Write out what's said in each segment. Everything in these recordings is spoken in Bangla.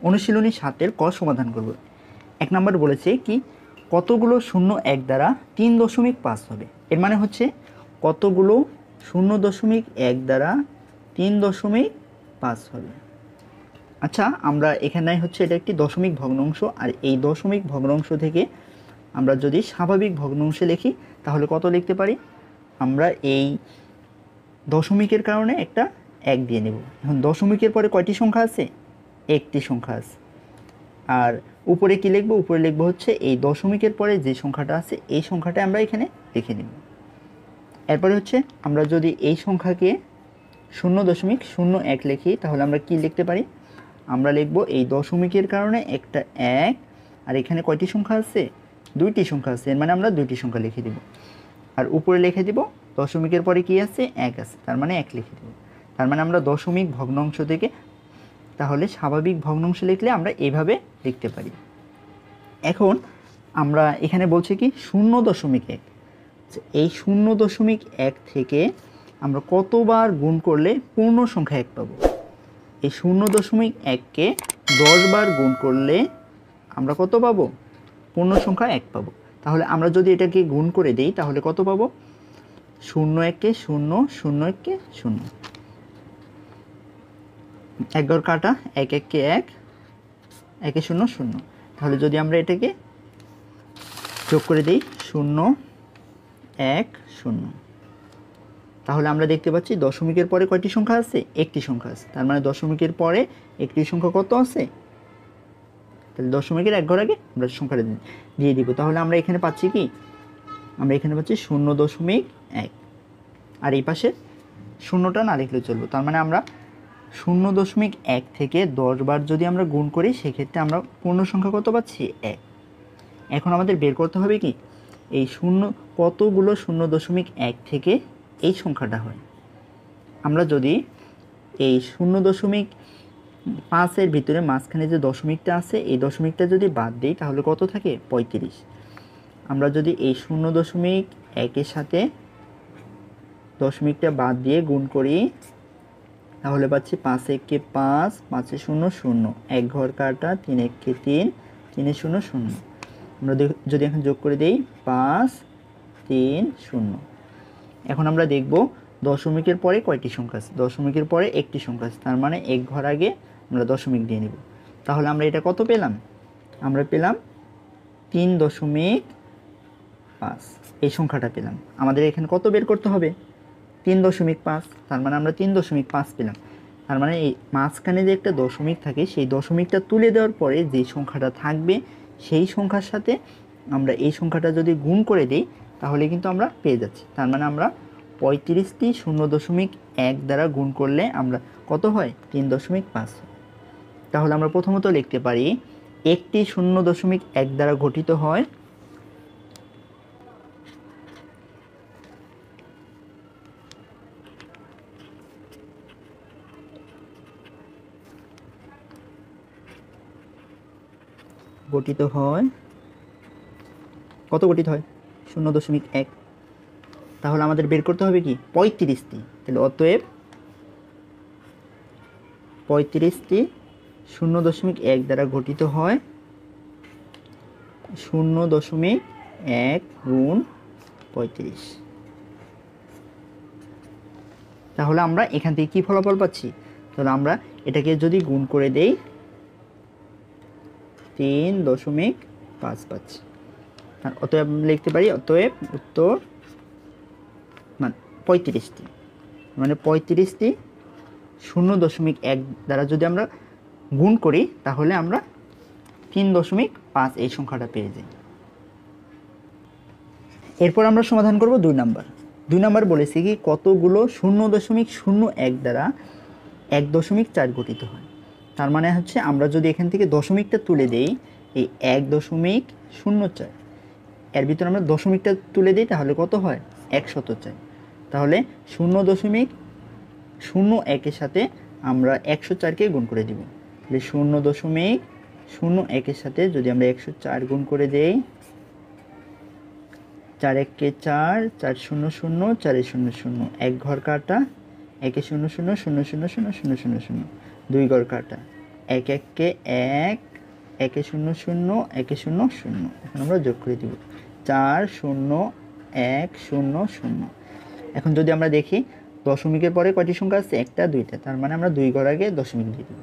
অনুশীলনী 7-এর ক সমাধান করব। 1 নম্বর বলেছে কি কতগুলো 0.1 দ্বারা 3.5 হবে। এর মানে হচ্ছে কতগুলো 0.1 দ্বারা 3.5 হবে। আচ্ছা, আমরা এখানে হচ্ছে এটা একটি দশমিক ভগ্নাংশ, আর এই দশমিক ভগ্নাংশ থেকে আমরা যদি স্বাভাবিক ভগ্নাংশে লিখি তাহলে কত লিখতে পারি? আমরা এই দশমিকের কারণে একটা 1 দিয়ে নেব। এখন দশমিকের পরে কয়টি সংখ্যা আছে? একটি সংখ্যা আছে। আর উপরে কি লিখব? উপরে লিখব হচ্ছে এই দশমিকের পরে যে সংখ্যাটা আছে এই সংখ্যাটা আমরা এখানে লিখে নেব। এরপরে হচ্ছে আমরা যদি এই সংখ্যাকে 0.01 লিখি তাহলে আমরা কি লিখতে পারি? আমরা লিখব এই দশমিকের কারণে একটা 1, আর এখানে কয়টি সংখ্যা আছে? দুইটি সংখ্যা আছে, এর মানে আমরা দুইটি সংখ্যা লিখে দেব। আর উপরে লিখে দেব দশমিকের পরে কি আছে? 1 আছে, তার মানে 1 লিখে দেব। তার মানে আমরা দশমিক ভগ্নাংশ থেকে তাহলে স্বাভাবিক ভগ্নাংশ লিখলে আমরা এইভাবে লিখতে পারি। এখন আমরা এখানে বলছি কি 0.1, এই 0.1 থেকে আমরা কতবার গুণ করলে পূর্ণ সংখ্যা 1 পাবো? এই 0.1কে 10 বার গুণ করলে আমরা কত পাবো? পূর্ণ সংখ্যা 1 পাবো। তাহলে আমরা যদি এটাকে গুণ করে দেই তাহলে কত পাবো? 0.1কে 0, 0.1কে 0, 1 ঘর কাটা, 1 1 1 0 0। তাহলে যদি আমরা এটাকে যোগ করে দিই 0 1 0, তাহলে আমরা দেখতে পাচ্ছি দশমিকের পরে কয়টি সংখ্যা আছে? একটি সংখ্যা আছে। তার মানে দশমিকের পরে একটি সংখ্যা কত আছে? তাহলে দশমিকের 1 ঘর আগে আমরা সংখ্যাটা দিয়ে দিব। তাহলে আমরা এখানে পাচ্ছি কি? আমরা এখানে পাচ্ছি 0.1, আর এই পাশে শূন্যটা না লিখলে চলবে। তার মানে আমরা 0.1 থেকে 10 বার যদি আমরা গুণ করি সেক্ষেত্রে আমরা পূর্ণ সংখ্যা কত পাচ্ছি? 1। এখন আমাদের বের করতে হবে কি এই কতগুলো 0.1 থেকে এই সংখ্যাটা হয়। আমরা যদি এই 0.5-এর ভিতরে মাঝখানে যে দশমিকটা আছে এই দশমিকটা যদি বাদ দিই তাহলে কত থাকে? 35। আমরা যদি এই 0.1-এর সাথে দশমিকটা বাদ দিয়ে গুণ করি তাহলে পাচ্ছি 5 1 5, 5 0 0, 1 ঘর কাটা, 3 1 3, 3 0 0। আমরা যদি এখন যোগ করে দেই 5 3 0। এখন আমরা দেখব দশমিকের পরে কয়টি সংখ্যা আছে? দশমিকের পরে একটি সংখ্যা আছে, তার মানে 1 ঘর আগে আমরা দশমিক দিয়ে নেব। তাহলে আমরা এটা কত পেলাম? আমরা পেলাম 3.5, এই সংখ্যাটা পেলাম। আমাদের এখানে কত বের করতে হবে? 3.5। তার মানে আমরা 3.5 পেলাম। তার মানে এই মাঝখানে যে একটা দশমিক থাকে সেই দশমিকটা তুলে দেওয়ার পরে যে সংখ্যাটা থাকবে সেই সংখ্যার সাথে আমরা এই সংখ্যাটা যদি গুণ করে দিই তাহলে কিন্তু আমরা পেয়ে যাচ্ছি। তার মানে আমরা 35টি 0.1 দ্বারা গুণ করলে আমরা কত হয়? 3.5। তাহলে আমরা প্রথমত লিখতে পারি একটি 0.1 দ্বারা গঠিত হয় কত গঠিত হয়? 0.1। তাহলে আমাদের বের করতে হবে কি? 35টি। তাহলে অতএব 35টি 0.1 দ্বারা গঠিত হয় 0.1 গুণ 35। তাহলে আমরা এখান থেকে কি ফলাফল পাচ্ছি? তাহলে আমরা এটাকে যদি গুণ করে দেই 3.5 পাচ্ছি। আর অতএব লিখতে পারি অতএব উত্তর মানে 35টি, মানে 35টি 0.1 দ্বারা যদি আমরা গুণ করি তাহলে আমরা 3.5 এই সংখ্যাটা পেয়ে যাই। এরপর আমরা সমাধান করব 2 নাম্বার। 2 নাম্বার বলেছি কি কতগুলো 0.01 দ্বারা 1.4 গঠিত হয়। তার মানে হচ্ছে আমরা যদি এখান থেকে দশমিকটা তুলে দেই এই 1.04, এর ভিতরে আমরা দশমিকটা তুলে দিই তাহলে কত হয়? 104। তাহলে 0.01-এর সাথে আমরা 104কে গুণ করে দিব। তাহলে 0.01-এর সাথে যদি আমরা 104 গুণ করে দেই 4 1 4, 4 0 0, 4 0 0, 1 ঘর কাটা, 1 0 0 0 0 0 0 0 0, 2 ঘর কাটা, এক এককে এক, একে শূন্য শূন্য, একে শূন্য শূন্য। এখন আমরা যোগ করে দিব 4 0 1 0 0। এখন যদি আমরা দেখি দশমিকের পরে কয়টি সংখ্যা আছে, একটা দুইটা, তার মানে আমরা 2 ঘর আগে দশমিক দিয়ে দিব।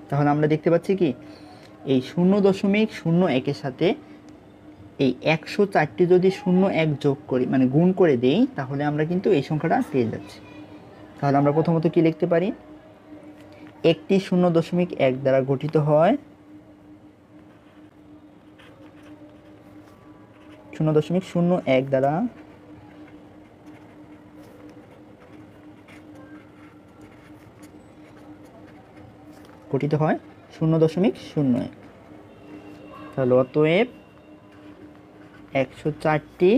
তাহলে আমরা দেখতে পাচ্ছি কি এই 0.01-এর সাথে এই 104টি যদি 01 যোগ করি মানে গুণ করে দেই, তাহলে আমরা কিন্তু এই সংখ্যাটা পেয়ে যাচ্ছি। তাহলে আমরা প্রথমত কি লিখতে পারি, একটি 0.1 দ্বারা গঠিত হয়, 0.01 দ্বারা গঠিত হয় 0.01। তাহলে অতএব 104টি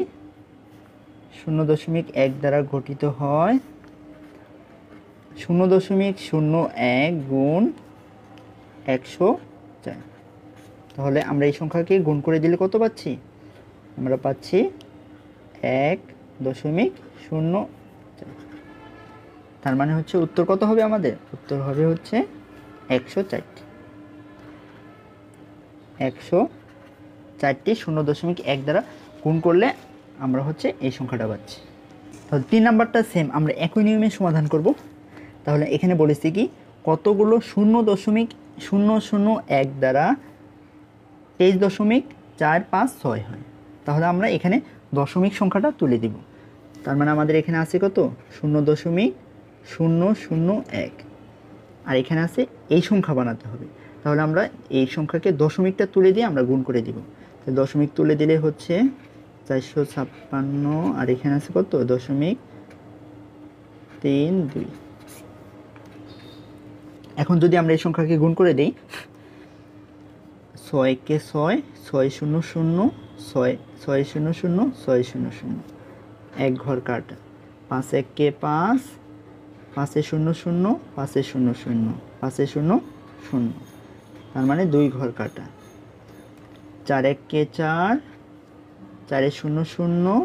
0.1 দ্বারা গঠিত হয় 0.01 গুণ 104। তাহলে আমরা এই সংখ্যাকে গুণ করে দিলে কত পাচ্ছি, আমরা পাচ্ছি 1.04। তার মানে হচ্ছে উত্তর কত হবে, আমাদের উত্তর হবে হচ্ছে 104টি। 104টি 0.1 দ্বারা গুণ করলে আমরা হচ্ছে এই সংখ্যাটা পাচ্ছি। তাহলে 3 নাম্বারটা সেম আমরা একই নিয়মে সমাধান করব। তাহলে এখানে বলেছি কি কতগুলো 0.001 দ্বারা 23.456 হয়। তাহলে আমরা এখানে দশমিক সংখ্যাটা তুলে দিব। তার মানে আমাদের এখানে আছে কত 0.001, আর এখানে আছে এই সংখ্যা বানাতে হবে। তাহলে আমরা এই সংখ্যাকে দশমিকটা তুলে দিয়ে আমরা গুণ করে দিব। তো দশমিক তুলে দিলে হচ্ছে 456, আর এখানে আছে কত 0.32। এখন যদি আমরা এই সংখ্যাকে গুণ করে দেই, 6 কে 6, 6 0 0, 6 6 0 0, 6 0 0, এক ঘর কাটা। 5 1 কে 5, 5 0 0, 5 0 0, 5 0 0, তার মানে 2 ঘর কাটা। 4 1 কে 4, 4 0 0,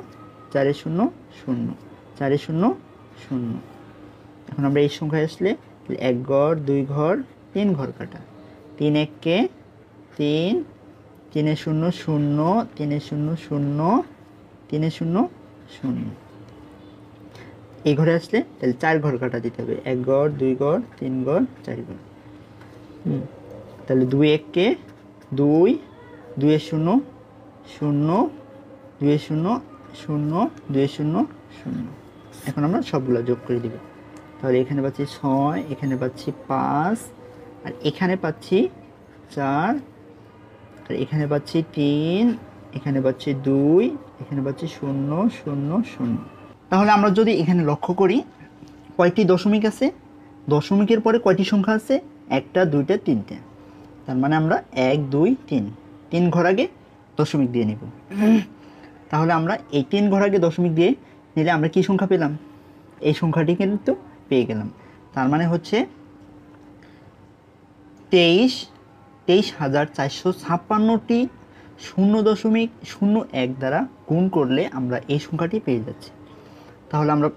4 0 0, 4 0 0। এখন আমরা এই সংখ্যায় আসলে 1 ঘর 2 ঘর 3 ঘর কাটা। 3 1 কে 3, 3 0 0, 3 0 0, 3 0 0। এই ঘরে আসলে তাহলে 4 ঘর কাটা দিতে হবে, 1 ঘর 2 ঘর 3 ঘর 4 ঘর। তাহলে 2 1 কে 2, 2 0 0, 2 0 0, 2 0 0। এখন আমরা সবগুলো যোগ করে দিব। তাহলে এখানে পাচ্ছি 6, এখানে পাচ্ছি 5, আর এখানে পাচ্ছি 4, আর এখানে পাচ্ছি 3, এখানে পাচ্ছি 2, এখানে পাচ্ছি 0 0 0। তাহলে আমরা যদি এখানে লক্ষ্য করি কয়টি দশমিক আছে, দশমিকের পরে কয়টি সংখ্যা আছে, একটা দুইটা তিনটে। তার মানে আমরা 1 2 3, 3 ঘর আগে দশমিক দিয়ে নিব। তাহলে আমরা এই 3 ঘর আগে দশমিক দিয়ে নিলে আমরা কি সংখ্যা পেলাম, এই সংখ্যাটি কিন্তু পেয়ে গেলাম। তার মানে হচ্ছে 23,456টি 0.01 দ্বারা গুণ করলে আমরা এই সংখ্যাটি পেয়ে যাচ্ছি। তাহলে আমরা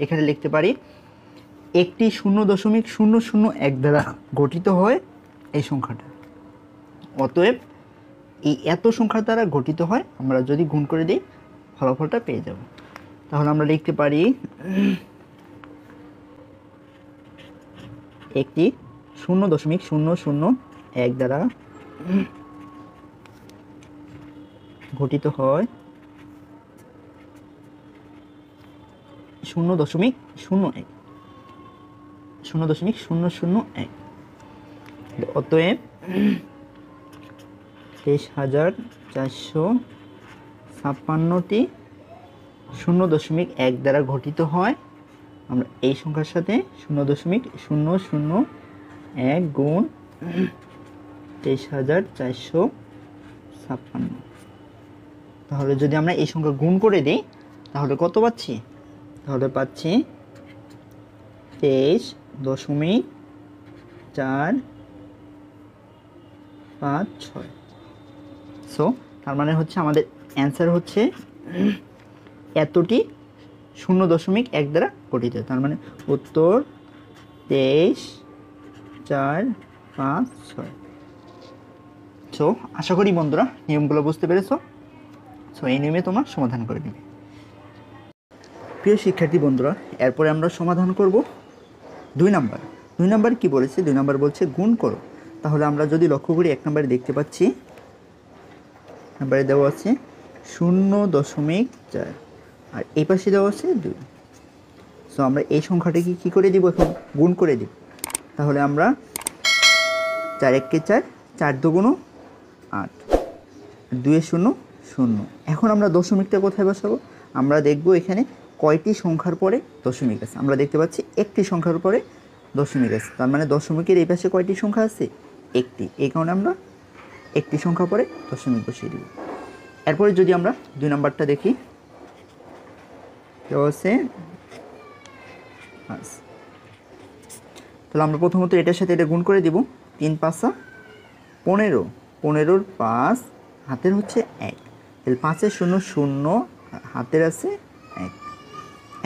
এখানে লিখতে পারি একটি 0.001 দ্বারা গঠিত হয় এই সংখ্যাটা। অতএব এই এত সংখ্যা দ্বারা গঠিত হয়, আমরা যদি গুণ করে দিই ফলাফলটা পেয়ে যাব। তাহলে আমরা লিখতে পারি একটি 0.001 দ্বারা গঠিত হয় 0.001, 0.001। অতএব 23,456টি 0.1 দ্বারা গঠিত হয়। আমরা এই সংখ্যার সাথে 0.001 গুণ 23,456। তাহলে যদি আমরা এই সংখ্যা গুণ করে দিই তাহলে কত পাচ্ছি, তাহলে পাচ্ছি 23.456। সো তার মানে হচ্ছে আমাদের অ্যান্সার হচ্ছে এতটি 0.1 দ্বারা গঠিত। তার মানে উত্তর 23,456। 5 6। সো আশা করি বন্ধুরা নিয়মগুলো বুঝতে পেরেছো। সো এই নিয়মে তোমরা সমাধান করে নেবে। প্রিয় শিক্ষার্থী বন্ধুরা, এরপরে আমরা সমাধান করব 2 নাম্বার। 2 নাম্বার কি বলেছে? 2 নাম্বার বলছে গুণ করো। তাহলে আমরা যদি লক্ষ্য করি 1 নম্বরে দেখতে পাচ্ছি নাম্বারে দেওয়া আছে 0.4 আর এই পাশে দেওয়া আছে 2। সো আমরা এই সংখ্যাটাকে কী করে দিব? এখন গুণ করে দিব। তাহলে আমরা 4 1 4, 4 2 8, 2 0 0। এখন আমরা দশমিকটা কোথায় বসাবো? আমরা দেখব এখানে কয়টি সংখ্যার পরে দশমিক আছে। আমরা দেখতে পাচ্ছি একটি সংখ্যার পরে দশমিক আছে, তার মানে দশমিকের এই পাশে কয়টি সংখ্যা আছে? একটি। এই কারণে আমরা একটি সংখ্যা পরে দশমিক বসিয়ে দিব। এরপরে যদি আমরা 2 নাম্বারটা দেখি, দেওয়া আছে 5। তাহলে আমরা প্রথমত এটার সাথে এটা গুণ করে দিব। 3 5 15, 15 5 হাতের হচ্ছে 1, তাহলে 5 0 0 হাতের আছে 1।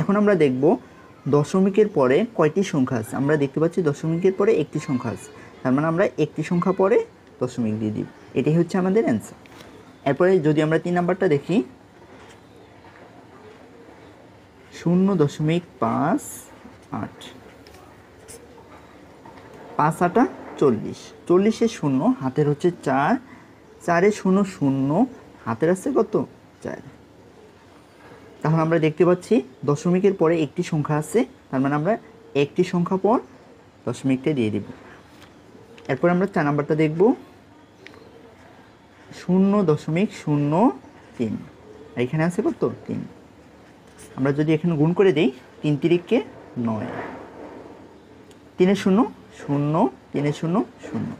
এখন আমরা দেখব দশমিকের পরে কয়টি সংখ্যা আছে। আমরা দেখতে পাচ্ছি দশমিকের পরে একটি সংখ্যা আছে, তার মানে আমরা একটি সংখ্যা পরে দশমিক দিয়ে দিব। এটাই হচ্ছে আমাদের অ্যান্সার। এরপরে যদি আমরা 3 নাম্বারটা দেখি, 0.58, 5 8 40, 40 0 হাতের হচ্ছে 4, 4 0 0 হাতের আছে কত? 4। তাহলে আমরা দেখতে পাচ্ছি দশমিকের পরে একটি সংখ্যা আছে, তার মানে আমরা একটি সংখ্যা পর দশমিকটা দিয়ে দিব। এরপর আমরা 4 নাম্বারটা দেখব, 0.03 আর এখানে আছে কত? 3। আমরা যদি এখানে গুণ করে দিই, 3 3 9, 3 0 0, 3 0 0।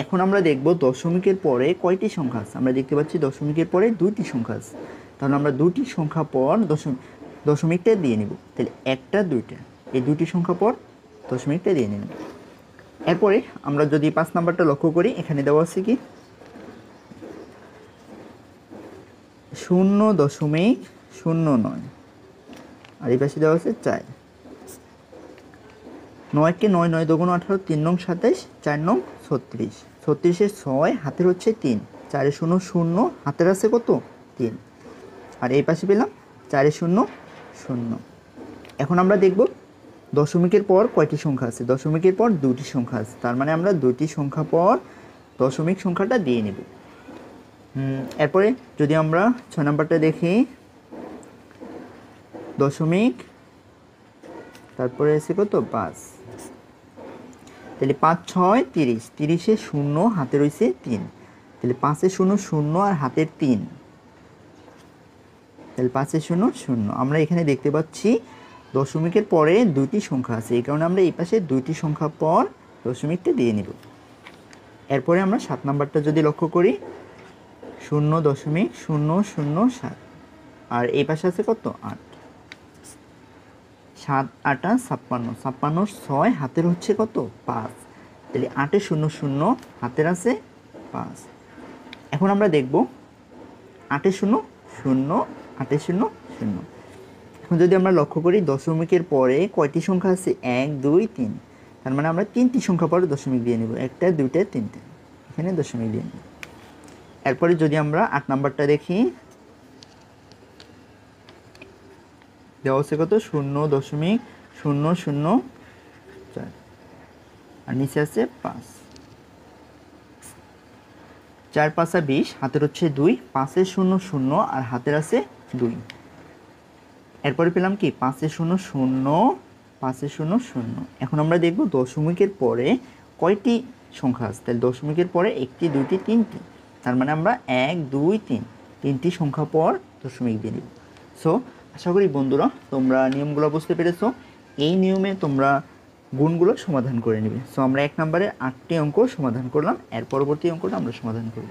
এখন আমরা দেখব দশমিকের পরে কয়টি সংখ্যা আছে। আমরা দেখতে পাচ্ছি দশমিকের পরে 2টি সংখ্যা আছে, তাহলে আমরা 2টি সংখ্যা পর দশমিকটা দিয়ে নিব। তাহলে 1টা 2টা, এই 2টি সংখ্যা পর দশমিকটা দিয়ে নিব। এরপরে আমরা যদি 5 নাম্বারটা লক্ষ্য করি, এখানে দেওয়া আছে কি 0.09 আর এই পাশে দেওয়া আছে 4। 9 কে 9 9 2 18, 3 9 27, 4 9 36, 36 6 হাতের হচ্ছে 3, 4 0 0 হাতের আছে কত? 3 আর এই পাশে পেলাম 4 0 0। এখন আমরা দেখব দশমিকের পর কয়টি সংখ্যা আছে। দশমিকের পর 2টি সংখ্যা আছে, তার মানে আমরা 2টি সংখ্যা পর দশমিক সংখ্যাটা দিয়ে নেব। এরপরে যদি আমরা 6 নাম্বারটা দেখি, দশমিক তারপরে আছে কত? 5। তাহলে 5 6 30, 30 0 হাতে রয়েছে 3, তাহলে 5 0 0 আর হাতের 3, তাহলে 5 0 0। আমরা এখানে দেখতে পাচ্ছি দশমিকের পরে 2টি সংখ্যা আছে, এই কারণে আমরা এই পাশে 2টি সংখ্যা পর দশমিকটা দিয়ে নিব। এরপরে আমরা 7 নাম্বারটা যদি লক্ষ্য করি, 0.007 আর এই পাশে আছে কত? 8, 7 8 56, 56 6 হাতের হচ্ছে কত? 5, তাহলে 8 0 0 হাতের আছে 5। এখন আমরা দেখব 8 0 0, 8 0 0। এখন যদি আমরা লক্ষ্য করি দশমিকের পরে কয়টি সংখ্যা আছে? 1 2 3, তার মানে আমরা 3টি সংখ্যা পরে দশমিক দিয়ে নেব, 1টা 2টা 3টে, এখানে দশমিক দিয়ে নেব। এরপরে যদি আমরা 8 নাম্বারটা দেখি, দেওয়া আছে কত? 0.004 আর নিচে আছে 5, 4 5 20 হাতের হচ্ছে 2, 5 0 0 আর হাতের আছে 2। এরপরে পেলাম কি? 5 0 0, 5 0 0। এখন আমরা দেখব দশমিকের পরে কয়টি সংখ্যা আছে। তাহলে দশমিকের পরে 1টি 2টি 3টি, তার মানে আমরা 1 2 3, 3টি সংখ্যা পর দশমিক দিয়ে দিব। সো আশা করি বন্ধুরা তোমরা নিয়মগুলো বুঝতে পেরেছো। এই নিয়মে তোমরা গুণগুলো সমাধান করে নেবে। সো আমরা 1 নম্বরে 8টি অঙ্ক সমাধান করলাম, এর পরবর্তী অঙ্কটা আমরা সমাধান করব।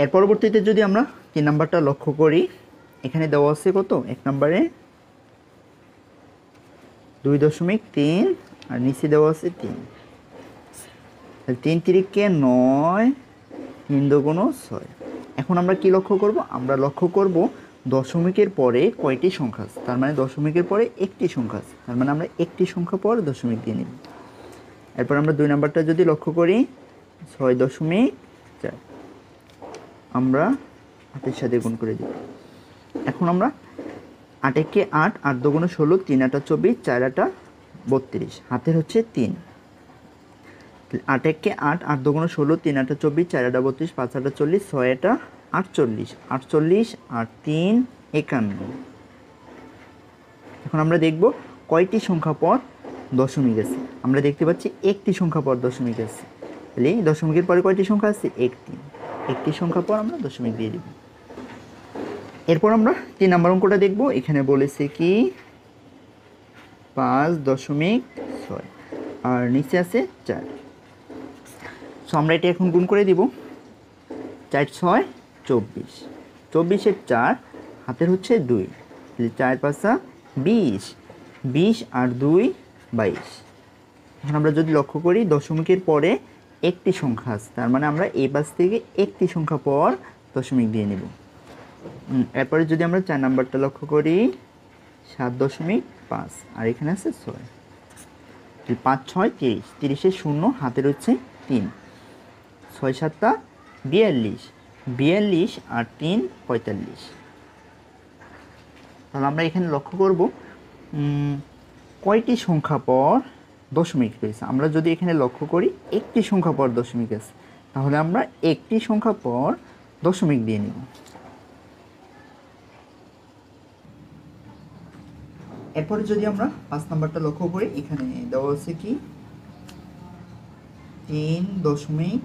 এর পরবর্তীতে যদি আমরা 3 নাম্বারটা লক্ষ্য করি, এখানে দেওয়া আছে কত? 1 নম্বরে 2.3 আর নিচে দেওয়া আছে 3, তাহলে 3 3 9, 3 2 6। এখন আমরা কি লক্ষ্য করব? আমরা লক্ষ্য করব দশমিকের পরে কয়টি সংখ্যা আছে, তার মানে দশমিকের পরে একটি সংখ্যা আছে, তার মানে আমরা একটি সংখ্যা পর দশমিক দিয়ে নিব। এরপর আমরা 2 নাম্বারটা যদি লক্ষ্য করি, 6.4 আমরা 8-এর সাথে গুণ করে দিব। এখন আমরা 8 একে 8, 8 দুগুণে 16, 3 আটা 24, 4 আটা 32, হাতের হচ্ছে 3। 8 একে 8, 8 দুগুণে 16, 3 আটা 24, 4 আটা 32, 5 আটা 40, 6 আটা 48, 48 আর 3 51। এখন আমরা দেখব কয়টি সংখ্যা পর দশমিক আছে। আমরা দেখতে পাচ্ছি একটি সংখ্যা পর দশমিক আছে। তাহলে দশমিকের পরে কয়টি সংখ্যা আছে? একটি সংখ্যা পর আমরা দশমিক দিয়ে দেব। এরপর আমরা 3 নম্বর অঙ্কটা দেখব। এখানে বলেছে কি 5.6 আর নিচে আছে 4। সো আমরা এটা এখন গুণ করে দিব। 4 6 24, 24-এর 4, হাতের হচ্ছে 2, তাহলে 4 5 20, 20 আর 2 22। এখন আমরা যদি লক্ষ্য করি দশমিকের পরে একটি সংখ্যা আছে, তার মানে আমরা এই পাশ থেকে একটি সংখ্যা পর দশমিক দিয়ে নেব। এরপরে যদি আমরা 4 নাম্বারটা লক্ষ্য করি 7.5 আর এখানে আছে 6, 5 6 30, 30-এর 0, হাতের হচ্ছে 3, 6 7 42, 42 আর 3 45। তাহলে আমরা এখানে লক্ষ্য করব কয়টি সংখ্যা পর দশমিক রয়েছে। আমরা যদি এখানে লক্ষ্য করি একটি সংখ্যা পর দশমিক আছে, তাহলে আমরা একটি সংখ্যা পর দশমিক দিয়ে নেব। এরপরে যদি আমরা 5 নাম্বারটা লক্ষ্য করি, এখানে দেওয়া আছে কি 3.12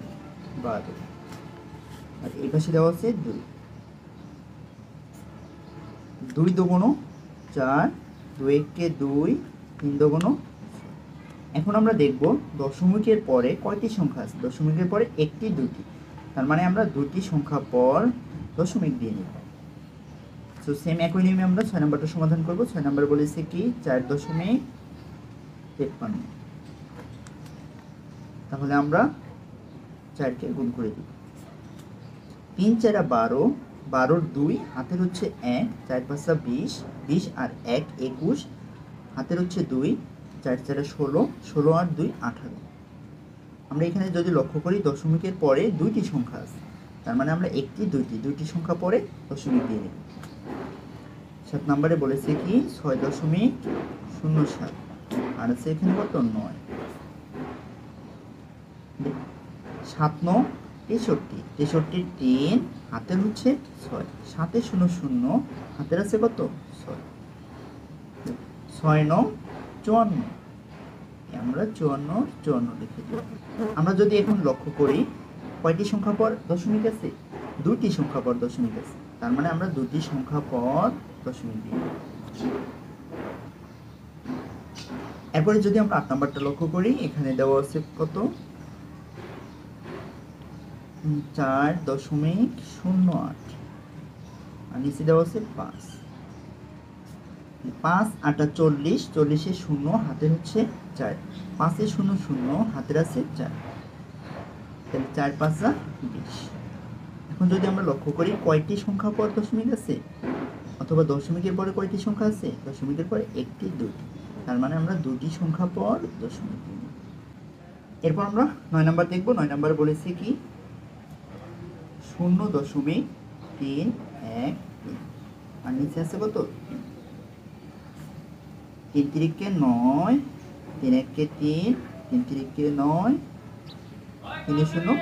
আর এই পাশে দেওয়া আছে 2, 2 দুগুণ 4, 2 একে 2, 3 দুগুণ। এখন আমরা দেখব দশমিকের পরে কয়টি সংখ্যা আছে। দশমিকের পরে একটি, দুটি, তার মানে আমরা দুটি সংখ্যা পর দশমিক দিয়ে নেব। সো সেম একই নিয়মে আমরা 6 নাম্বারটা সমাধান করব। 6 নাম্বার বলেছে কি 4.53, তাহলে আমরা 4কে গুণ করে দিব। 3 4 12, 12-র 2, হাতের হচ্ছে 1, 4 5 20, 20 আর 1 21, হাতের হচ্ছে 2, 4 4 16, 16 আর 2 18। আমরা এখানে যদি লক্ষ্য করি দশমিকের পরে দুইটি সংখ্যা আছে, তার মানে আমরা একটি, দুইটি সংখ্যা পরে দশমিক দিয়ে নেব। 7 নম্বরে বলেছে কি 6.07 আর আছে এখানে কত 9, 7 9 63, 63 3, হাতের হচ্ছে 6, 7 0 0, হাতের আছে কত 6, 6 9 54, আমরা 54 লিখে দিই। আমরা যদি এখন লক্ষ্য করি কয়টি সংখ্যা পর দশমিক আছে? দুটি সংখ্যা পর দশমিক আছে, তার মানে আমরা দুটি সংখ্যা পর দশমিক দিই। এরপরে যদি আমরা 8 নাম্বারটা লক্ষ্য করি, এখানে দেওয়া আছে কত 4.08 আর নিচে দেওয়া আছে 5, 5 8 40, 40-এর 0, হাতের হচ্ছে 4, 5-এর 0 0, হাতের আছে 4, তাহলে 4 5 20। এখন যদি আমরা লক্ষ্য করি কয়টি সংখ্যা পর দশমিক আছে, অথবা দশমিকের পরে কয়টি সংখ্যা আছে? দশমিকের পরে একটি, দুটি, তার মানে আমরা দুটি সংখ্যা পর দশমিক দিব। এরপর আমরা 9 নাম্বার দেখব। 9 নাম্বার বলেছে কি 0.313 আর নিচে আছে কত 3 3 9, 3 1 3, 3 3 9, 3 0 0।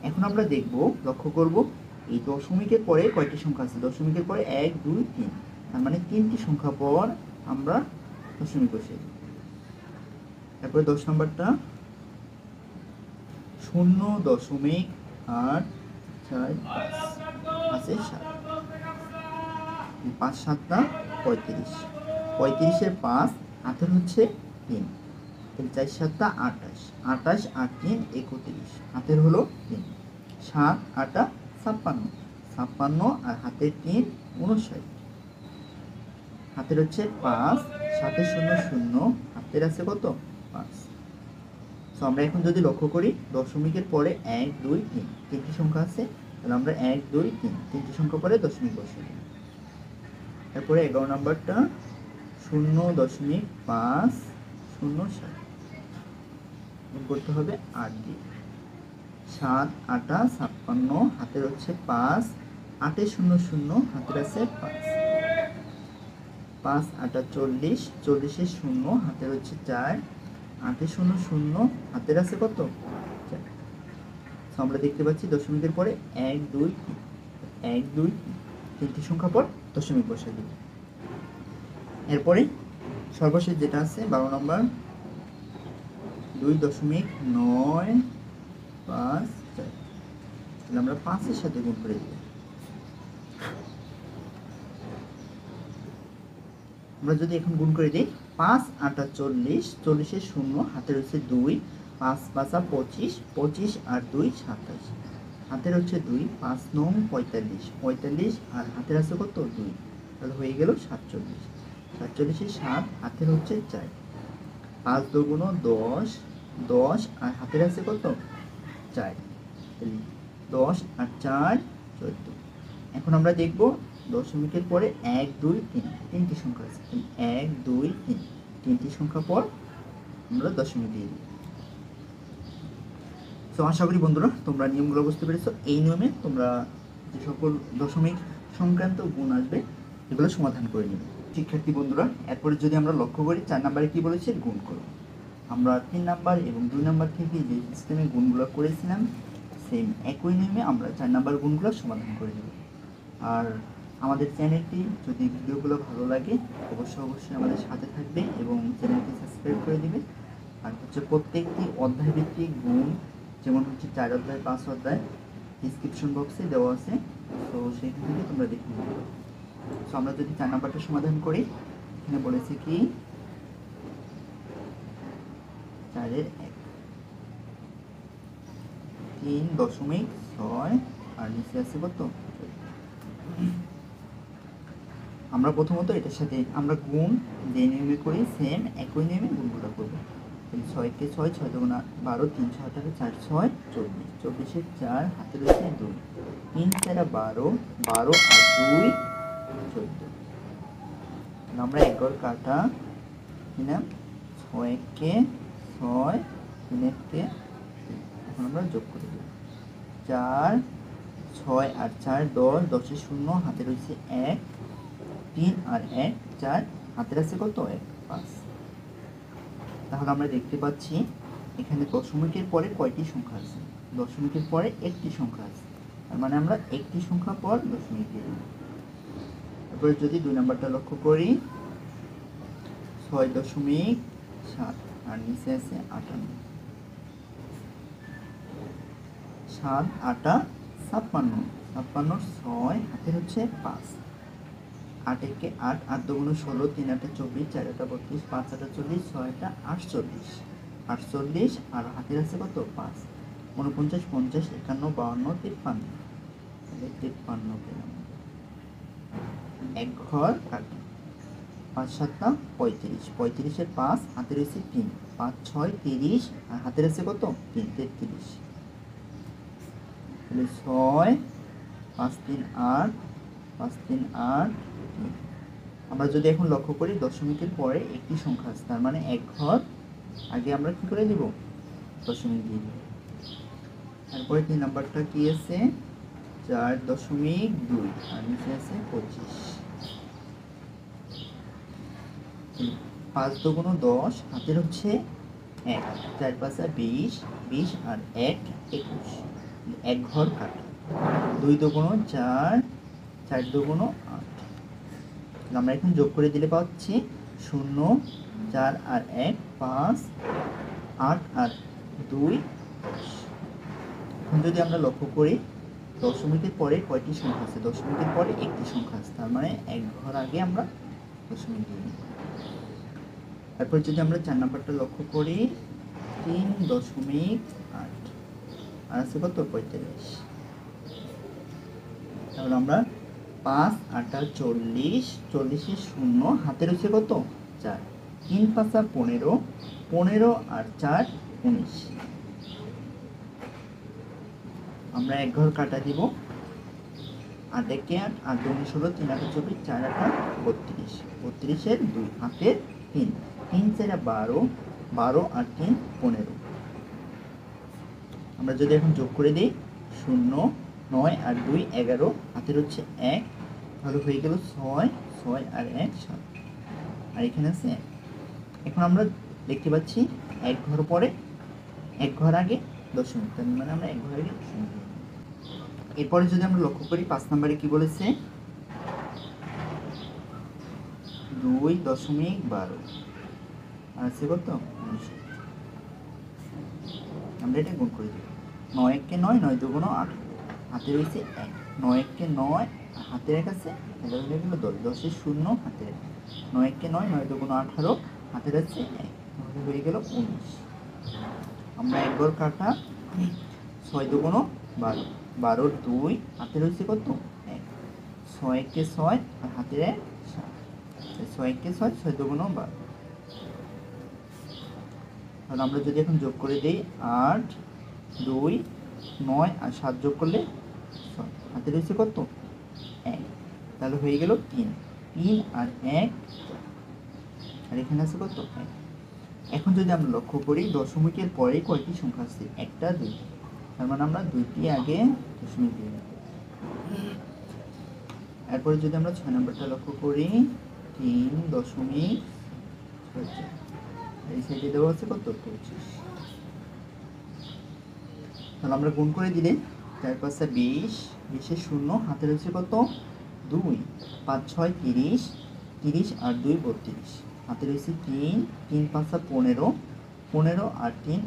এখন আমরা দেখব লক্ষ্য করব এই দশমিকের পরে কয়টি সংখ্যা আছে। দশমিকের পরে 1 2 3, তার মানে তিনটি সংখ্যা পর আমরা দশমিক বসিয়ে দেব। তারপরে 10 নম্বরটা 0.845 আছে 7, 5 7 35, 35-এর 5, হাতের হচ্ছে 3, 4 7 28, 28 আর 3 31, হাতের হলো 3, 7 8 56, 56 আর হাতের 3 59, হাতের হচ্ছে 5, 7 0 0, হাতের আছে কত 5। সো আমরা এখন যদি লক্ষ্য করি দশমিকের পরে 1 2 3 তিনটি সংখ্যা আছে, তাহলে আমরা 1 2 3 তিনটি সংখ্যা পরে দশমিক বসিয়ে দেব। তারপরে 11 নাম্বারটা 0.507 গুণ করতে হবে 8 দিয়ে, 7 8 56, হাতের হচ্ছে 5, 8 0 0, হাতের আছে 5, 5 8 40, 40 0, হাতের হচ্ছে 4, 8 0 0, হাতের আছে কত 4। আমরা দেখতে পাচ্ছি দশমিকের পরে 1 2 1 2 তিনটি সংখ্যা পর দশমিক বসে দিব। এরপরে সর্বশেষ যেটা আছে 12 নম্বর 2.954, তাহলে আমরা 5 এর সাথে গুণ করে দিব। আমরা যদি এখন গুণ করে দিই 5 8 40, 40 0, হাতের হচ্ছে 2, 5 5 25, 25 আর 2 27, হাতের হচ্ছে 2, 5 9 45, 45 আর হাতের আছে কত 2, তাহলে হয়ে গেল 47, 47 7, হাতের হচ্ছে 4, 5 2 10, 10 আর হাতের আছে কত 4, 10 আর 4 14। এখন আমরা দেখব দশমিকের পরে 1 2 3 তিনটি সংখ্যা আছে, 1 2 3 তিনটি সংখ্যা পর আমরা দশমিক দিয়ে দিই। তো আশা করি বন্ধুরা তোমরা নিয়মগুলো বুঝতে পেরেছো। এই নিয়মে তোমরা যে সকল দশমিক সংক্রান্ত গুণ আসবে এগুলো সমাধান করে নেবে। শিক্ষার্থী বন্ধুরা, এরপরে যদি আমরা লক্ষ্য করি 4 নম্বরে কি বলেছে গুণ করো। আমরা 3 নাম্বার এবং 2 নাম্বার থেকে যে সিস্টেমে গুণগুলো করেছিলাম সেম একই নিয়মে আমরা 4 নাম্বার গুণগুলো সমাধান করে নেব। আর আমাদের চ্যানেলটি যদি ভিডিওগুলো ভালো লাগে অবশ্যই আমাদের সাথে থাকবে এবং চ্যানেলটি সাবস্ক্রাইব করে দিবে। আর হচ্ছে প্রত্যেকটি অধ্যায় ভিত্তিক গুণ যেমন হচ্ছে 4 অধ্যায় 5 অধ্যায় ডিসক্রিপশন বক্সে দেওয়া আছে, তো সেইখান থেকে তোমরা দেখে নিতে পারো। তো আমরা যদি 4 নাম্বারটা সমাধান করি, এখানে বলেছে কি 4 এর 1 3.6 আর নিচে আছে কত। আমরা প্রথমত এটার সাথে আমরা গুণ যে নিয়মে করি সেম একই নিয়মে গুণগুলো করবো। 6 কে 6, 6 2 12, 3 6 4 6 24, 24 4 হাতে রয়েছে 2, 3 4 12, 12 আর 2 14। আমরা এক ঘর কাটা নিলাম 6 কে 6, 3 কে, এখন আমরা যোগ করে দেব 4 6 আর 4 10, 10 এর 0, হাতে রয়েছে 1, 3 আর 1 4, হাতের আছে কত 1 5। তাহলে আমরা দেখতে পাচ্ছি এখানে দশমিকের পরে কয়টি সংখ্যা আছে, দশমিকের পরে একটি সংখ্যা আছে, তার মানে আমরা একটি সংখ্যা পর দশমিক দিয়ে দেব। তারপরে যদি 2 নাম্বারটা লক্ষ্য করি 6.7 আর নিচে আছে 58, 7 8 56, 56 6, হাতের হচ্ছে 5, 8 1 8, 8 2 16, 3 8 24, 4 8 32, 5 8 40, 6 8 48, 48 আর হাতের আছে কত 5, 49 50 51 52 53, তাহলে 53 পেলাম। এক ঘর কাটা 5 7 35, 35 এর 5, হাতের আছে 3, 5 6 30 আর হাতের আছে কত 3 33, তাহলে 6 5 3 8, 5 3 8। আমরা যদি এখন লক্ষ্য করি দশমিকের পরে একটি সংখ্যা আছে, তার মানে এক ঘর আগে আমরা কি করে দিব দশমিক দিয়ে দিব। তারপরে 3 নাম্বারটা কি আছে 4.2 আর নিচে আছে 25, 5 2 10, হাতের হচ্ছে 1, 4 5 20, 20 আর 1 21, এক ঘর কাটা 2 2 4, 4 2 8। আমরা এখন যোগ করে দিলে পাচ্ছি 0 4 আর 1 5, 8 আর 2 10। এখন যদি আমরা লক্ষ্য করি দশমিকের পরে কয়টি সংখ্যা আছে, দশমিকের পরে একটি সংখ্যা আছে, তার মানে এক ঘর আগে আমরা দশমিক দিয়ে দিই। তারপর যদি আমরা 4 নাম্বারটা লক্ষ্য করি 3.8 আর আছে কত 45, তাহলে আমরা 5 8 40, 40 এর 0, হাতের হচ্ছে কত 4, 3 5 15, 15 আর 4 19। আমরা এক ঘর কাটা দিব 8 1 8, 8 2 16, 3 8 24, 4 8 32, 32 এর 2, হাতের 3, 3 4 12, 12 আর 3 15। আমরা যদি এখন যোগ করে দিই 0 9 আর 2 11 হাতের হচ্ছে 1, তাহলে হয়ে গেল 6 6 আর 1 7, আর এখানে আছে 1। এখন আমরা দেখতে পাচ্ছি এক ঘর পরে এক ঘর আগে দশমিক, তার মানে আমরা এক ঘর আগে দশমিক। এরপরে যদি আমরা লক্ষ্য করি 5 নম্বরে কি বলেছে, 2.12 আর আছে কত 19। আমরা এটা গুণ করে দিব, 9 1 9 9 2 8, হাতে রয়েছে 1, 9 1 9 হাতের 1 আছে, এটা হয়ে গেল 10, 10 এর 0 হাতের 9 1 9 9 2 18 হাতের আছে 1, তাহলে হয়ে গেল 19। আমরা এক ঘর কাটা 6 2 12, 12 2 হাতের রয়েছে কত 1, 6 1 6 আর হাতের 1 7, 6 1 6 6 2 12। তাহলে আমরা যদি এখন যোগ করে দিই 8 2 9 আর 7 যোগ করলে 6, হাতে রয়েছে কত 1, তাহলে হয়ে গেল 3 3 আর 1, আর এখানে আছে কত 1। এখন যদি আমরা লক্ষ্য করি দশমিকের পরে কয়টি সংখ্যা আছে, একটা 2, তার মানে আমরা 2টি আগে দশমিক দিয়ে নেব। এরপরে যদি আমরা 6 নম্বরটা লক্ষ্য করি 3.6, এই সাইডে দেওয়া আছে কত 25। তাহলে আমরা গুণ করে দিলে 4 5 20, 20 এর 0 হাতে রয়েছে কত 2, 5 6 30, 30 আর 2 32, হাতে রয়েছে 3, 3 5 15, 15 আর 3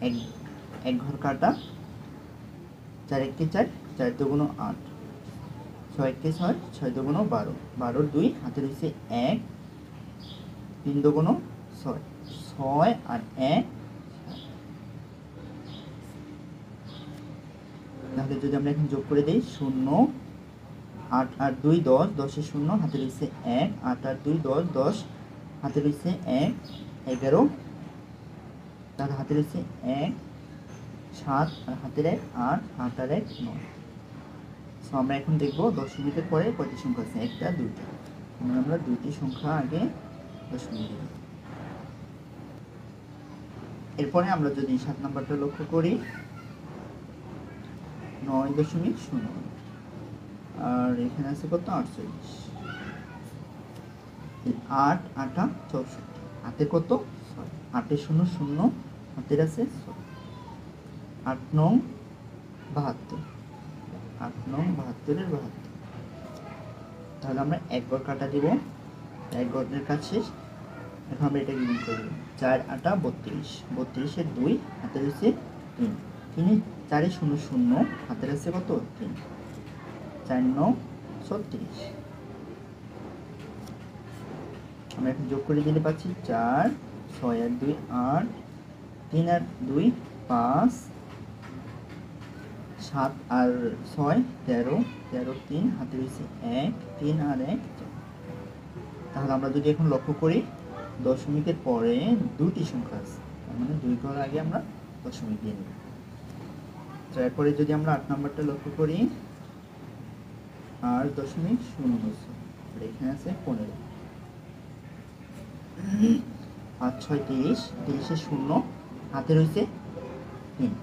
18, এক ঘর কাটা 4 1 4 4 2 8, 6 1 6 6 2 12, 12 2 হাতে রয়েছে 1, 3 2 6 6 আর 1। তাহলে যদি আমরা এখন যোগ করে দিই 0 8 আর 2 10, 10 এর 0 হাতে রয়েছে 1, 8 আর 2 10, 10 হাতে রয়েছে 1 11, তার হাতে রয়েছে 1 7 আর হাতের 1 8, 8 আর 1 9। সো আমরা এখন দেখব দশমিকের পরে কয়টি সংখ্যা আছে, একটা 2টা, আমরা 2টি সংখ্যা আগে দশমিক দিব। এরপরে আমরা যদি 7 নম্বরটা লক্ষ্য করি 9.0, আর এখানে আছে কত 48, 8 8 64, হাতে কত 6, 8 এর 0 0 হাতের আছে 6, 8 9 72, 8 9 72 এর 72। তাহলে আমরা এক ঘর কাটা দিব, এক ঘরের কাজ শেষ। এখন আমরা এটাকে গুণ করে দেব, 4 8 32, 32 এর 2 হাতে রয়েছে 3, 3 4 এর 0 0 হাতের আছে কত 3, 4 9 36। আমরা এখন যোগ করে দিলে পাচ্ছি 4 6 আর 2 8, 3 আর 2 5, 7 আর 6 13, 13 3 হাতে রয়েছে 1, 3 আর 1 4। তাহলে আমরা যদি এখন লক্ষ্য করি দশমিকের পরে 2টি সংখ্যা আছে, তার মানে 2 ঘর আগে আমরা দশমিক দিয়ে নেব। তারপরে যদি আমরা 8 নম্বরটা লক্ষ্য করি 8.0, এখানে আছে 15, 5 6 30, 30 এর 0 হাতে রয়েছে 3,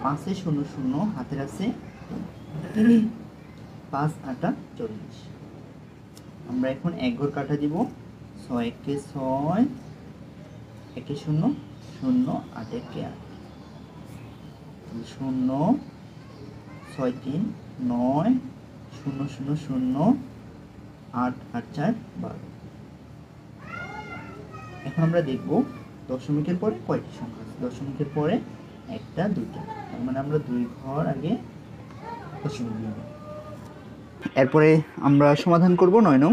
5 এর 0 0 হাতের আছে 5 8 40। আমরা এখন এক ঘর কাটা দিব, 6 1 6 1 0 0 8 1 8, 0 6 3 9 0 0 0 8 8 4 12। এখন আমরা দেখব দশমিকের পরে কয়টি সংখ্যা আছে, দশমিকের পরে একটা 2টা, তার মানে আমরা 2 ঘর আগে দশমিক দিয়ে নেব। এরপরে আমরা সমাধান করব 9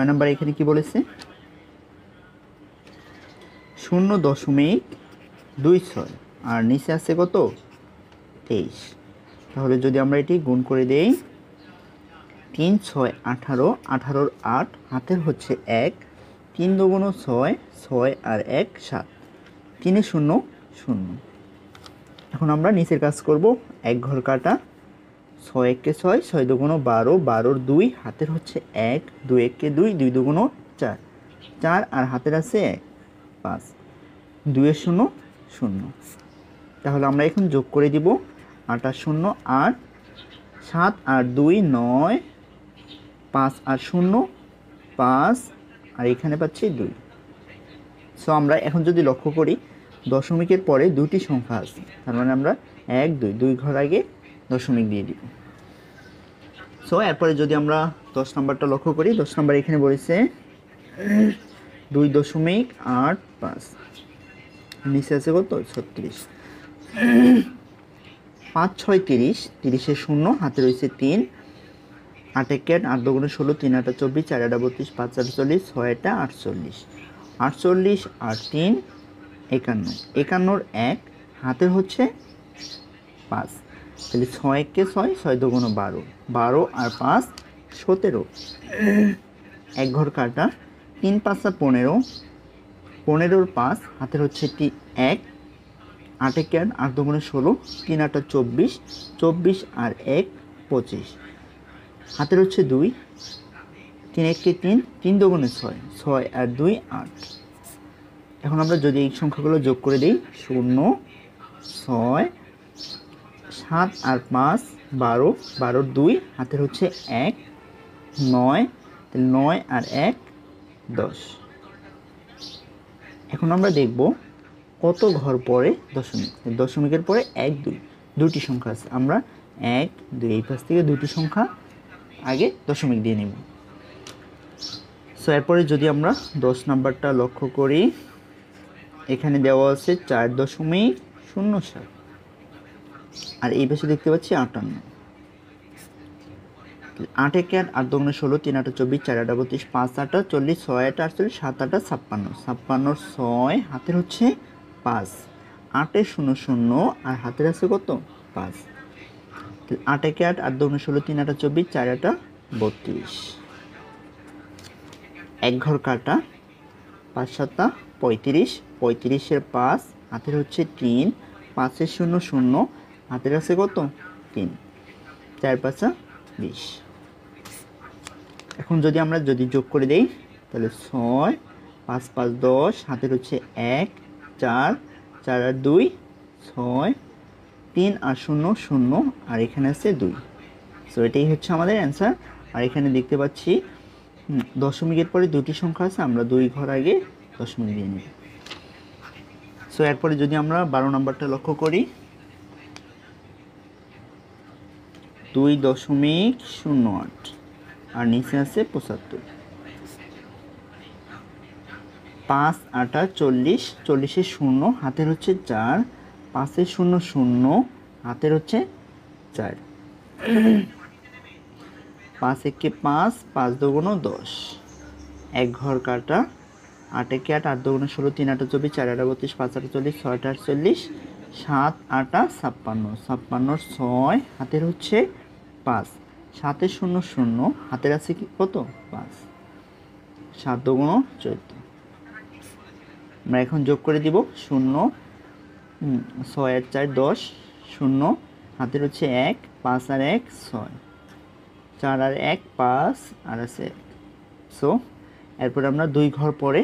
নম্বর। এখানে কি বলেছে 0.26 আর নিচে আছে কত 23। তাহলে যদি আমরা এটি গুণ করে দেই 3 6 18, 18 8 হাতের হচ্ছে 1, 3 2 6 6 আর 1 7, 3 0 0। এখন আমরা নিচের কাজ করব, এক ঘর কাটা 6 1 6 6 2 12, 12 2 হাতের হচ্ছে 1, 2 1 2 2 2 4, 4 আর হাতের আছে 1 5, 2 এর 0 শূন্য। তাহলে আমরা এখন যোগ করে দিব 8 আর 0 8, 7 আর 2 9, 5 আর 0 5, আর এখানে পাচ্ছি 2। সো আমরা এখন যদি লক্ষ্য করি দশমিকের পরে দুটি সংখ্যা আছে, তার মানে আমরা 1 2 2 ঘর আগে দশমিক দিয়ে দিব। সো এরপরে যদি আমরা 10 নাম্বারটা লক্ষ্য করি, 10 নাম্বার এখানে বলেছে 2.85, নিচে আছে কত 36। 5 6 30, 30-এ 0, হাতে রয়েছে 3, 8 1 8, 8 2 16, 3 8 24, 4 8 32, 5 4 40, 6 8 48, 48 আর 3 51, 51-র 1, হাতের হচ্ছে 5, তাহলে 6 1 6, 6 2 12, 12 আর 5 17, এক ঘর কাটা, 3 5 15, 15-র 5, হাতের হচ্ছে 1, 8 1 8, 8 2 16, 3 8 24, 24 আর 1 25, হাতের হচ্ছে 2, 3 1 3, 3 2 6, 6 আর 2 8। এখন আমরা যদি এই সংখ্যাগুলো যোগ করে দিই 0 6 7 আর 5 12, 12-র 2, হাতের হচ্ছে 1 9, তাহলে 9 আর 1 10। এখন আমরা দেখব কত ঘর পরে দশমিক, দশমিকের পরে 1 2 দুটি সংখ্যা আছে, আমরা 1 2 এই পাশ থেকে দুটি সংখ্যা আগে দশমিক দিয়ে নেব। সো এরপরে যদি আমরা 10 নাম্বারটা লক্ষ্য করি, এখানে দেওয়া আছে 4.07, আর এই পাশে দেখতে পাচ্ছি 58। 8 1 8, 8 2 16, 3 8 24, 4 8 32, 5 8 40, 6 8 48, 7 8 56, 56-র 6, হাতের হচ্ছে 5, 8 0 0 আর হাতের আছে কত 5, 8 1 8, 8 2 16, 3 8 24, 4 8 32, এক ঘর কাটা, 5 7 35, 35-এর 5, হাতের হচ্ছে 3, 5 0 0, হাতের আছে কত 3, 4 5 20। এখন যদি আমরা যোগ করে দেই তাহলে 6 5 5 10, হাতের হচ্ছে 1 4, 4 আর 2 6, 3 আর 0 0, আর এখানে আছে 2। সো এটাই হচ্ছে আমাদের অ্যান্সার। আর এখানে দেখতে পাচ্ছি দশমিকের পরে দুটি সংখ্যা আছে, আমরা 2 ঘর আগে দশমিক দিয়ে নিই। সো এরপরে যদি আমরা 12 নাম্বারটা লক্ষ্য করি, 2.08 আর নিচে আছে 75, 5 8 40, 40-এ 0, হাতের হচ্ছে 4, 5 0 0, হাতের হচ্ছে 4, 5 1 5, 5 2 10, এক ঘর কাটা, 8 1 8, 8 2 16, 3 8 24, 4 8 32, 5 8 40, 6 8 48, 7 8 56, 56-র 6, হাতের হচ্ছে 5, 7 0 0, হাতের আছে কি কত 5, 7 2 14। আমরা এখন যোগ করে দিব 0 6 আর 4 10, 0, হাতের হচ্ছে 1, 5 আর 1 6, 4 আর 1 5, আর আছে 1। সো এরপর আমরা 2 ঘর পরে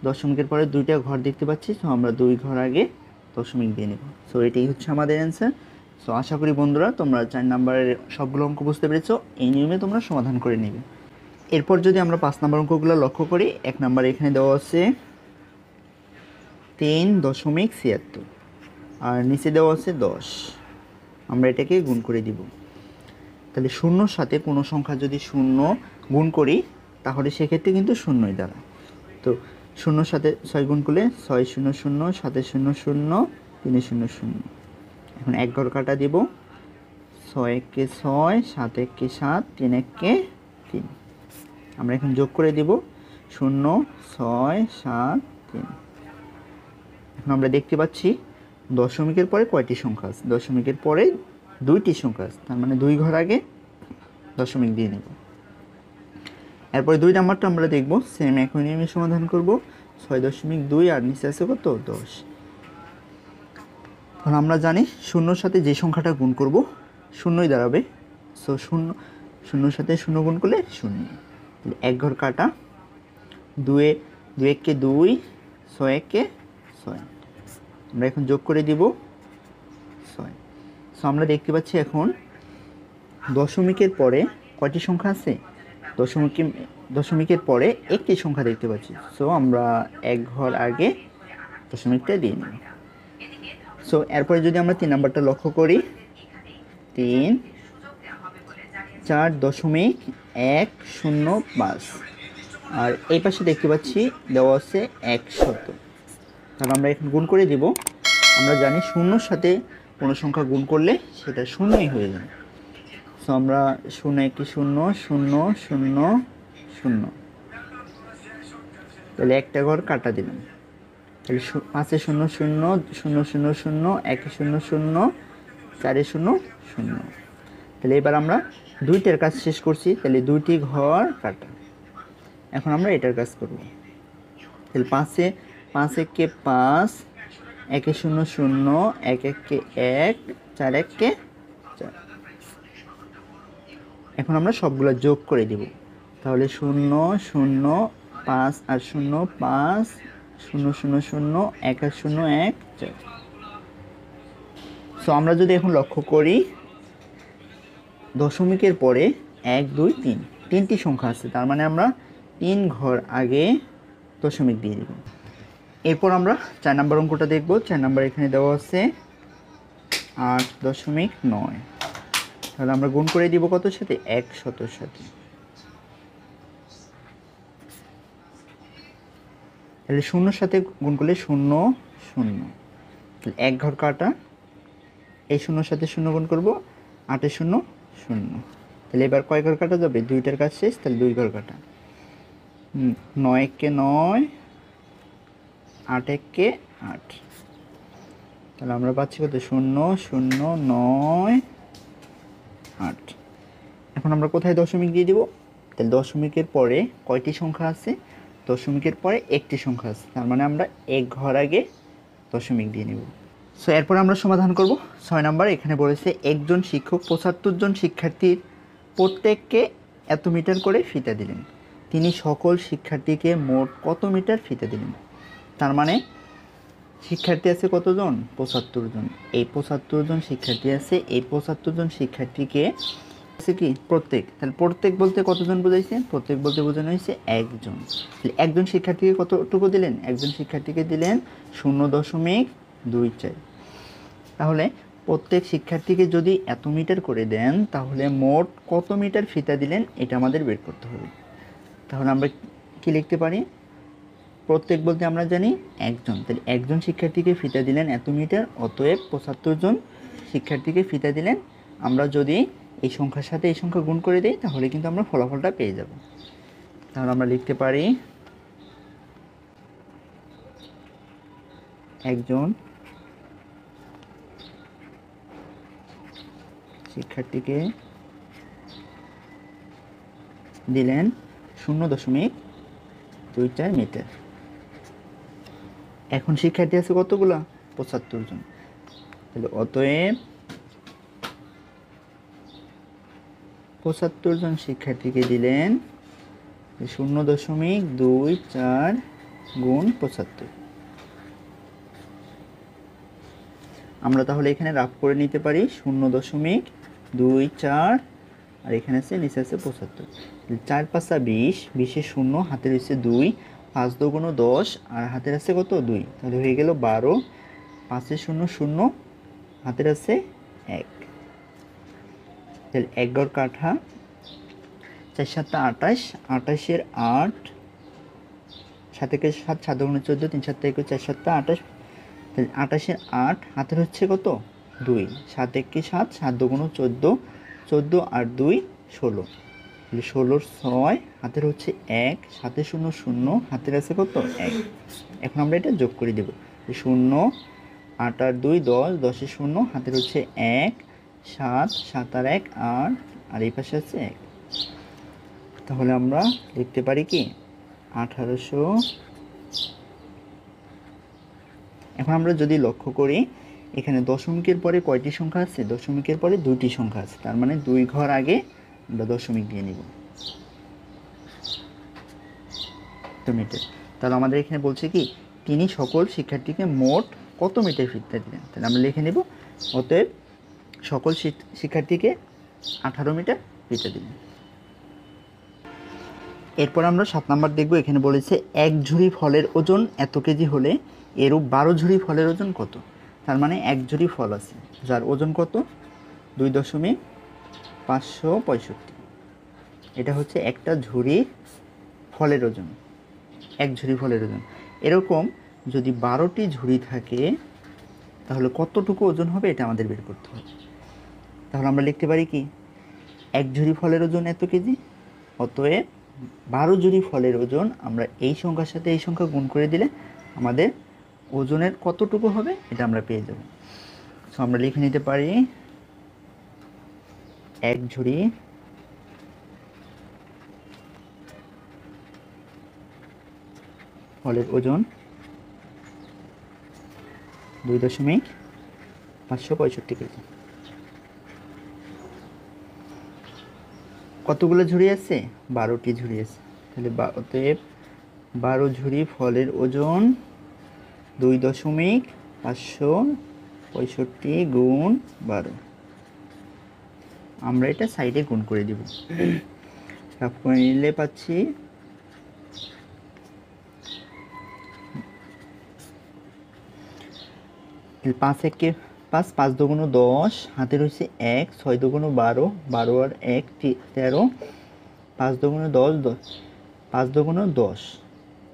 দশমিকের পরে 2টা ঘর দেখতে পাচ্ছি, সো আমরা 2 ঘর আগে দশমিক দিয়ে নেব। সো এটাই হচ্ছে আমাদের অ্যান্সার। সো আশা করি বন্ধুরা তোমরা 4 নাম্বারের সবগুলো অঙ্ক বুঝতে পেরেছো, এই নিয়মে তোমরা সমাধান করে নেবে। এরপর যদি আমরা 5 নাম্বার অঙ্কগুলো লক্ষ্য করি, 1 নাম্বার এখানে দেওয়া আছে 3.76 আর নিচে দেওয়া আছে 10, আমরা এটাকে গুণ করে দিব। তাহলে শূন্যর সাথে কোনো সংখ্যা যদি 0 গুণ করি তাহলে সেক্ষেত্রে কিন্তু শূন্যই দাঁড়ায়। তো 0-র সাথে 6 গুণ করলে 6 0 0, 7 0 0, 3 0 0। এখন এক ঘর কাটা দিব, 6 1 6, 7 1 7, 3 1 3। আমরা এখন যোগ করে দিব 0 6 7 3। এখন আমরা দেখতে পাচ্ছি দশমিকের পরে কয়টি সংখ্যা আছে, দশমিকের পরে 2টি সংখ্যা আছে, তার মানে 2 ঘর আগে দশমিক দিয়ে নেব। এরপরে 2 নাম্বারটা আমরা দেখব, সেম একই নিয়মে সমাধান করব। 6.2 আর নিচে আছে কত 10। এখন আমরা জানি শূন্যর সাথে যে সংখ্যাটা গুণ করব শূন্যই দাঁড়াবে। সো 0 সাথে 0 গুণ করলে 0। তাহলে এক ঘর কাটা, 2 1 2, 6 1 6। আমরা এখন যোগ করে দিব 6। সো আমরা দেখতে পাচ্ছি এখন দশমিকের পরে কয়টি সংখ্যা আছে, দশমিকের পরে একটি সংখ্যা দেখতে পাচ্ছি। সো আমরা এক ঘর আগে দশমিকটা দিয়ে নিই। সো এরপরে যদি আমরা 3 নাম্বারটা লক্ষ্য করি, 3 4.105, আর এই পাশে দেখতে পাচ্ছি দেওয়া আছে 100। তাহলে আমরা এখন গুণ করে দিব। আমরা জানি শূন্যর সাথে কোনো সংখ্যা গুণ করলে সেটা শূন্যই হয়ে যায়। সো আমরা 0 একটি 0 0 0 0, তাহলে একটা ঘর কাটা দিলাম। তাহলে 5 0 0 0 0 0 1 0 0 4 0 0। তাহলে এবার আমরা দুইটার কাজ শেষ করছি, তাহলে দুইটি ঘর কাটা। এখন আমরা এটার কাজ করব। তাহলে 5 1 5, 1 0 0, 1 1 1, 4 1 4। এখন আমরা সবগুলো যোগ করে দিব। তাহলে 0 0 5 আর 0 5 0 0 0 1 আর 0 1 4। সো আমরা যদি এখন লক্ষ্য করি, দশমিকের পরে 1 2 3 তিনটি সংখ্যা আছে, তার মানে আমরা 3 ঘর আগে দশমিক দিয়ে দিব। এরপর আমরা 4 নাম্বার অঙ্কটা দেখব। 4 নাম্বার এখানে দেওয়া আছে 8.9। তাহলে আমরা গুণ করে দিব কত সাথে, 100 সাথে। তাহলে 0 সাথে গুণ করলে 0 0, তাহলে এক ঘর কাটা। এই 0 সাথে 0 গুণ করব, 8 0 0। তাহলে এবার কয় ঘর কাটা যাবে, দুইটার কাজ শেষ, তাহলে 2 ঘর কাটা। 9 1 9, 8 1 8। তাহলে আমরা পাচ্ছি কত, 0 0 9 8। এখন আমরা কোথায় দশমিক দিয়ে দিব, তাহলে দশমিকের পরে কয়টি সংখ্যা আছে, দশমিকের পরে একটি সংখ্যা আছে, তার মানে আমরা এক ঘর আগে দশমিক দিয়ে নিব। সো এরপর আমরা সমাধান করব। 6 নাম্বার এখানে বলেছে একজন শিক্ষক 75 জন শিক্ষার্থীর প্রত্যেককে এত মিটার করে ফিতা দিলেন, তিনি সকল শিক্ষার্থীকে মোট কত মিটার ফিতা দিলেন। তার মানে শিক্ষার্থী আছে কতজন, 75 জন। এই 75 জন শিক্ষার্থী আছে, এই 75 জন শিক্ষার্থীকে আছে কি প্রত্যেক, তাহলে প্রত্যেক বলতে কতজন বোঝাইছে, প্রত্যেক বলতে বোঝানো হয়েছে একজন। তাহলে একজন শিক্ষার্থীকে কতটুকু দিলেন, একজন শিক্ষার্থীকে দিলেন 0.24। তাহলে প্রত্যেক শিক্ষার্থীকে যদি এত মিটার করে দেন, তাহলে মোট কত মিটার ফিতা দিলেন এটা আমাদের বের করতে হবে। তাহলে আমরা কি লিখতে পারি, প্রত্যেক বলতে আমরা জানি একজন, তাহলে একজন শিক্ষার্থীকে ফিতা দিলেন এত মিটার, অতএব 75 জন শিক্ষার্থীকে ফিতা দিলেন। আমরা যদি এই সংখ্যার সাথে এই সংখ্যা গুণ করে দিই, তাহলে কিন্তু আমরা ফলাফলটা পেয়ে যাব। তাহলে আমরা লিখতে পারি একজন শিক্ষার্থীকে দিলেন 0.24 মিটার। এখন শিক্ষার্থী আছে কতগুলা, 75 জন। তাহলে অতএব 75 জন শিক্ষার্থীকে দিলেন 0.24 গুণ 75। আমরা তাহলে এখানে রাফ করে নিতে পারি 0.24, আর এখানে আছে নিচে আছে 75। 4 5 20, 20 0, হাতের হচ্ছে 2, 5 2 10, আর হাতের আছে কত 2, তাহলে হয়ে গেল 12। 5 0 0, হাতের আছে 1। তাহলে 1 ঘর কাঠা, 4 7 28, 28 8, 7 1 7, 7 2 14, 3 7 21, 4 7 28। তাহলে 28 8, হাতের হচ্ছে কত 2, 7 1 7, 7 2 14, 14 আর 2 16। তাহলে 16 6, হাতের হচ্ছে 1, 7 0 0, হাতের আছে কত 1। এখন আমরা এটা যোগ করে দেব, 0 8 আর 2 10, 10 0, হাতের হচ্ছে 1, 7 7 আর 1 8, আর এই পাশে আছে 1। তাহলে আমরা লিখতে পারি কি 1800। এখন আমরা যদি লক্ষ্য করি, এখানে দশমিকের পরে কয়টি সংখ্যা আছে, দশমিকের পরে 2টি সংখ্যা আছে, তার মানে 2 ঘর আগে আমরা দশমিক দিয়ে নিব মিটার। তাহলে আমাদের এখানে বলছে কি তিনি সকল শিক্ষার্থীকে মোট কত মিটার ফিতে দিলেন, তাহলে আমরা লিখে নেব অতএব সকল শিক্ষার্থীকে 18 মিটার ফিতে দিলেন। এরপর আমরা 7 নাম্বার দেখব। এখানে বলেছে এক ঝুড়ি ফলের ওজন এত কেজি হলে এরূপ 12 ঝুড়ি ফলের ওজন কত। তার মানে এক ঝুড়ি ফল আছে যার ওজন কত 2.565। এটা হচ্ছে একটা ঝুড়ি ফলের ওজন, এক ঝুড়ি ফলের ওজন। এরকম যদি 12টি ঝুড়ি থাকে তাহলে কতটুকু ওজন হবে এটা আমাদের বের করতে হবে। তাহলে আমরা লিখতে পারি কি, এক ঝুড়ি ফলের ওজন এত কেজি, অতএব 12 ঝুড়ি ফলের ওজন আমরা এই সংখ্যার সাথে এই সংখ্যা গুণ করে দিলে আমাদের ওজনের কতটুকু হবে এটা আমরা পেয়ে যাব। সো আমরা লিখে নিতে পারি এক ঝুড়ি ফলের ওজন 2.565 কেজি। কতগুলো ঝুড়ি আছে, 12টি ঝুড়ি আছে। তাহলে অতএব 12 ঝুড়ি ফলের ওজন 2.565 গুণ 12। আমরা এটা সাইডে গুণ করে দিব, সাফ করে নিলে পাচ্ছি 5 একে 5, 5 দুগুণ 10, হাতে রয়েছে 1, 6 দুগুণ 12, 12 আর 1 13, 5 দুগুণ 10, 10, 5 দুগুণ 10,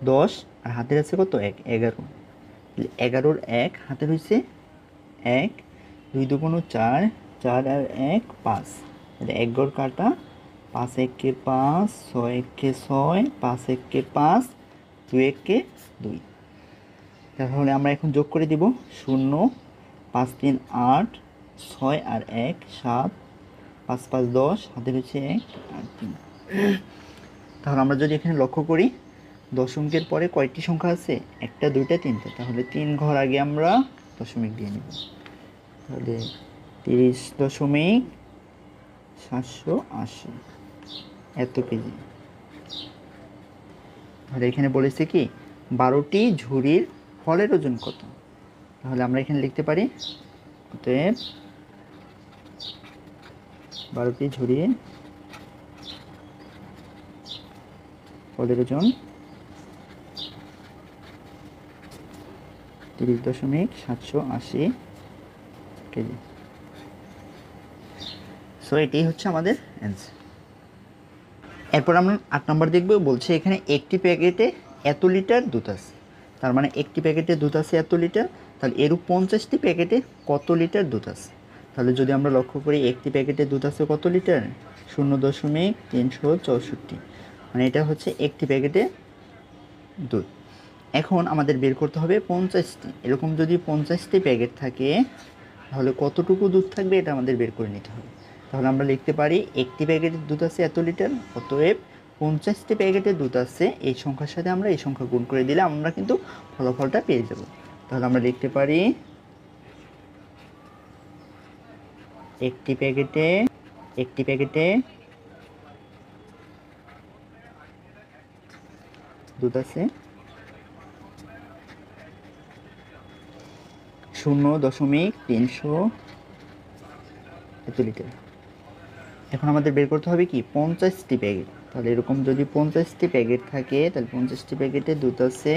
10 আর হাতের আছে কত 1, 11, 11 1 হাতে রয়েছে 1, 2 দুগুণ 4, 4 আর 1 5, তাহলে 1 ঘর কাটা, 5 একে 5, 6 একে 6, 5 একে 5, 2 একে 2। তাহলে আমরা এখন যোগ করে দিব 0, 5 3 8, 6 আর 1 7, 5 5 10, হাতে রয়েছে 1 আর 3। তাহলে আমরা যদি এখানে লক্ষ্য করি দশমিকের পরে কয়টি সংখ্যা আছে, একটা দুইটা তিনটা, তাহলে 3 ঘর আগে আমরা দশমিক দিয়ে নিব। তাহলে 30.780 এত কেজি। তাহলে এখানে বলেছে কি 12টি ঝুড়ির ফলের ওজন কত। তাহলে আমরা এখানে লিখতে পারি অতএব 12টি ঝুড়ির ফলের ওজন 30.780 কেজি। সো এটাই হচ্ছে আমাদের অ্যান্সার। এরপর আমরা 8 নম্বর দেখব। বলছে এখানে একটি প্যাকেটে এত লিটার দুধ আছে, তার মানে একটি প্যাকেটে দুধ আছে এত লিটার, তাহলে এরূপ 50টি প্যাকেটে কত লিটার দুধ আছে। তাহলে যদি আমরা লক্ষ্য করি একটি প্যাকেটে দুধ আছে কত লিটার, 0.364, মানে এটা হচ্ছে একটি প্যাকেটে দুধ। এখন আমাদের বের করতে হবে 50টি। এরকম যদি 50টি প্যাকেট থাকে তাহলে কতটুকু দুধ থাকবে এটা আমাদের বের করে নিতে হবে। তাহলে আমরা লিখতে পারি একটি প্যাকেটের দুধ আছে এত লিটার, অতএব 50টি প্যাকেটের দুধ আছে এই সংখ্যার সাথে আমরা এই সংখ্যা গুণ করে দিলে আমরা কিন্তু ফলাফলটা পেয়ে যাব। তাহলে আমরা লিখতে পারি একটি প্যাকেটে দুধ আছে 0.300 এত লিটার। এখন আমাদের বের করতে হবে কি 50টি প্যাকেট। তাহলে এরকম যদি 50টি প্যাকেট থাকে তাহলে 50টি প্যাকেটে দুধ আছে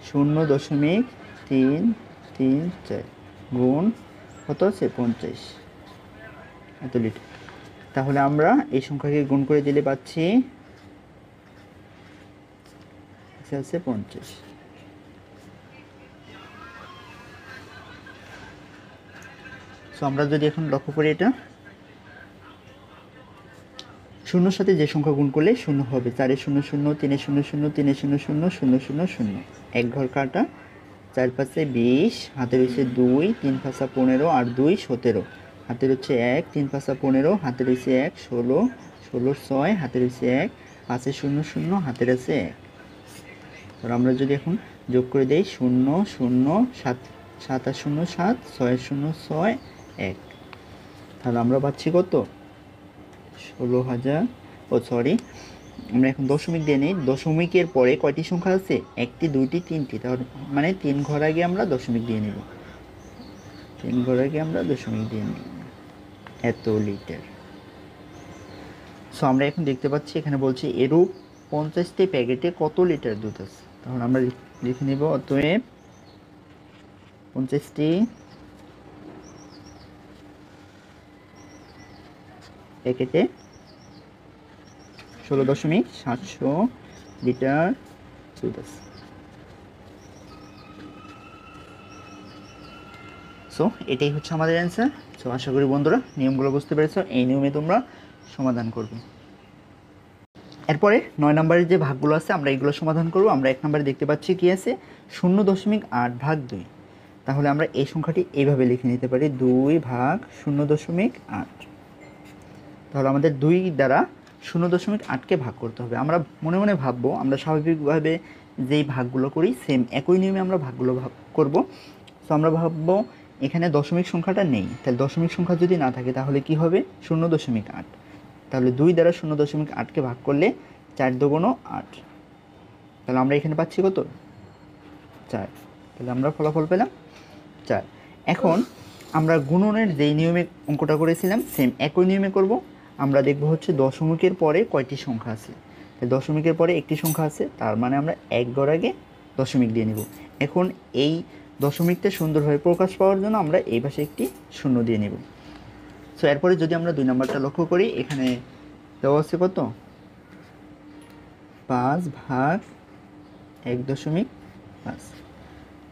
0.334 গুণ কত আছে 50 এত লিটার। তাহলে আমরা এই সংখ্যাকে গুণ করে দিলে পাচ্ছি আছে 50। সো আমরা যদি এখন লক্ষ্য করি এটা শূন্যর সাথে যে সংখ্যা গুণ করলে শূন্য হবে, 4 0 0, 3 0 0, 3 0 0, 0 0 0, 1 ঘর কাটা, 4 5 20, হাতে রয়েছে 2, 3 5 15 আর 2 17, হাতে রয়েছে 1, 3 5 15, হাতে রয়েছে 1 16, 16 6, হাতে রয়েছে 1, 5 0 0, হাতে রয়েছে 1। তাহলে আমরা যদি এখন যোগ করে দেই 0 0 7 7 0 7, 6 0 6 1, তাহলে আমরা পাচ্ছি কত 16,000 আমরা এখন দশমিক দিয়ে নিই। দশমিকের পরে কয়টি সংখ্যা আছে? একটি, দুইটি, তিনটি। তাহলে মানে 3 ঘর আগে আমরা দশমিক দিয়ে নিব। 3 ঘর আগে আমরা দশমিক দিয়ে নিব। এত লিটার। সো আমরা এখন দেখতে পাচ্ছি এখানে বলছে এরূপ 50টি প্যাকেটে কত লিটার দুধ আছে। তাহলে আমরা লিখে নিব অতএব 50টি প্যাকেটে 16.700 লিটার দুধ আছে। সো এটাই হচ্ছে আমাদের অ্যান্সার। সো আশা করি বন্ধুরা নিয়মগুলো বুঝতে পেরেছো। এই নিয়মে তোমরা সমাধান করবে। এরপরে 9 নম্বরের যে ভাগগুলো আছে আমরা এগুলো সমাধান করব। আমরা 1 নম্বরে দেখতে পাচ্ছি কি আছে 0.8 ভাগ 2। তাহলে আমরা এই সংখ্যাটি এইভাবে লিখে নিতে পারি 2 ভাগ 0.8। তাহলে আমাদের 2 দ্বারা 0.8কে ভাগ করতে হবে। আমরা মনে মনে ভাববো আমরা স্বাভাবিকভাবে যেই ভাগগুলো করি সেম একই নিয়মে আমরা ভাগগুলো ভাগ করব। সো আমরা ভাববো এখানে দশমিক সংখ্যাটা নেই, তাহলে দশমিক সংখ্যা যদি না থাকে তাহলে কি হবে 0.8। তাহলে 2 দ্বারা 0.8কে ভাগ করলে 4 দুগুণ 8। তাহলে আমরা এখানে পাচ্ছি কত? 4। তাহলে আমরা ফলাফল পেলাম 4। এখন আমরা গুণনের যেই নিয়মে অঙ্কটা করেছিলাম সেম একই নিয়মে করব। আমরা দেখব হচ্ছে দশমিকের পরে কয়টি সংখ্যা আছে। দশমিকের পরে একটি সংখ্যা আছে, তার মানে আমরা 1 ঘর আগে দশমিক দিয়ে নিব। এখন এই দশমিকটা সুন্দরভাবে প্রকাশ পাওয়ার জন্য আমরা এই পাশে একটি শূন্য দিয়ে নিব। সো এরপরে যদি আমরা 2 নম্বরটা লক্ষ্য করি, এখানে দেওয়া আছে কত? 5 ভাগ 1.5।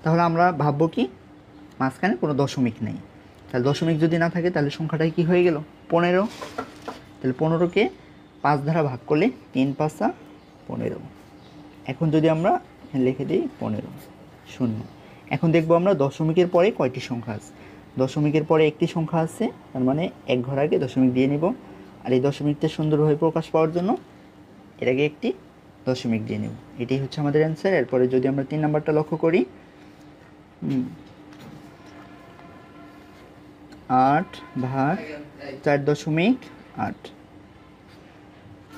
তাহলে আমরা ভাববো কি মাঝখানে কোনো দশমিক নেই। তাহলে দশমিক যদি না থাকে তাহলে সংখ্যাটাই কি হয়ে গেল 15। তাহলে 15কে 5 দ্বারা ভাগ করলে 3 5 15। এখন যদি আমরা লিখে দিই 15 শূন্য। এখন দেখবো আমরা দশমিকের পরে কয়টি সংখ্যা আছে। দশমিকের পরে একটি সংখ্যা আছে, তার মানে 1 ঘর আগে দশমিক দিয়ে নিব। আর এই দশমিকটা সুন্দরভাবে প্রকাশ পাওয়ার জন্য এর আগে একটি দশমিক দিয়ে নেব। এটাই হচ্ছে আমাদের অ্যান্সার। এরপরে যদি আমরা 3 নাম্বারটা লক্ষ্য করি, 8 ভাগ 4.8।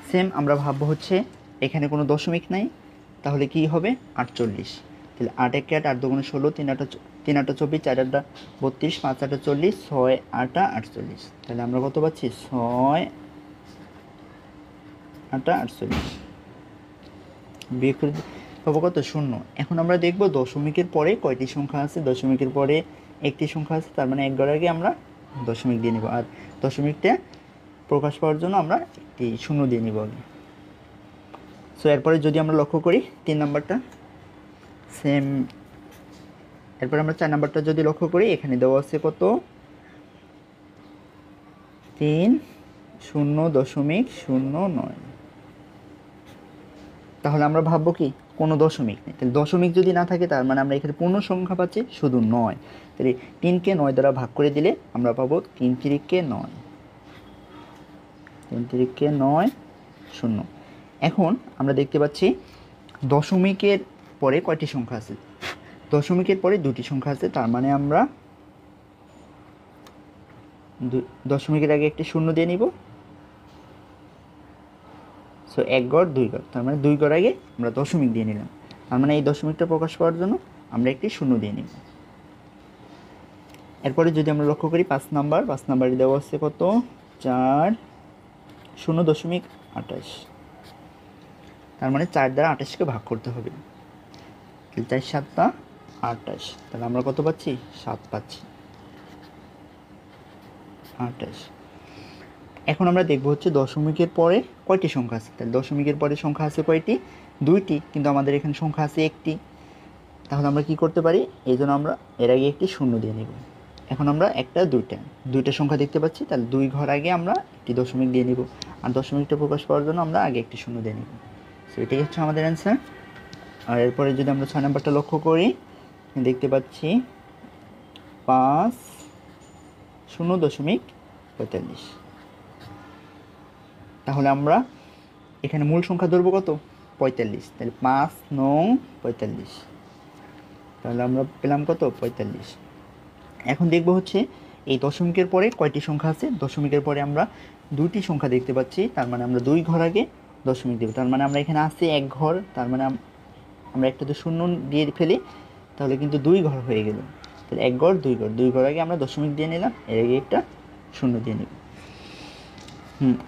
সেম আমরা ভাববো হচ্ছে এখানে কোনো দশমিক নাই, তাহলে কি হবে 48। তাহলে 8 1 8 8 2 16 3 8 24 4 8 32 5 8 40 6 8 48। তাহলে আমরা কত পাচ্ছি 6 8 48 বিয়োগ করে পাবো কত 0। এখন আমরা দেখব দশমিকের পরে কয়টি সংখ্যা আছে। দশমিকের পরে একটি সংখ্যা আছে, তার মানে 1 ঘর আগে আমরা দশমিক দিয়ে নিব। আর দশমিকটা প্রকাশ পাওয়ার জন্য আমরা একটি শূন্য দিয়ে নিব আগে। সো এরপরে যদি আমরা লক্ষ্য করি 3 নাম্বারটা সেম। এরপর আমরা 4 নাম্বারটা যদি লক্ষ্য করি, এখানে দেওয়া আছে কত 3 0.09। তাহলে আমরা ভাববো কি কোনো দশমিক নেই। তাহলে দশমিক যদি না থাকে তার মানে আমরা এখানে পূর্ণ সংখ্যা পাচ্ছি শুধু 9। তাহলে 3কে 9 দ্বারা ভাগ করে দিলে আমরা পাবো 3 3কে 9, 3 3কে 9 0। এখন আমরা দেখতে পাচ্ছি দশমিকের পরে কয়টি সংখ্যা আছে। দশমিকের পরে 2টি সংখ্যা আছে, তার মানে আমরা দশমিকের আগে একটি শূন্য দিয়ে নিব। সো 1 ঘর 2 ঘর, তার মানে 2 ঘর আগে আমরা দশমিক দিয়ে নিলাম। তার মানে এই দশমিকটা প্রকাশ পাওয়ার জন্য আমরা একটি শূন্য দিয়ে নিব। এরপরে যদি আমরা লক্ষ্য করি 5 নাম্বারে দেওয়া আছে কত 4 0.28। তার মানে 4 দ্বারা 28কে ভাগ করতে হবে। 4 7 28। তাহলে আমরা কত পাচ্ছি 7 পাচ্ছি 28। এখন আমরা দেখব হচ্ছে দশমিকের পরে কয়টি সংখ্যা আছে। তাহলে দশমিকের পরে সংখ্যা আছে কয়টি? 2টি, কিন্তু আমাদের এখানে সংখ্যা আছে একটি। তাহলে আমরা কি করতে পারি, এই জন্য আমরা এর আগে একটি শূন্য দিয়ে নেব। এখন আমরা দুইটা সংখ্যা দেখতে পাচ্ছি, তাহলে 2 ঘর আগে আমরা একটি দশমিক দিয়ে নিব। আর দশমিকটা প্রকাশ পাওয়ার জন্য আমরা আগে একটি শূন্য দিয়ে নিব। সো এটাই হচ্ছে আমাদের অ্যান্সার। আর এরপরে যদি আমরা 6 নাম্বারটা লক্ষ্য করি, দেখতে পাচ্ছি 5 0.45। তাহলে আমরা এখানে মূল সংখ্যা ধরবো কত 45। তাহলে 5 9 45। তাহলে আমরা পেলাম কত 45। এখন দেখব হচ্ছে এই দশমিকের পরে কয়টি সংখ্যা আছে। দশমিকের পরে আমরা 2টি সংখ্যা দেখতে পাচ্ছি, তার মানে আমরা 2 ঘর আগে দশমিক দেব। তার মানে আমরা এখানে আসছি এক ঘর, তার মানে আমরা একটা তো শূন্য দিয়ে ফেলি, তাহলে কিন্তু 2 ঘর হয়ে গেল। তাহলে 1 ঘর 2 ঘর, 2 ঘর আগে আমরা দশমিক দিয়ে নিলাম, এর আগে একটা শূন্য দিয়ে নিব।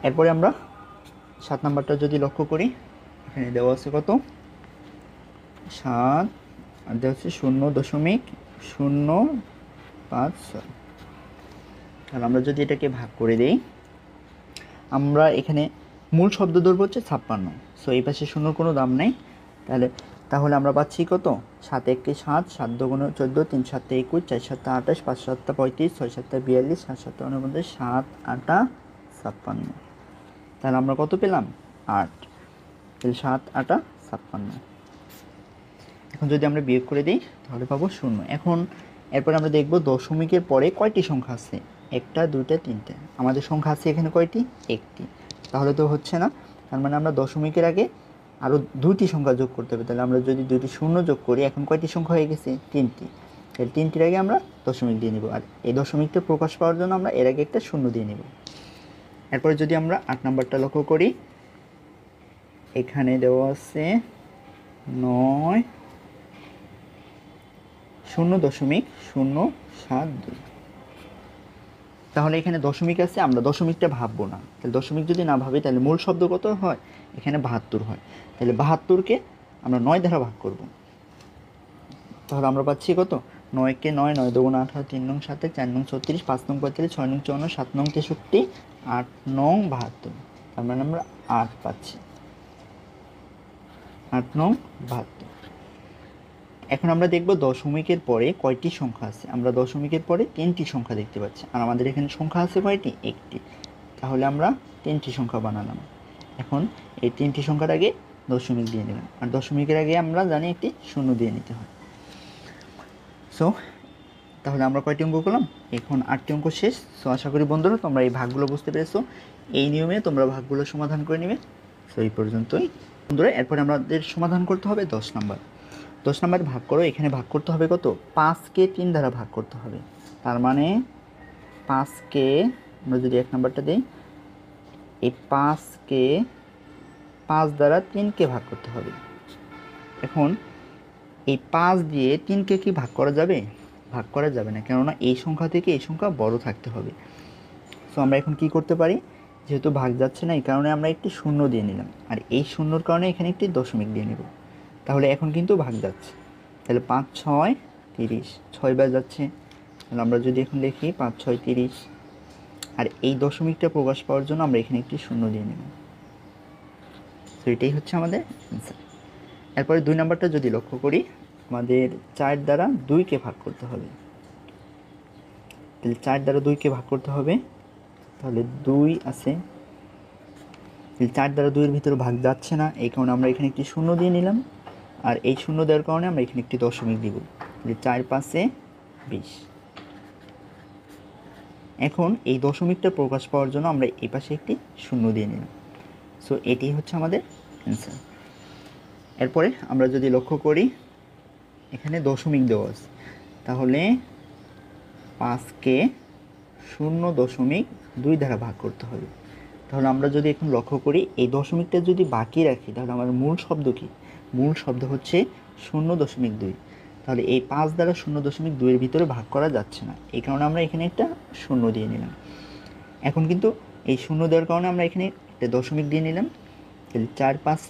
এরপরে আমরা 7 নাম্বারটা যদি লক্ষ্য করি, এখানে দেওয়া আছে কত 7, আর দেওয়া হচ্ছে 0.056। তাহলে আমরা যদি এটাকে ভাগ করে দিই, আমরা এখানে মূল শব্দ ধরবো হচ্ছে 56। সো এই পাশে শূন্যর কোনো দাম নেই। তাহলে আমরা পাচ্ছি কত 7 1 7, 7 2 14, 3 7 21, 4 7 28, 5 7 35, 6 7 42, 7 7 49, 7 8 56। তাহলে আমরা কত পেলাম 8। তাহলে 7 8 56। এখন যদি আমরা বিয়োগ করে দিই তাহলে পাবো 0। এখন এরপরে আমরা দেখব দশমিকের পরে কয়টি সংখ্যা আছে, একটা দুইটা তিনটে। আমাদের সংখ্যা আছে এখানে কয়টি, একটি। তাহলে তো হচ্ছে না, তার মানে আমরা দশমিকের আগে আরও 2টি সংখ্যা যোগ করতে হবে। তাহলে আমরা যদি 2টি শূন্য যোগ করি, এখন কয়টি সংখ্যা হয়ে গেছে 3টি। তাহলে 3টির আগে আমরা দশমিক দিয়ে নিব, আর এই দশমিকটা প্রকাশ পাওয়ার জন্য আমরা এর আগে একটা শূন্য দিয়ে নিব। এরপরে যদি আমরা 8 নাম্বারটা লক্ষ্য করি, এখানে দেওয়া আছে 9 0.072। তাহলে এখানে দশমিক আছে, আমরা দশমিকটা ভাববো না। তাহলে দশমিক যদি না ভাবি তাহলে মূল শব্দ কত হয়, এখানে 72 হয়। তাহলে 72কে আমরা 9 দ্বারা ভাগ করব। তাহলে আমরা পাচ্ছি কত 9 কে 9, 9 2 18, 3 নং 7, 4 নং 36, 5 নং 45, 6 নং 54, 7 নং 63, 8 নং 72। তার মানে আমরা 8 পাচ্ছি, 8 নং 72। এখন আমরা দেখব দশমিকের পরে কয়টি সংখ্যা আছে। আমরা দশমিকের পরে 3টি সংখ্যা দেখতে পাচ্ছি, আর আমাদের এখানে সংখ্যা আছে কয়টি, একটি। তাহলে আমরা 3টি সংখ্যা বানালাম। এখন এই 3টি সংখ্যার আগে দশমিক দিয়ে নিলাম, আর দশমিকের আগে আমরা জানি একটি শূন্য দিয়ে নিতে হয়। সো তাহলে আমরা কয়টি অঙ্ক করলাম, এখন 8টি অঙ্ক শেষ। সো আশা করি বন্ধুরা তোমরা এই ভাগগুলো বুঝতে পেরেছো। এই নিয়মে তোমরা ভাগগুলো সমাধান করে নেবে। সো এই পর্যন্তই বন্ধুরা। এরপরে আমাদের সমাধান করতে হবে 10 নাম্বার। 10 নাম্বার ভাগ করো, এখানে ভাগ করতে হবে কত 5কে 3 দ্বারা ভাগ করতে হবে। তার মানে 5কে আমরা যদি 1 নাম্বারটা দিই, এই 5কে 5 দ্বারা 3কে ভাগ করতে হবে। এখন এই 5 দিয়ে 3কে কি ভাগ করা যাবে, ভাগ করা যাবে না, কেননা এই সংখ্যা থেকে এই সংখ্যা বড় থাকতে হবে। সো আমরা এখন কি করতে পারি, যেহেতু ভাগ যাচ্ছে না এই কারণে আমরা একটি শূন্য দিয়ে নিলাম, আর এই শূন্যর কারণে এখানে একটি দশমিক দিয়ে নেব। তাহলে এখন কিন্তু ভাগ যাচ্ছে। তাহলে 5 6 30, 6 বার যাচ্ছে। তাহলে আমরা যদি এখন লিখি 5 6 30, আর এই দশমিকটা প্রকাশ পাওয়ার জন্য আমরা এখানে একটি শূন্য দিয়ে নেব। তো এটাই হচ্ছে আমাদের অ্যান্সার। এরপরে 2 নাম্বারটা যদি লক্ষ্য করি, আমাদের 4 দ্বারা 2কে ভাগ করতে হবে। তাহলে 4 দ্বারা 2কে ভাগ করতে হবে, তাহলে 2 আছে। তাহলে 4 দ্বারা 2 এর ভিতরে ভাগ যাচ্ছে না, এই কারণে আমরা এখানে একটি শূন্য দিয়ে নিলাম, আর এই শূন্য দেওয়ার কারণে আমরা এখানে একটি দশমিক দিব। তাহলে 4 5 20। এখন এই দশমিকটা প্রকাশ পাওয়ার জন্য আমরা এই পাশে একটি শূন্য দিয়ে নিলাম। সো এটি হচ্ছে আমাদের অ্যান্সার। এরপরে আমরা যদি লক্ষ্য করি, এখানে দশমিক দেওয়া আছে, তাহলে 5কে 0.2 দ্বারা ভাগ করতে হবে। তাহলে আমরা যদি এখন লক্ষ্য করি, এই দশমিকটা যদি বাকি রাখি তাহলে আমার মূল শব্দ কি, মূল শব্দ হচ্ছে 0.2। তাহলে এই 5 দ্বারা 0.2 এর ভিতরে ভাগ করা যাচ্ছে না, এই কারণে আমরা এখানে একটা শূন্য দিয়ে নিলাম। এখন কিন্তু এই শূন্য দেওয়ার কারণে আমরা এখানে একটা দশমিক দিয়ে নিলাম। তাহলে 4 5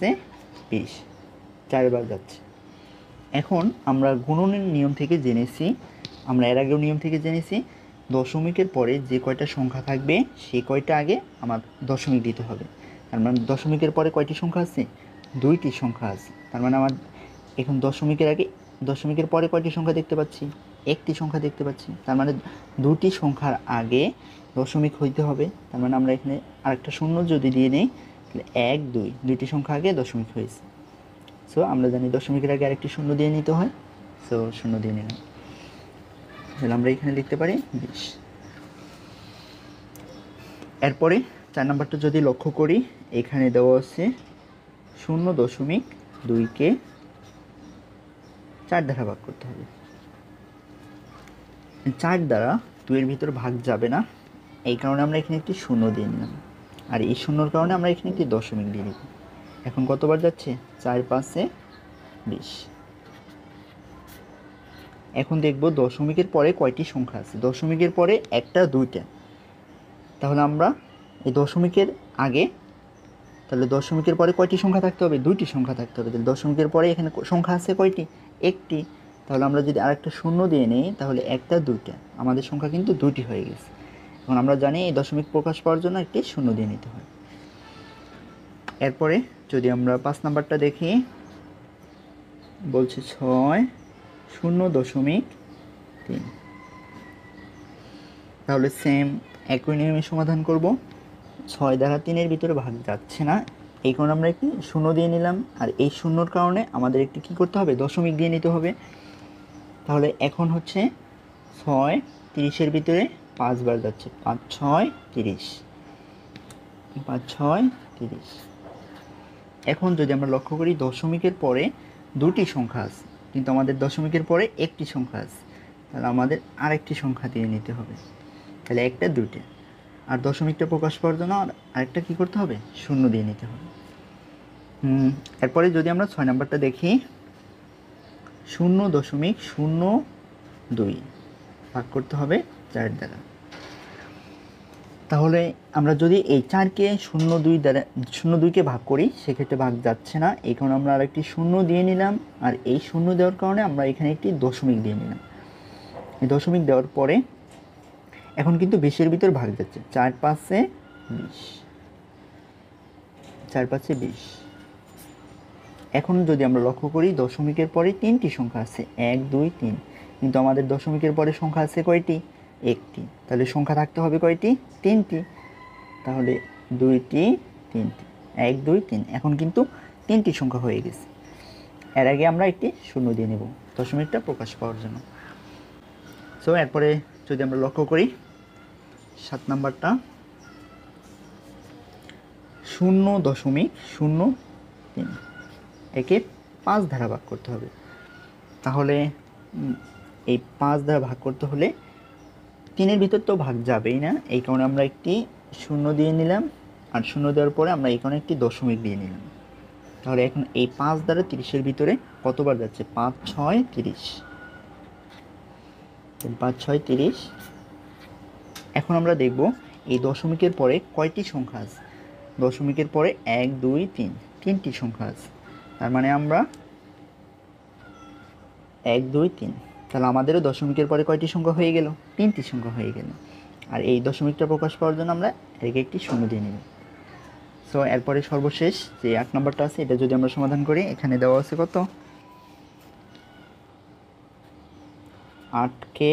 20, 4 বার যাচ্ছে। এখন আমরা গুণনের নিয়ম থেকে জেনেছি, আমরা এর আগেও নিয়ম থেকে জেনেছি, দশমিকের পরে যে কয়টা সংখ্যা থাকবে সেই কয়টা আগে আমার দশমিক দিতে হবে। তার মানে দশমিকের পরে কয়টি সংখ্যা আছে, 2টি সংখ্যা আছে। তার মানে আমার এখন দশমিকের আগে, দশমিকের পরে কয়টি সংখ্যা দেখতে পাচ্ছি, একটি সংখ্যা দেখতে পাচ্ছি। তার মানে 2টি সংখ্যার আগে দশমিক হইতে হবে। তার মানে আমরা এখানে আরেকটা শূন্য যদি দিয়ে নিই, তাহলে 1 2, 2টি সংখ্যা আগে দশমিক হয়েছে। সো আমরা জানি দশমিকের আগে আরেকটি শূন্য দিয়ে নিতে হয়। সো শূন্য দিয়ে নিলাম, তাহলে আমরা এখানে লিখতে পারি 20। এরপরে 4 নাম্বারটা যদি লক্ষ্য করি, এখানে দেওয়া আছে 0.2কে 4 দ্বারা ভাগ করতে হবে। 4 দ্বারা 2 এর ভিতর ভাগ যাবে না, এই কারণে আমরা এখানে একটি শূন্য দিয়ে নিলাম, আর এই শূন্যর কারণে আমরা এখানে একটি দশমিক দিয়ে নিব। এখন কতবার যাচ্ছে? 4 5 20। এখন দেখব দশমিকের পরে কয়টি সংখ্যা আছে। দশমিকের পরে একটা দুইটা, তাহলে আমরা এই দশমিকের আগে, তাহলে দশমিকের পরে কয়টি সংখ্যা থাকতে হবে? দুইটি সংখ্যা থাকতে হবে। তাহলে দশমিকের পরে এখানে সংখ্যা আছে কয়টি? একটি। তাহলে আমরা যদি আরেকটা শূন্য দিয়ে নিই তাহলে একটা দুইটা, আমাদের সংখ্যা কিন্তু দুইটি হয়ে গেছে। এখন আমরা জানি এই দশমিক প্রকাশ পাওয়ার জন্য একটি শূন্য দিয়ে নিতে হয়। এরপরে যদি আমরা 5 নাম্বারটা দেখি, বলছে 6 0.3। তাহলে সেম একই নিয়মে সমাধান করব। 6 দ্বারা 3-এর ভিতরে ভাগ যাচ্ছে না, এই কারণে আমরা একটি শূন্য দিয়ে নিলাম। আর এই শূন্যর কারণে আমাদের একটি কী করতে হবে? দশমিক দিয়ে নিতে হবে। তাহলে এখন হচ্ছে 6 30-এর ভিতরে 5 বার যাচ্ছে, 5 6 30, 5 6 30। এখন যদি আমরা লক্ষ্য করি দশমিকের পরে দুটি সংখ্যা আছে, কিন্তু আমাদের দশমিকের পরে একটি সংখ্যা আছে, তাহলে আমাদের আরেকটি সংখ্যা দিয়ে নিতে হবে। তাহলে একটা দুইটা, আর দশমিকটা প্রকাশ পাওয়ার জন্য আরেকটা কী করতে হবে? শূন্য দিয়ে নিতে হবে। এরপরে যদি আমরা 6 নাম্বারটা দেখি, 0.02 ভাগ করতে হবে 4 দ্বারা। তাহলে আমরা যদি এই 4কে 0.2 দ্বারা 0.2কে ভাগ করি সেক্ষেত্রে ভাগ যাচ্ছে না, এই কারণে আমরা আরেকটি শূন্য দিয়ে নিলাম। আর এই শূন্য দেওয়ার কারণে আমরা এখানে একটি দশমিক দিয়ে নিলাম। এই দশমিক দেওয়ার পরে এখন কিন্তু 20-এর ভিতর ভাগ যাচ্ছে, 4 5 20, 4 5 20। এখন যদি আমরা লক্ষ্য করি দশমিকের পরে 3টি সংখ্যা আছে, 1 2 3, কিন্তু আমাদের দশমিকের পরে সংখ্যা আছে কয়টি? একটি। তাহলে সংখ্যা থাকতে হবে কয়টি? 3টি। তাহলে 2টি 3টি, 1 2 3। এখন কিন্তু 3টি সংখ্যা হয়ে গেছে। এর আগে আমরা একটি শূন্য দিয়ে নেব দশমিকটা প্রকাশ পাওয়ার জন্য। সো এরপরে যদি আমরা লক্ষ্য করি 7 নাম্বারটা, 0.03, একে 5 দ্বারা ভাগ করতে হবে। তাহলে এই 5 দ্বারা ভাগ করতে হলে 3-এর ভিতর তো ভাগ যাবেই না, এই কারণে আমরা একটি শূন্য দিয়ে নিলাম। আর শূন্য দেওয়ার পরে আমরা এই কারণে একটি দশমিক দিয়ে নিলাম। তাহলে এখন এই 5 দ্বারা 30-এর ভিতরে কতবার যাচ্ছে? 5 6 30, 5 6 30। এখন আমরা দেখব এই দশমিকের পরে কয়টি সংখ্যা আছে। দশমিকের পরে 1 2 3, 3টি সংখ্যা আছে। তার মানে আমরা 1 2 3, তাহলে আমাদেরও দশমিকের পরে কয়টি সংখ্যা হয়ে গেল? 3টি সংখ্যা হয়ে গেল। আর এই দশমিকটা প্রকাশ পাওয়ার জন্য আমরা একে একটি শূন্য দিয়ে নিব। সো এরপরে সর্বশেষ যে 8 নাম্বারটা আছে, এটা যদি আমরা সমাধান করি, এখানে দেওয়া আছে কত? 8কে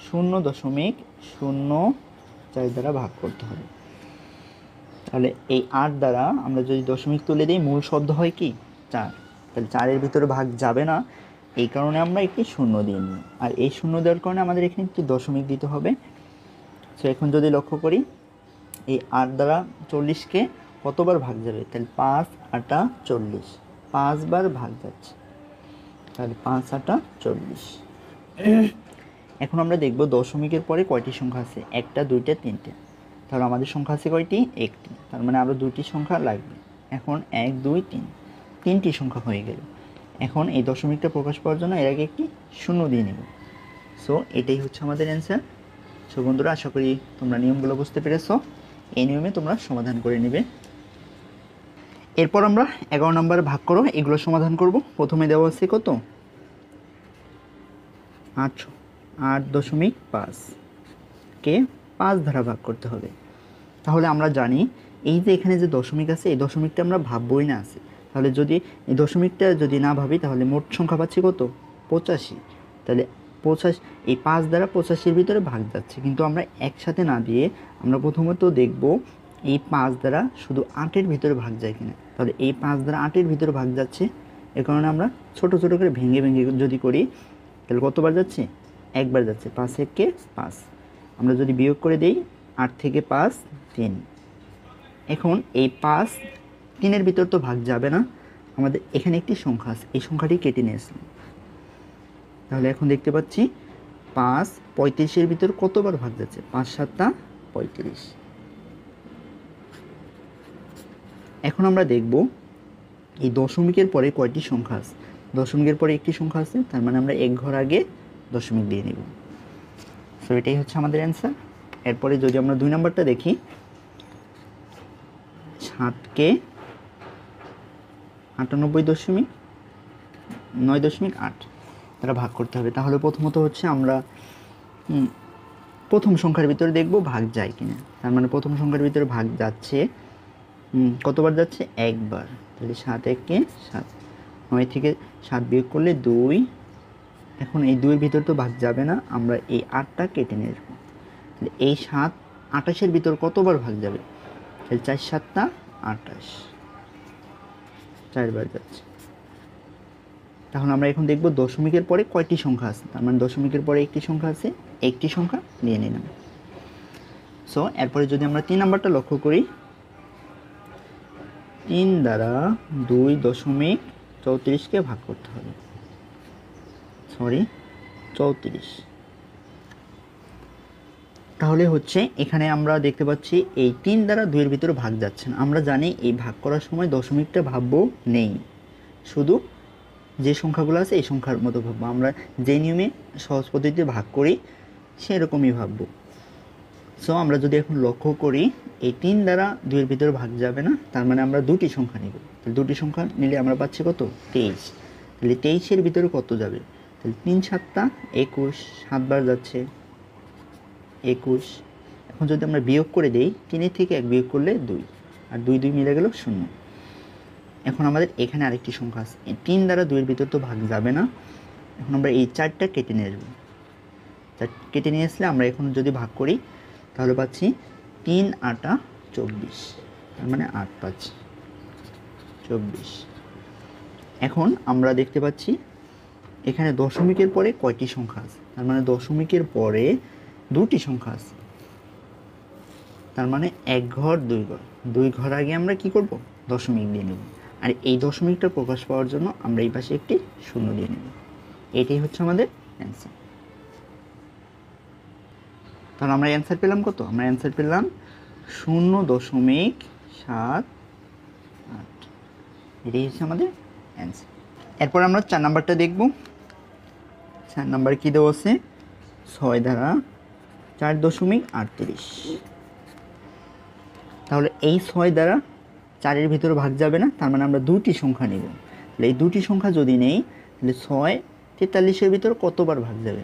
0.04 দ্বারা ভাগ করতে হবে। তাহলে এই 8 দ্বারা আমরা যদি দশমিক তুলে দিই, মূল শব্দ হয় কি? 4। তাহলে 4-এর ভিতরে ভাগ যাবে না, এই কারণে আমরা একটি শূন্য দিয়ে নিই। আর এই শূন্য দেওয়ার কারণে আমাদের এখানে একটি দশমিক দিতে হবে। সো এখন যদি লক্ষ্য করি এই 8 দ্বারা 40কে কতবার ভাগ যাবে? তাহলে 5 8 40, 5 বার ভাগ যাচ্ছে, তাহলে 5 8 40। এখন আমরা দেখব দশমিকের পরে কয়টি সংখ্যা আছে? একটা দুইটা তিনটে। তাহলে আমাদের সংখ্যা আছে কয়টি? একটি। তার মানে আরও দুইটি সংখ্যা লাগবে। এখন 1 2 3, 3টি সংখ্যা হয়ে গেল। এখন এই দশমিকটা প্রকাশ পাওয়ার জন্য এর আগে একটি শূন্য দিয়ে নেব। সো এটাই হচ্ছে আমাদের অ্যান্সার। সো বন্ধুরা, আশা করি তোমরা নিয়মগুলো বুঝতে পেরেছো। এই নিয়মে তোমরা সমাধান করে নেবে। এরপর আমরা 11 নম্বরে ভাগ করো এগুলো সমাধান করব। প্রথমে দেওয়া আছে কত? 8.5 কে 5 দ্বারা ভাগ করতে হবে। তাহলে আমরা জানি এই যে এখানে যে দশমিক আছে, এই দশমিকটা আমরা ভাববই না আছে। তাহলে যদি এই দশমিকটা যদি না ভাবি তাহলে মোট সংখ্যা পাচ্ছি কত? 85। তাহলে 85, এই 5 দ্বারা 85-এর ভিতরে ভাগ যাচ্ছে, কিন্তু আমরা একসাথে না দিয়ে আমরা প্রথমত দেখব এই 5 দ্বারা শুধু 8-এর ভিতরে ভাগ যায় কিনা। তাহলে এই 5 দ্বারা 8-এর ভিতরে ভাগ যাচ্ছে, এ কারণে আমরা ছোট ছোট করে ভেঙে ভেঙে যদি করি তাহলে কতবার যাচ্ছে? একবার যাচ্ছে। 5 1 5। আমরা যদি বিয়োগ করে দেই 8 থেকে 5 3। এখন এই 5 3-এর ভিতর তো ভাগ যাবে না, আমাদের এখানে একটি সংখ্যা আছে, এই সংখ্যাটি কেটে নিয়ে আসলাম। তাহলে এখন দেখতে পাচ্ছি 5 35-এর ভিতর কতবার ভাগ যাচ্ছে? 5 7 35। এখন আমরা দেখব এই দশমিকের পরে কয়টি সংখ্যা আছে। দশমিকের পরে একটি সংখ্যা আছে, তার মানে আমরা এক ঘর আগে দশমিক দিয়ে নেব। সো এটাই হচ্ছে আমাদের অ্যান্সার। এরপরে যদি আমরা 2 নাম্বারটা দেখি, 7কে 98.9.8 তারা ভাগ করতে হবে। তাহলে প্রথমত হচ্ছে আমরা প্রথম সংখ্যার ভিতরে দেখব ভাগ যায় কিনা। তার মানে প্রথম সংখ্যার ভিতরে ভাগ যাচ্ছে, কতবার যাচ্ছে? একবার। তাহলে 7 একে 7, 9 থেকে 7 বিয়োগ করলে 2। এখন এই 2 এর ভিতর তো ভাগ যাবে না, আমরা এই 8টা কেটে নেব। তাহলে এই 7 28-এর ভিতর কতবার ভাগ যাবে? তাহলে 4 7 28, 4বার যাচ্ছে। তাহলে আমরা এখন দেখব দশমিকের পরে কয়টি সংখ্যা আছে। তার মানে দশমিকের পরে একটি সংখ্যা আছে, একটি সংখ্যা নিয়ে নিলাম। সো এরপরে যদি আমরা 3 নাম্বারটা লক্ষ্য করি, 3 দ্বারা 2.34কে ভাগ করতে হবে। 34। তাহলে হচ্ছে এখানে আমরা দেখতে পাচ্ছি এই 3 দ্বারা 2 এর ভিতরে ভাগ যাচ্ছে না। আমরা জানি এই ভাগ করার সময় দশমিকটা ভাববো নেই, শুধু যে সংখ্যাগুলো আছে এই সংখ্যার মতো ভাববো। আমরা যে নিয়মে সহজ পদ্ধতিতে ভাগ করি সেরকমই ভাববো। সো আমরা যদি এখন লক্ষ্য করি এই 3 দ্বারা 2 এর ভিতরে ভাগ যাবে না, তার মানে আমরা দুটি সংখ্যা নিব। তাহলে দুটি সংখ্যা নিলে আমরা পাচ্ছি কত? 23। তাহলে 23-এর ভিতরে কত যাবে? তাহলে 3 7 21, 7বার যাচ্ছে 21। এখন যদি আমরা বিয়োগ করে দেই, 3 থেকে 1 বিয়োগ করলে 2, আর 2 2 মিলে গেল 0। এখন আমাদের এখানে আরেকটি সংখ্যা আছে, 3 দ্বারা 2 এর ভিতর তো ভাগ যাবে না। এখন আমরা এই 4টা কেটে নিয়ে আসবো। 4 কেটে নিয়ে আসলে আমরা এখন যদি ভাগ করি তাহলে পাচ্ছি 3 8 24, তার মানে 8 5 24। এখন আমরা দেখতে পাচ্ছি এখানে দশমিকের পরে কয়টি সংখ্যা আছে। তার মানে দশমিকের পরে দুটি সংখ্যা আছে, তার মানে এক ঘর দুই ঘর। 2 ঘর আগে আমরা কি করব? দশমিক দিয়ে নেব। আর এই দশমিকটা প্রকাশ পাওয়ার জন্য আমরা এই পাশে একটি শূন্য দিয়ে নেব। এটাই হচ্ছে আমাদের অ্যান্সার। তাহলে আমরা অ্যান্সার পেলাম কত? আমরা অ্যান্সার পেলাম 0.78। এটাই হচ্ছে আমাদের অ্যান্সার। এরপর আমরা 4 নাম্বারটা দেখব। 4 নাম্বার কী দেওয়া আছে? 6 দ্বারা 4.38। তাহলে এই 6 দ্বারা 4-এর ভিতরে ভাগ যাবে না, তার মানে আমরা দুটি সংখ্যা নেব। তাহলে এই দুটি সংখ্যা যদি নেই তাহলে 6 43-এর ভিতর কতবার ভাগ যাবে?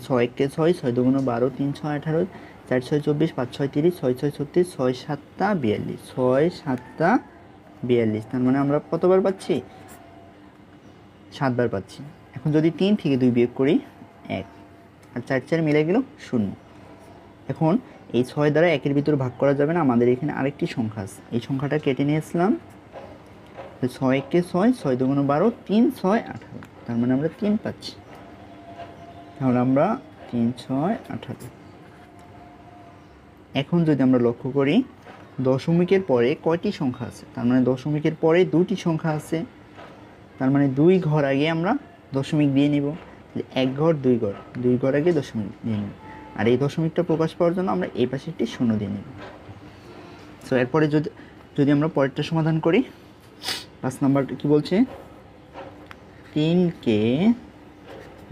6 1 6, 6 2 12, 3 6 18, 4 6 24, 5 6 30, 6 6 36, 6 7 42, 6 7 42। তার মানে আমরা কতবার পাচ্ছি? 7বার পাচ্ছি। এখন যদি 3 থেকে 2 বিয়োগ করি 1, আর 4 4 মিলে গেল 0। এখন এই 6 দ্বারা 1-এর ভিতরে ভাগ করা যাবে না, আমাদের এখানে আরেকটি সংখ্যা আছে, এই সংখ্যাটা কেটে নিয়ে আসলাম। 6 1 6, 6 2 12, 3 6 18, তার মানে আমরা 3 পাচ্ছি। তাহলে আমরা 3 6 18। এখন যদি আমরা লক্ষ্য করি দশমিকের পরে কয়টি সংখ্যা আছে, তার মানে দশমিকের পরে দুটি সংখ্যা আছে, তার মানে 2 ঘর আগে আমরা দশমিক দিয়ে নিব। এক ঘর 2 ঘর, 2 ঘর আগে দশমিক দিয়ে নিব। আর এই দশমিকটা প্রকাশ পাওয়ার জন্য আমরা এই পাশে একটি শূন্য দিয়ে নেব। সো এরপরে যদি আমরা পরেরটা সমাধান করি, 5 নাম্বার কি বলছে? 3কে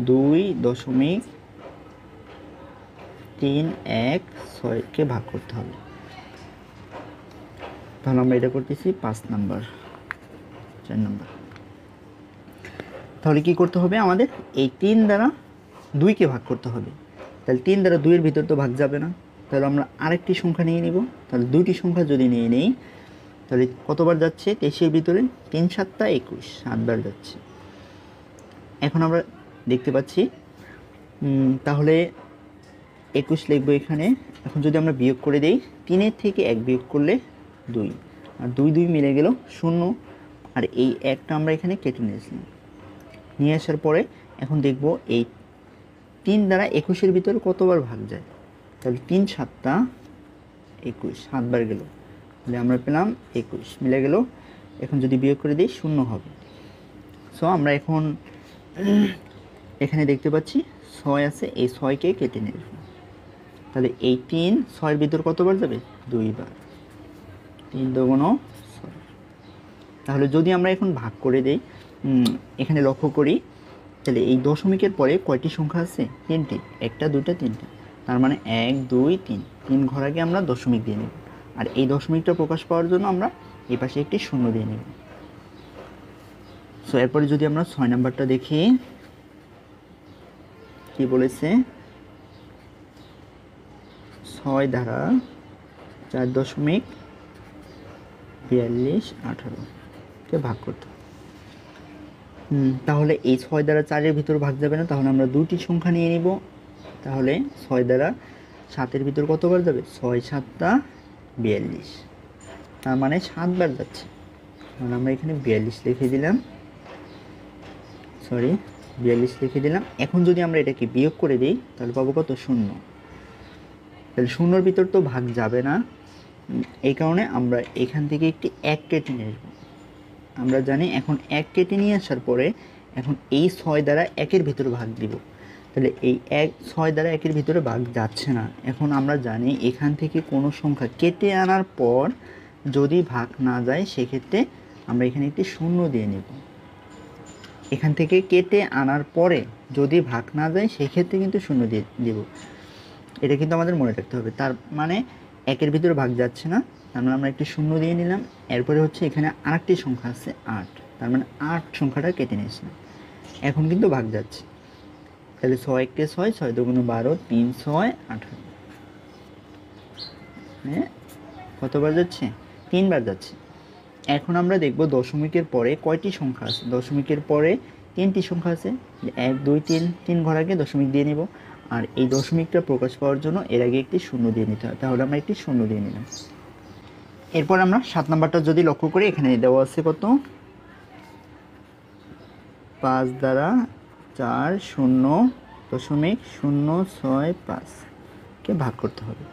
2.316কে ভাগ করতে হবে। তাহলে আমরা এটা করতেছি 5 নাম্বার। 4 নাম্বার তাহলে কি করতে হবে? আমাদের এই 3 দ্বারা 2কে ভাগ করতে হবে। তাহলে 3 দ্বারা 2-এর ভিতর তো ভাগ যাবে না, তাহলে আমরা আরেকটি সংখ্যা নিয়ে নিব। তাহলে দুটি সংখ্যা যদি নিয়ে নেই তাহলে কতবার যাচ্ছে? 23-এর ভিতরে 3 7 21, 7বার যাচ্ছে। এখন আমরা দেখতে পাচ্ছি তাহলে 21 লিখবো এখানে। এখন যদি আমরা বিয়োগ করে দেই, 3 থেকে 1 বিয়োগ করলে 2, আর 2 2 মিলে গেল 0। আর এই 1টা আমরা এখানে কেটে নিয়ে আসার পরে এখন দেখব এই 3 দ্বারা 21-এর ভিতরে কতবার ভাগ যায়। তাহলে 3 7 21, 7বার গেল, তাহলে আমরা পেলাম 21, মিলে গেল। এখন যদি বিয়োগ করে দিই 0 হবে। সো আমরা এখন এখানে দেখতে পাচ্ছি 6 আছে, এই 6কে কেটে নেব। তাহলে এই 3 6-এর ভিতর কতবার যাবে? 2বার। 3 2 6। তাহলে যদি আমরা এখন ভাগ করে দেই, এখানে লক্ষ্য করি, তাহলে এই দশমিকের পরে কয়টি সংখ্যা আছে? তিনটি, একটা দুইটা তিনটা। তার মানে 1 2 3, 3 ঘর আগে আমরা দশমিক দিয়ে নেব। আর এই দশমিকটা প্রকাশ পাওয়ার জন্য আমরা এই পাশে একটি শূন্য দিয়ে নেব। সো এরপরে যদি আমরা 6 নাম্বারটা দেখি, কি বলেছে? 6 দ্বারা 4.4218 কে ভাগ করতে হবে। তাহলে এই 6 দ্বারা 4-এর ভিতর ভাগ যাবে না, তাহলে আমরা দুটি সংখ্যা নিয়ে নিব। তাহলে 6 দ্বারা 7-এর ভিতর কতবার যাবে? 6 7 42, তার মানে 7 বার যাচ্ছে। তাহলে আমরা এখানে 42 লিখে দিলাম, 42 লিখে দিলাম। এখন যদি আমরা এটাকে বিয়োগ করে দিই তাহলে পাবো কত? 0। তাহলে 0-এর ভিতর তো ভাগ যাবে না, এই কারণে আমরা এখান থেকে একটি 1 কেটে নিয়ে আসবো। আমরা জানি এখন 1 কেটে নিয়ে আসার পরে এখন এই 6 দ্বারা 1-এর ভিতরে ভাগ দিব। তাহলে এই 6 দ্বারা 1-এর ভিতরে ভাগ যাচ্ছে না। এখন আমরা জানি এখান থেকে কোনো সংখ্যা কেটে আনার পর যদি ভাগ না যায় সেক্ষেত্রে আমরা এখানে একটি শূন্য দিয়ে নেব। এখান থেকে কেটে আনার পরে যদি ভাগ না যায় সেক্ষেত্রে কিন্তু শূন্য দিয়ে দেব। এটা কিন্তু আমাদের মনে রাখতে হবে। তার মানে 1-এর ভিতরে ভাগ যাচ্ছে না, তার মানে আমরা একটি শূন্য দিয়ে নিলাম। এরপরে হচ্ছে এখানে আরেকটি সংখ্যা আছে 8, তার মানে 8 সংখ্যাটা কেটে নিয়েছিলাম। এখন কিন্তু ভাগ যাচ্ছে। তাহলে 6 কে 6, 6 দুগুণে 12, 3 6 18, হ্যাঁ কতবার যাচ্ছে? 3 বার যাচ্ছে। এখন আমরা দেখব দশমিকের পরে কয়টি সংখ্যা আছে। দশমিকের পরে 3টি সংখ্যা আছে, 1 2 3, 3 ঘর আগে দশমিক দিয়ে নিব। আর এই দশমিকটা প্রকাশ পাওয়ার জন্য এর আগে একটি শূন্য দিয়ে নিতে হয়, তাহলে আমরা একটি শূন্য দিয়ে নিলাম। এরপর আমরা 7 নাম্বারটা যদি লক্ষ্য করি, এখানে দেওয়া আছে কত? 5 দ্বারা 4.0.065 কে ভাগ করতে হবে।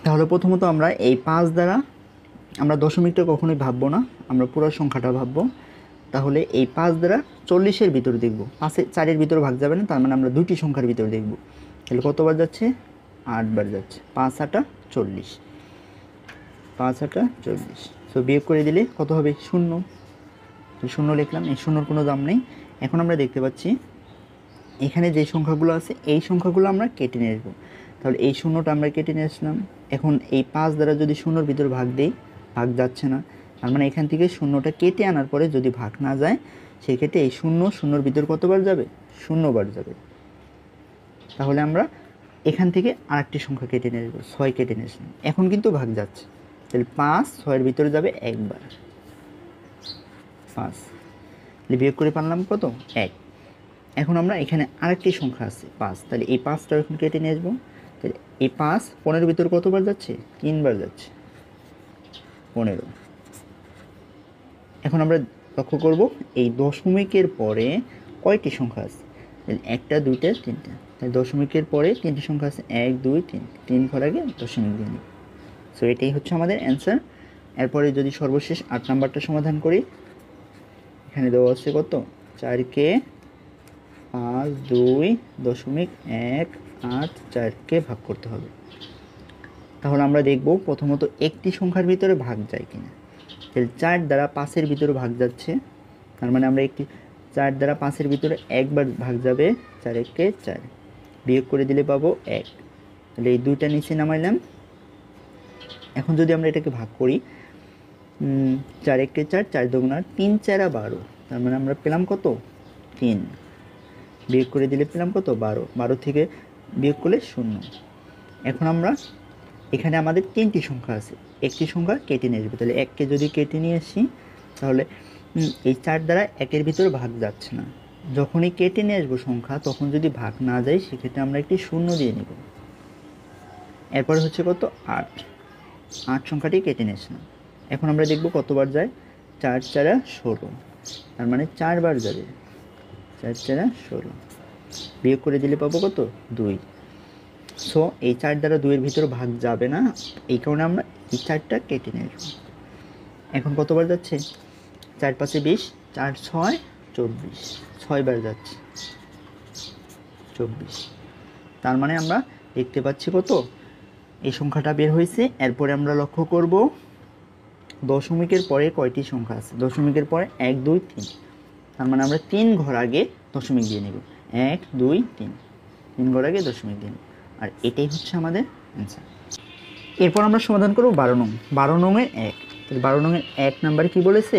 তাহলে প্রথমত আমরা এই 5 দ্বারা, আমরা দশমিকটা কখনোই ভাববো না, আমরা পুরো সংখ্যাটা ভাববো। তাহলে এই 5 দ্বারা 40-এর ভিতরে দেখব, 4-এর ভিতরে ভাগ যাবে না, তার মানে আমরা দুইটি সংখ্যার ভিতরে দেখব। তাহলে কতবার যাচ্ছে? 8 বার যাচ্ছে। 5 8 40, 5 8 40। সো বিয়োগ করে দিলে কত হবে? 0। তো 0 লিখলাম, এই 0-র কোনো দাম নেই। এখন আমরা দেখতে পাচ্ছি এখানে যে সংখ্যাগুলো আছে এই সংখ্যাগুলো আমরা কেটে নিয়ে আসবো। তাহলে এই 0টা আমরা কেটে নিয়ে আসলাম। এখন এই 5 দ্বারা যদি 0-র ভিতর ভাগ দেই, ভাগ যাচ্ছে না, তার মানে এখান থেকে 0টা কেটে আনার পরে যদি ভাগ না যায় সেক্ষেত্রে এই 0-0-র ভিতর কতবার যাবে? 0 বার যাবে। তাহলে আমরা এখান থেকে আরেকটি সংখ্যা কেটে নিয়ে আসবো, 6 কেটে নিয়ে আসলাম। এখন কিন্তু ভাগ যাচ্ছে, তাহলে 5 6-এর ভিতরে যাবে একবার, 5 বিয়োগ করে পারলাম কত? 1। এখন আমরা এখানে আরেকটি সংখ্যা আছে 5, তাহলে এই 5টা এখন কেটে নিয়ে আসবো। তাহলে এই 5 15-এর ভিতর কতবার যাচ্ছে? 3 বার যাচ্ছে, 15। এখন আমরা লক্ষ্য করব এই দশমিকের পরে কয়টি সংখ্যা আছে। তাহলে একটা দুইটা তিনটা, তাহলে দশমিকের পরে 3টি সংখ্যা আছে, 1 2 3, 3 ঘর আগে দশমিক দিয়ে নিই। সো এটাই হচ্ছে আমাদের অ্যান্সার। এরপরে যদি সর্বশেষ 8 নাম্বারটা সমাধান করি, এখানে দেওয়া আছে কত? 4-কে 5 2.184 ভাগ করতে হবে। তাহলে আমরা দেখব প্রথমত একটি সংখ্যার ভিতরে ভাগ যায় কিনা। তাহলে 4 দ্বারা 5-এর ভিতরে ভাগ যাচ্ছে, তার মানে আমরা একটি 4 দ্বারা 5-এর ভিতরে একবার ভাগ যাবে, 4 1 4, বিয়োগ করে দিলে পাবো 1। তাহলে এই দুইটা নিচে নামাইলাম। এখন যদি আমরা এটাকে ভাগ করি, 4 1 4, 4 2 3 4 12, তার মানে আমরা পেলাম কত? 3। বিয়োগ করে দিলে পেলাম কত? 12। 12 থেকে বিয়োগ করলে 0। এখন আমরা এখানে আমাদের 3টি সংখ্যা আছে, একটি সংখ্যা কেটে নিয়ে আসবো। তাহলে 1কে যদি কেটে নিয়ে আসি তাহলে এই 4 দ্বারা 1-এর ভিতরে ভাগ যাচ্ছে না। যখনই কেটে নিয়ে আসবো সংখ্যা, তখন যদি ভাগ না যায় সেক্ষেত্রে আমরা একটি শূন্য দিয়ে নেব। এরপর হচ্ছে কত? 8 সংখ্যাটি কেটে নিয়ে আসলাম। এখন আমরা দেখব কতবার যায়। 4 4 16, তার মানে 4 বার যাবে, 4 4 16। বিয়োগ করে দিলে পাবো কত? 2। সো এই 4 দ্বারা 2-এর ভিতরে ভাগ যাবে না, এই কারণে আমরা এই 4টা কেটে নেব। এখন কতবার যাচ্ছে? 4 5 20, 4 6 24, 6 বার যাচ্ছে, 24। তার মানে আমরা দেখতে পাচ্ছি কত? এই সংখ্যাটা বের হয়েছে। এরপরে আমরা লক্ষ্য করব দশমিকের পরে কয়টি সংখ্যা আছে? দশমিকের পরে 1 2 3, তার মানে আমরা 3 ঘর আগে দশমিক দিয়ে নেব। 1 2 3, 3 ঘর আগে দশমিক দিয়ে নেব, আর এটাই হচ্ছে আমাদের অ্যান্সার। এরপর আমরা সমাধান করব 12 নং। 12 নংয়ের 1, তাহলে 12 নংয়ের 1 নাম্বারে কি বলেছে?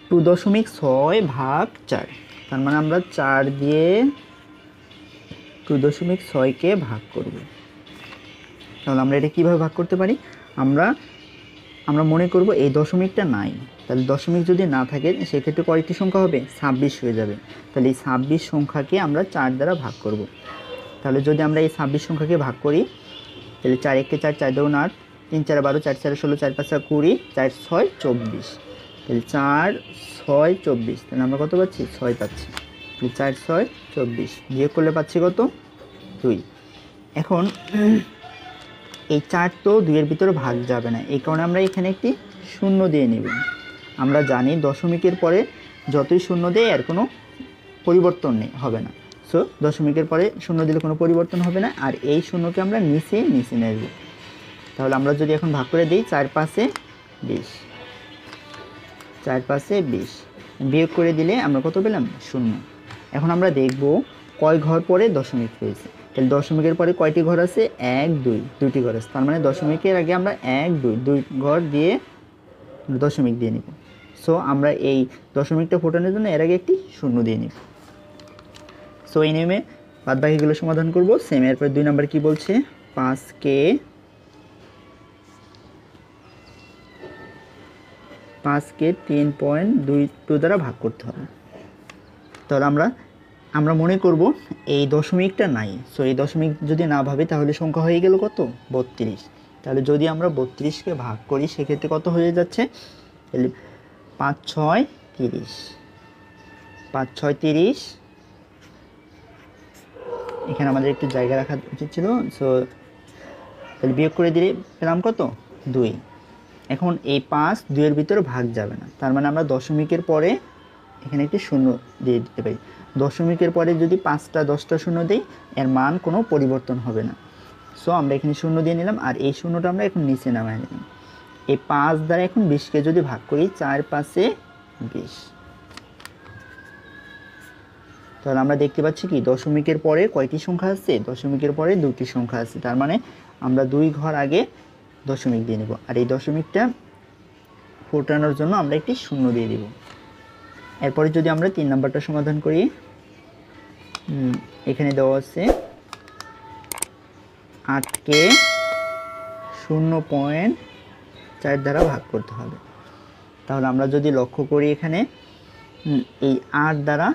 2.6 ভাগ 4, তার মানে আমরা 4 দিয়ে 2.6কে ভাগ করব। তাহলে আমরা এটা কীভাবে ভাগ করতে পারি? আমরা মনে করব এই দশমিকটা নাই, তাহলে দশমিক যদি না থাকে সেক্ষেত্রে কয়টি সংখ্যা হবে? 26 হয়ে যাবে। তাহলে এই 26 সংখ্যাকে আমরা 4 দ্বারা ভাগ করব। তাহলে যদি আমরা এই 26 সংখ্যাকে ভাগ করি, তাহলে 4 1 4, 4 2 8, 3 4 12, 4 4 16, 4 5 20, 4 6 24, তাহলে 4 6 24, তাহলে আমরা কত পাচ্ছি? 6 পাচ্ছি। তাহলে 4 6 24 বিয়োগ করলে পাচ্ছি কত? 2। এখন এই 4 তো 2 এর ভিতরে ভাগ যাবে না, এই কারণে আমরা এখানে একটি শূন্য দিয়ে নেব। আমরা জানি দশমিকের পরে যতই শূন্য দেয় এর কোনো পরিবর্তন হবে না। সো দশমিকের পরে শূন্য দিলে কোনো পরিবর্তন হবে না, আর এই শূন্যকে আমরা নিচে নেব। তাহলে আমরা যদি এখন ভাগ করে দিই, 4 5 20, 4 5 20 বিয়োগ করে দিলে আমরা কত পেলাম? 0। এখন আমরা দেখব কয় ঘর পরে দশমিক হয়েছে। তাহলে দশমিকের পরে কয়টি ঘর আছে? 1 2, দুইটি ঘর আছে, তার মানে দশমিকের আগে আমরা 1 2 2 ঘর দিয়ে দশমিক দিয়ে নিব। সো আমরা এই দশমিকটা ফোটানোর জন্য এর আগে একটি শূন্য দিয়ে নিব। সো এই নিয়মে বাদবাকিগুলো সমাধান করব। সেম। এরপর 2 নাম্বার কি বলছে? 5কে 3.22 দ্বারা ভাগ করতে হবে। তাহলে আমরা মনে করব এই দশমিকটা নাই। সো এই দশমিক যদি না ভাবি তাহলে সংখ্যা হয়ে গেল কত? 32। তাহলে যদি আমরা 32কে ভাগ করি সেক্ষেত্রে কত হয়ে যাচ্ছে? তাহলে 5 6 30, 5 6 30, এখানে আমাদের একটু জায়গা রাখা উচিত ছিল। সো তাহলে বিয়োগ করে দিলে পেলাম কত? 2। এখন এই 5 2 এর ভিতরে ভাগ যাবে না, তার মানে আমরা দশমিকের পরে এখানে একটি শূন্য দিয়ে দিতে পারি। দশমিকের পরে যদি 5টা 10টা শূন্য দিই এর মান কোনো পরিবর্তন হবে না। সো আমরা এখানে শূন্য দিয়ে নিলাম, আর এই শূন্যটা আমরা এখন নিচে নামাই নিলাম। এই 5 দ্বারা এখন 20কে যদি ভাগ করি, 4 5 20, তাহলে আমরা দেখতে পাচ্ছি কি দশমিকের পরে কয়টি সংখ্যা আছে? দশমিকের পরে 2টি সংখ্যা আছে, তার মানে আমরা 2 ঘর আগে দশমিক দিয়ে নেব, আর এই দশমিকটা ফোটানোর জন্য আমরা একটি শূন্য দিয়ে দিব। এরপরে যদি আমরা 3 নাম্বারটা সমাধান করি, এখানে দেওয়া আছে 8কে 0.4 দ্বারা ভাগ করতে হবে। তাহলে আমরা যদি লক্ষ্য করি এখানে এই 8 দ্বারা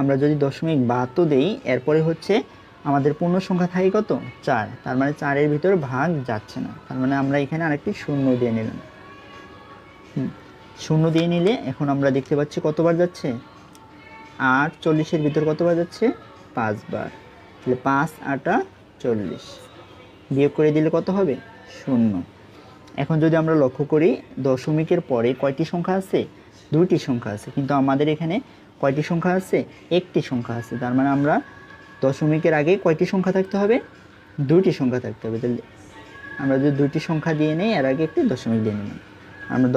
আমরা যদি দশমিক বাদও দেই, এরপরে হচ্ছে আমাদের পূর্ণ সংখ্যা থাকে কত? 4, তার মানে 4 এর ভিতরে ভাগ যাচ্ছে না, তার মানে আমরা এখানে আরেকটি শূন্য দিয়ে নিলাম। শূন্য দিয়ে নিলে এখন আমরা দেখতে পাচ্ছি কতবার যাচ্ছে? 8 40 এর ভিতর কতবার যাচ্ছে? 5 বার। তাহলে 5 8 40 বিয়োগ করে দিলে কত হবে? 0। এখন যদি আমরা লক্ষ্য করি দশমিকের পরে কয়টি সংখ্যা আছে? 2টি সংখ্যা আছে, কিন্তু আমাদের এখানে কয়টি সংখ্যা আছে? একটি সংখ্যা আছে, তার মানে আমরা দশমিকের আগে কয়টি সংখ্যা থাকতে হবে? 2টি সংখ্যা থাকতে হবে। তাহলে আমরা যদি 2টি সংখ্যা দিয়ে নেই, এর আগে একটি দশমিক দিয়ে নিলাম। আমরা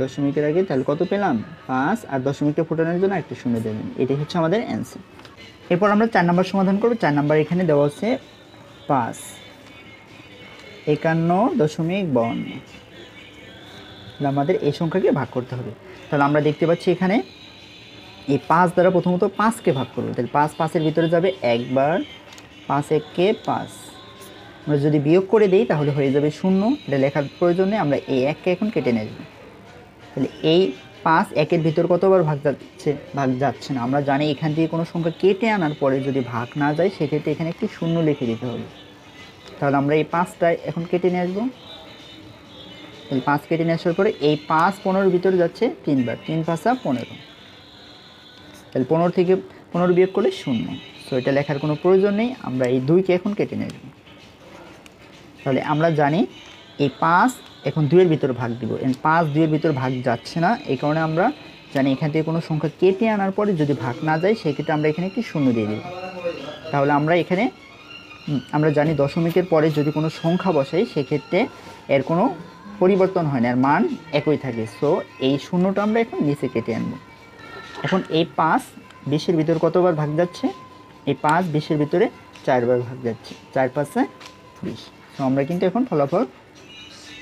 দশমিকের আগে তাহলে কত পেলাম? 5, আর দশমিকটা ফোটানোর জন্য একটা শূন্য দিয়ে নিলাম। এটাই হচ্ছে আমাদের অ্যান্সার। এরপর আমরা 4 নাম্বার সমাধান করব। 4 নাম্বার এখানে দেওয়া আছে 5 51.52, আমাদের এই সংখ্যাকে ভাগ করতে হবে। তাহলে আমরা দেখতে পাচ্ছি এখানে এই 5 দ্বারা প্রথমত 5কে ভাগ করব। তাহলে 5 5 এর ভিতরে যাবে একবার, 5 1কে 5। আমরা যদি বিয়োগ করে দিই তাহলে হয়ে যাবে 0। এটা লেখার প্রয়োজন নেই, আমরা এই 1কে এখন কেটে নেব। তাহলে এই 5 1 এর ভিতর কতবার ভাগ যাচ্ছে না। আমরা জানি এখান থেকে কোনো সংখ্যা কেটে আনার পরে যদি ভাগ না যায় সেক্ষেত্রে এখানে একটি শূন্য লিখে দিতে হবে। তাহলে আমরা এই 5টা এখন কেটে নিয়ে আসবো। তাহলে 5 কেটে নিয়ে আসার পরে এই 5 15 ভিতরে যাচ্ছে 3 বার, 3 5 15। তাহলে 15 থেকে 15 বিয়োগ করলে 0। সো এটা লেখার কোনো প্রয়োজন নেই, আমরা এই 2কে এখন কেটে নেব। তাহলে আমরা জানি এই 5 এখন 2 এর ভিতর ভাগ দিব, 5 2 এর ভিতর ভাগ যাচ্ছে না, এই কারণে আমরা জানি এখান থেকে কোনো সংখ্যা কেটে আনার পরে যদি ভাগ না যায় সেক্ষেত্রে আমরা এখানে একটি শূন্য দিয়ে দিব। তাহলে আমরা এখানে আমরা জানি দশমিকের পরে যদি কোনো সংখ্যা বসাই সেক্ষেত্রে এর কোনো পরিবর্তন হয় না, এর মান একই থাকে। সো এই শূন্যটা আমরা এখন নিচে কেটে আনবো। এখন এই 5 20-এর ভিতর কতবার ভাগ যাচ্ছে? এই 5 20-এর ভিতরে 4বার ভাগ যাচ্ছে, 4 5 20। সো আমরা কিন্তু এখন ফলাফল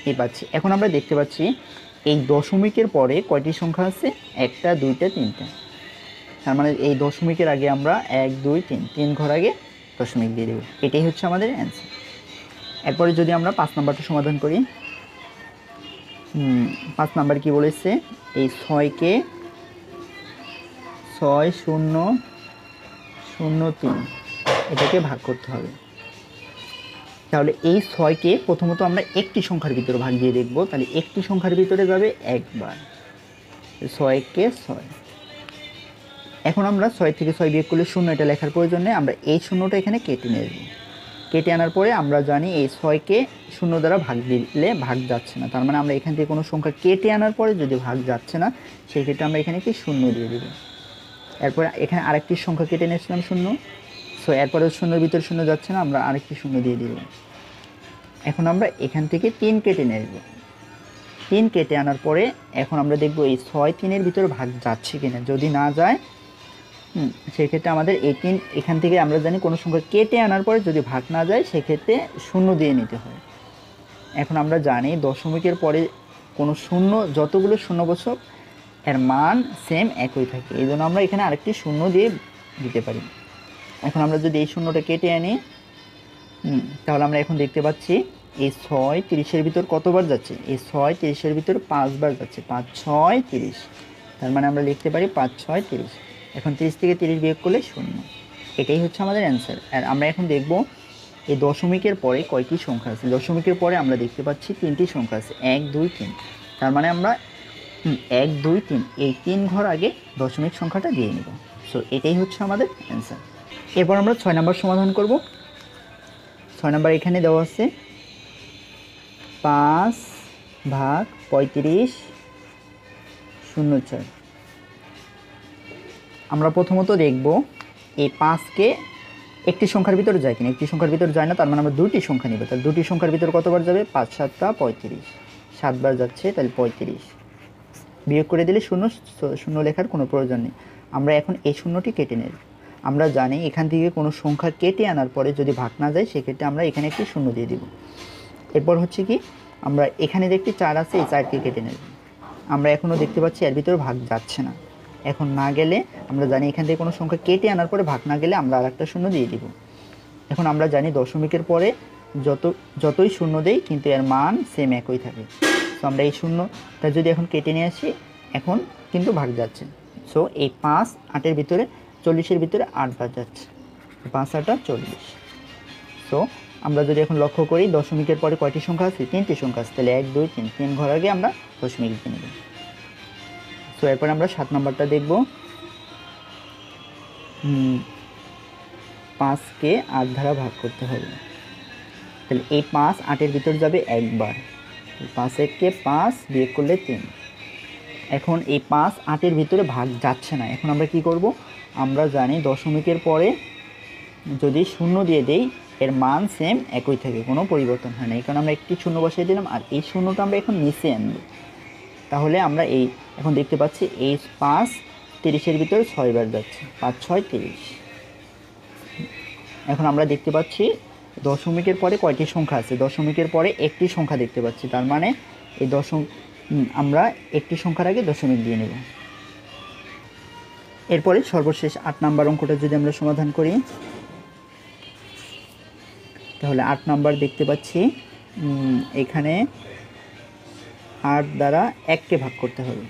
এই পাচ্ছি। এখন আমরা দেখতে পাচ্ছি এই দশমিকের পরে কয়টি সংখ্যা আছে? 1টা 2টা 3টা। তার মানে এই দশমিকের আগে আমরা 1 2 3 3 ঘর আগে দশমিক দিয়ে দেব। এটাই হচ্ছে আমাদের অ্যান্সার। এরপরে যদি আমরা 5 নাম্বারটা সমাধান করি, 5 নাম্বার কি বলেছে? এই 6কে 6 0 0 3 এটাকে ভাগ করতে হবে। তাহলে এই 6কে প্রথমত আমরা একটি সংখ্যার ভিতরে ভাগ দিয়ে দেখব। তাহলে একটি সংখ্যার ভিতরে যাবে একবার, 6কে 6। এখন আমরা 6 থেকে 6 বিয়োগ করলে 0, এটা লেখার প্রয়োজন নেই। আমরা এই শূন্যটা এখানে কেটে নেব। কেটে আনার পরে আমরা জানি এই 6কে 0 দ্বারা ভাগ দিলে ভাগ যাচ্ছে না। তার মানে আমরা এখান থেকে কোনো সংখ্যা কেটে আনার পরে যদি ভাগ যাচ্ছে না, সেই ক্ষেত্রে আমরা এখানে কি 0 দিয়ে দেব। এরপরে এখানে আরেকটি সংখ্যা কেটে নিয়েছিলাম 0। সো এরপরে 0-এর ভিতরে 0 যাচ্ছে না, আমরা আরেকটি 0 দিয়ে দিব। এখন আমরা এখান থেকে 3 কেটে নেব। 3 কেটে আনার পরে এখন আমরা দেখব এই 6 3-এর ভিতরে ভাগ যাচ্ছে কিনা। যদি না যায় সেক্ষেত্রে আমাদের এই 3 এখান থেকে আমরা জানি কোনো সংখ্যা কেটে আনার পরে যদি ভাগ না যায় সেক্ষেত্রে 0 দিয়ে নিতে হয়। এখন আমরা জানি দশমিকের পরে কোনো শূন্য, যতগুলো শূন্য বসক এর মান সেম একই থাকে, এই জন্য আমরা এখানে আরেকটি 0 দিয়ে দিতে পারি। এখন আমরা যদি এই শূন্যটা কেটে আনি, তাহলে আমরা এখন দেখতে পাচ্ছি এই 6 30-এর ভিতর কতবার যাচ্ছে? এই 6 30-এর ভিতর 5 বার যাচ্ছে, 5 6 30। তার মানে আমরা লিখতে পারি 5 6 30। এখন 30 থেকে 30 বিয়োগ করলে 0। এটাই হচ্ছে আমাদের অ্যান্সার। আর আমরা এখন দেখব এই দশমিকের পরে কয়টি সংখ্যা আছে। দশমিকের পরে আমরা দেখতে পাচ্ছি 3টি সংখ্যা আছে, 1 2 3। তার মানে আমরা 1 2 3 এই 3 ঘর আগে দশমিক সংখ্যাটা দিয়ে নেব। সো এটাই হচ্ছে আমাদের অ্যান্সার। এরপর আমরা 6 নাম্বার সমাধান করব। 6 নাম্বার এখানে দেওয়া আছে 5 ভাগ 35 0 4। আমরা প্রথমত দেখব এই 5কে একটি সংখ্যার ভিতরে যায় কিনা। একটি সংখ্যার ভিতরে যায় না, তার মানে আমরা দুটি সংখ্যা নিব। তাহলে দুটি সংখ্যার ভিতরে কতবার যাবে? 5 7 35, 7 বার যাচ্ছে, তাহলে 35। বিয়োগ করে দিলে 0, 0 লেখার কোনো প্রয়োজন নেই। আমরা এখন এই শূন্যটি কেটে নেব। আমরা জানি এখান থেকে কোনো সংখ্যা কেটে আনার পরে যদি ভাগ না যায় সেক্ষেত্রে আমরা এখানে একটি 0 দিয়ে দিব। এরপর হচ্ছে কি, আমরা এখানে যে একটি 4 আছে এই 4কে কেটে নেব। আমরা এখনও দেখতে পাচ্ছি এর ভিতরে ভাগ যাচ্ছে না। এখন না গেলে আমরা জানি এখান থেকে কোনো সংখ্যা কেটে আনার পরে ভাগ না গেলে আমরা আরেকটা 0 দিয়ে দিব। এখন আমরা জানি দশমিকের পরে যতই 0 দেই কিন্তু এর মান সেম একই থাকে। সো আমরা এই 0টা যদি এখন কেটে নিয়ে আসি, এখন কিন্তু ভাগ যাচ্ছে। সো এই 5 8-এর ভিতরে 40-এর ভিতরে 8 বার যাচ্ছে, 5 8 40। সো আমরা যদি এখন লক্ষ্য করি দশমিকের পরে কয়টি সংখ্যা আছে? 3টি সংখ্যা আছে। তাহলে 1 2 3 3 ঘর আগে আমরা দশমিক দিয়ে নেব। সো এরপর আমরা 7 নাম্বারটা দেখব। 5কে 8 দ্বারা ভাগ করতে হবে। তাহলে এই 5 8-এর ভিতর যাবে একবার, 5 1-কে 5 বিয়োগ করলে 3। এখন এই 5 8-এর ভিতরে ভাগ যাচ্ছে না। এখন আমরা কি করব? আমরা জানি দশমিকের পরে যদি 0 দিয়ে দেই এর মান সেম একই থাকে, কোনো পরিবর্তন হয় না। এই কারণে আমরা একটি 0 বসিয়ে দিলাম, আর এই 0টা আমরা এখন নিচে আনব। তাহলে আমরা এই এখন দেখতে পাচ্ছি এই 5 30-এর ভিতরে 6 বার যাচ্ছে, 5 6 30। এখন আমরা দেখতে পাচ্ছি দশমিকের পরে কয়টি সংখ্যা আছে? দশমিকের পরে একটি সংখ্যা দেখতে পাচ্ছি। তার মানে এই আমরা একটি সংখ্যার আগে দশমিক দিয়ে নেব। এরপরে সর্বশেষ 8 নাম্বার অঙ্কটা যদি আমরা সমাধান করি, তাহলে 8 নাম্বার দেখতে পাচ্ছি এখানে 8 দ্বারা 1কে ভাগ করতে হবে।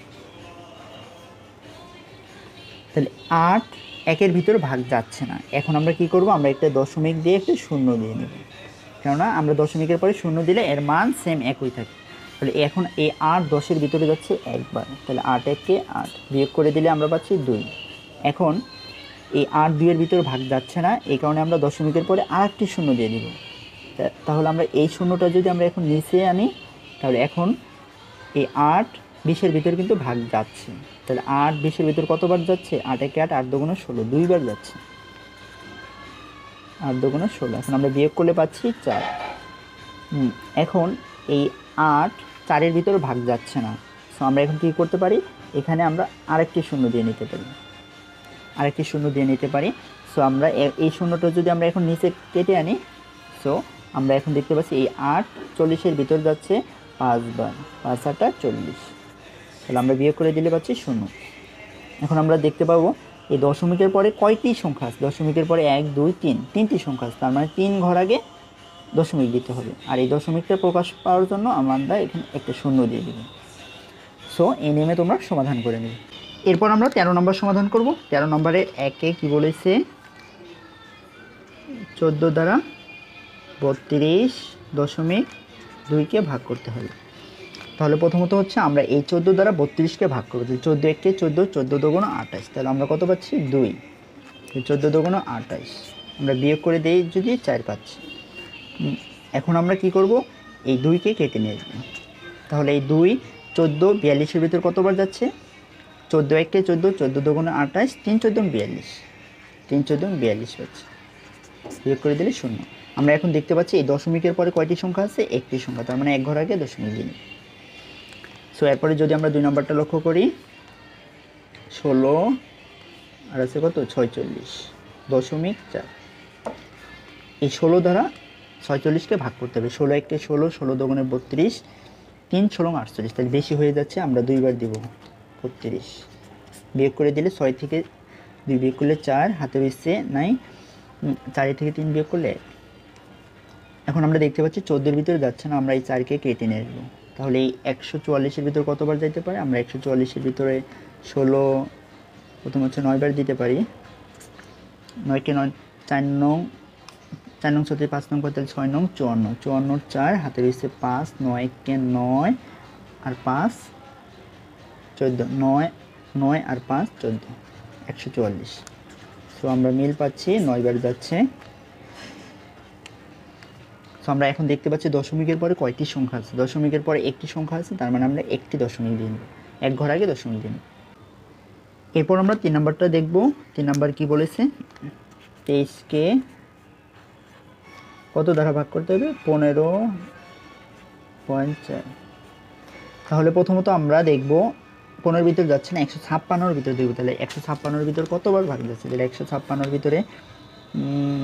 তাহলে 8 1-এর ভিতরে ভাগ যাচ্ছে না। এখন আমরা কি করব? আমরা একটা দশমিক দিয়ে একটা 0 দিয়ে নেব, কেননা আমরা দশমিকের পরে 0 দিলে এর মান সেম একই থাকে। তাহলে এখন এই 8 10-এর ভিতরে যাচ্ছে একবার, তাহলে 8 1-কে 8 বিয়োগ করে দিলে আমরা পাচ্ছি 2। এখন এই 8 2-এর ভিতরে ভাগ যাচ্ছে না, এই কারণে আমরা দশমিকের পরে আরেকটি 0 দিয়ে দিব। তাহলে আমরা এই 0টা যদি আমরা এখন নিচে আনি, তাহলে এখন এই 8 20-এর ভিতরে কিন্তু ভাগ যাচ্ছে। তাহলে 8 20-এর ভিতর কতবার যাচ্ছে? 8 1-কে 8, 8 2 16, 2 বার যাচ্ছে। 8 দুগুণে 16। এখন আমরা বিয়োগ করলে পাচ্ছি 4। এখন এই 8 4-এর ভিতরে ভাগ যাচ্ছে না, সো আমরা এখন কী করতে পারি, এখানে আমরা আরেকটি শূন্য দিয়ে নিতে পারি। সো আমরা এই শূন্যটা যদি আমরা এখন নিচে কেটে আনি, সো আমরা এখন দেখতে পাচ্ছি এই 8 40-এর ভিতর যাচ্ছে 5 বার, 5 8 40, তাহলে আমরা বিয়োগ করে দিলে পাচ্ছি 0। এখন আমরা দেখতে পাবো এই দশমিকের পরে কয়টি সংখ্যা আছে, দশমিকের পরে 1 2 3 তিনটি সংখ্যা আছে, তার মানে 3 ঘর আগে দশমিক দিতে হবে। আর এই দশমিকটা প্রকাশ পাওয়ার জন্য আমরা এখানে একটা শূন্য দিয়ে দেব। সো এই নিয়মে তোমরা সমাধান করে নেবে। এরপর আমরা 13 নম্বর সমাধান করব। 13 নম্বরে একে কি বলেছে, 14 দ্বারা 32.2কে ভাগ করতে হবে। তাহলে প্রথমত হচ্ছে আমরা এই 14 দ্বারা 32কে ভাগ করব। 14 1 14, 14 দুগুণ 28, তাহলে আমরা কত পাচ্ছি 2। 14 দুগুণ 28, আমরা বিয়োগ করে দিই যদি 4 পাচ্ছি। এখন আমরা কি করব, এই 2কে কেটে নিয়ে আসবো। তাহলে এই 2 14 42-এর ভিতর কতবার যাচ্ছে, 14 1 14, 14 দুগুণ 28, 3 14 42, 3 14 42 হচ্ছে, বিয়োগ করে দিলে 0। আমরা এখন দেখতে পাচ্ছি এই দশমিকের পরে কয়টি সংখ্যা আছে, একটি সংখ্যা, তার মানে এক ঘর আগে দশমিক দিন। সো এরপরে যদি আমরা 2 নম্বরটা লক্ষ্য করি, 16 আর আছে কত 46.4, এই 16 দ্বারা 46কে ভাগ করতে হবে। 16 1 16, 16 দুগুণে 32, 3 16 48, তাহলে বেশি হয়ে যাচ্ছে, আমরা 2 বার দিব 32, বিয়োগ করে দিলে 6 থেকে 2 বিয়োগ করলে 4, হাতে রয়েছে নাই, 4 থেকে 3 বিয়োগ করলে 1। এখন আমরা দেখতে পাচ্ছি 14-এর ভিতরে যাচ্ছে না, আমরা এই 4কে কেটে নিয়ে আসবো। তাহলে এই 144-এর ভিতরে কতবার যাইতে পারে, আমরা 144-এর ভিতরে 16 প্রথম হচ্ছে 9 বার দিতে পারি। 9কে 9, 4 নং 4 নং 37, 5 নং 45, 6 নং 54, 54 4, হাতে রয়েছে 5, 9 কে 9 আর 5 14, 9 9 আর 5 14, 144। সো আমরা মিল পাচ্ছি, 9 বার যাচ্ছে। সো আমরা এখন দেখতে পাচ্ছি দশমিকের পরে কয়টি সংখ্যা আছে, দশমিকের পরে একটি সংখ্যা আছে, তার মানে আমরা একটি দশমিক দিন, এক ঘর আগে দশমিক দিন। এরপর আমরা 3 নম্বরটা দেখব। 3 নম্বর কি বলেছে, 23কে কত দ্বারা ভাগ করতে হবে, 15.4। তাহলে প্রথমত আমরা দেখব 15-এর ভিতর যাচ্ছে না, 156-এর ভিতর দেখব। তাহলে 156-এর ভিতর কতবার ভাগ যাচ্ছে, তাহলে 156-এর ভিতরে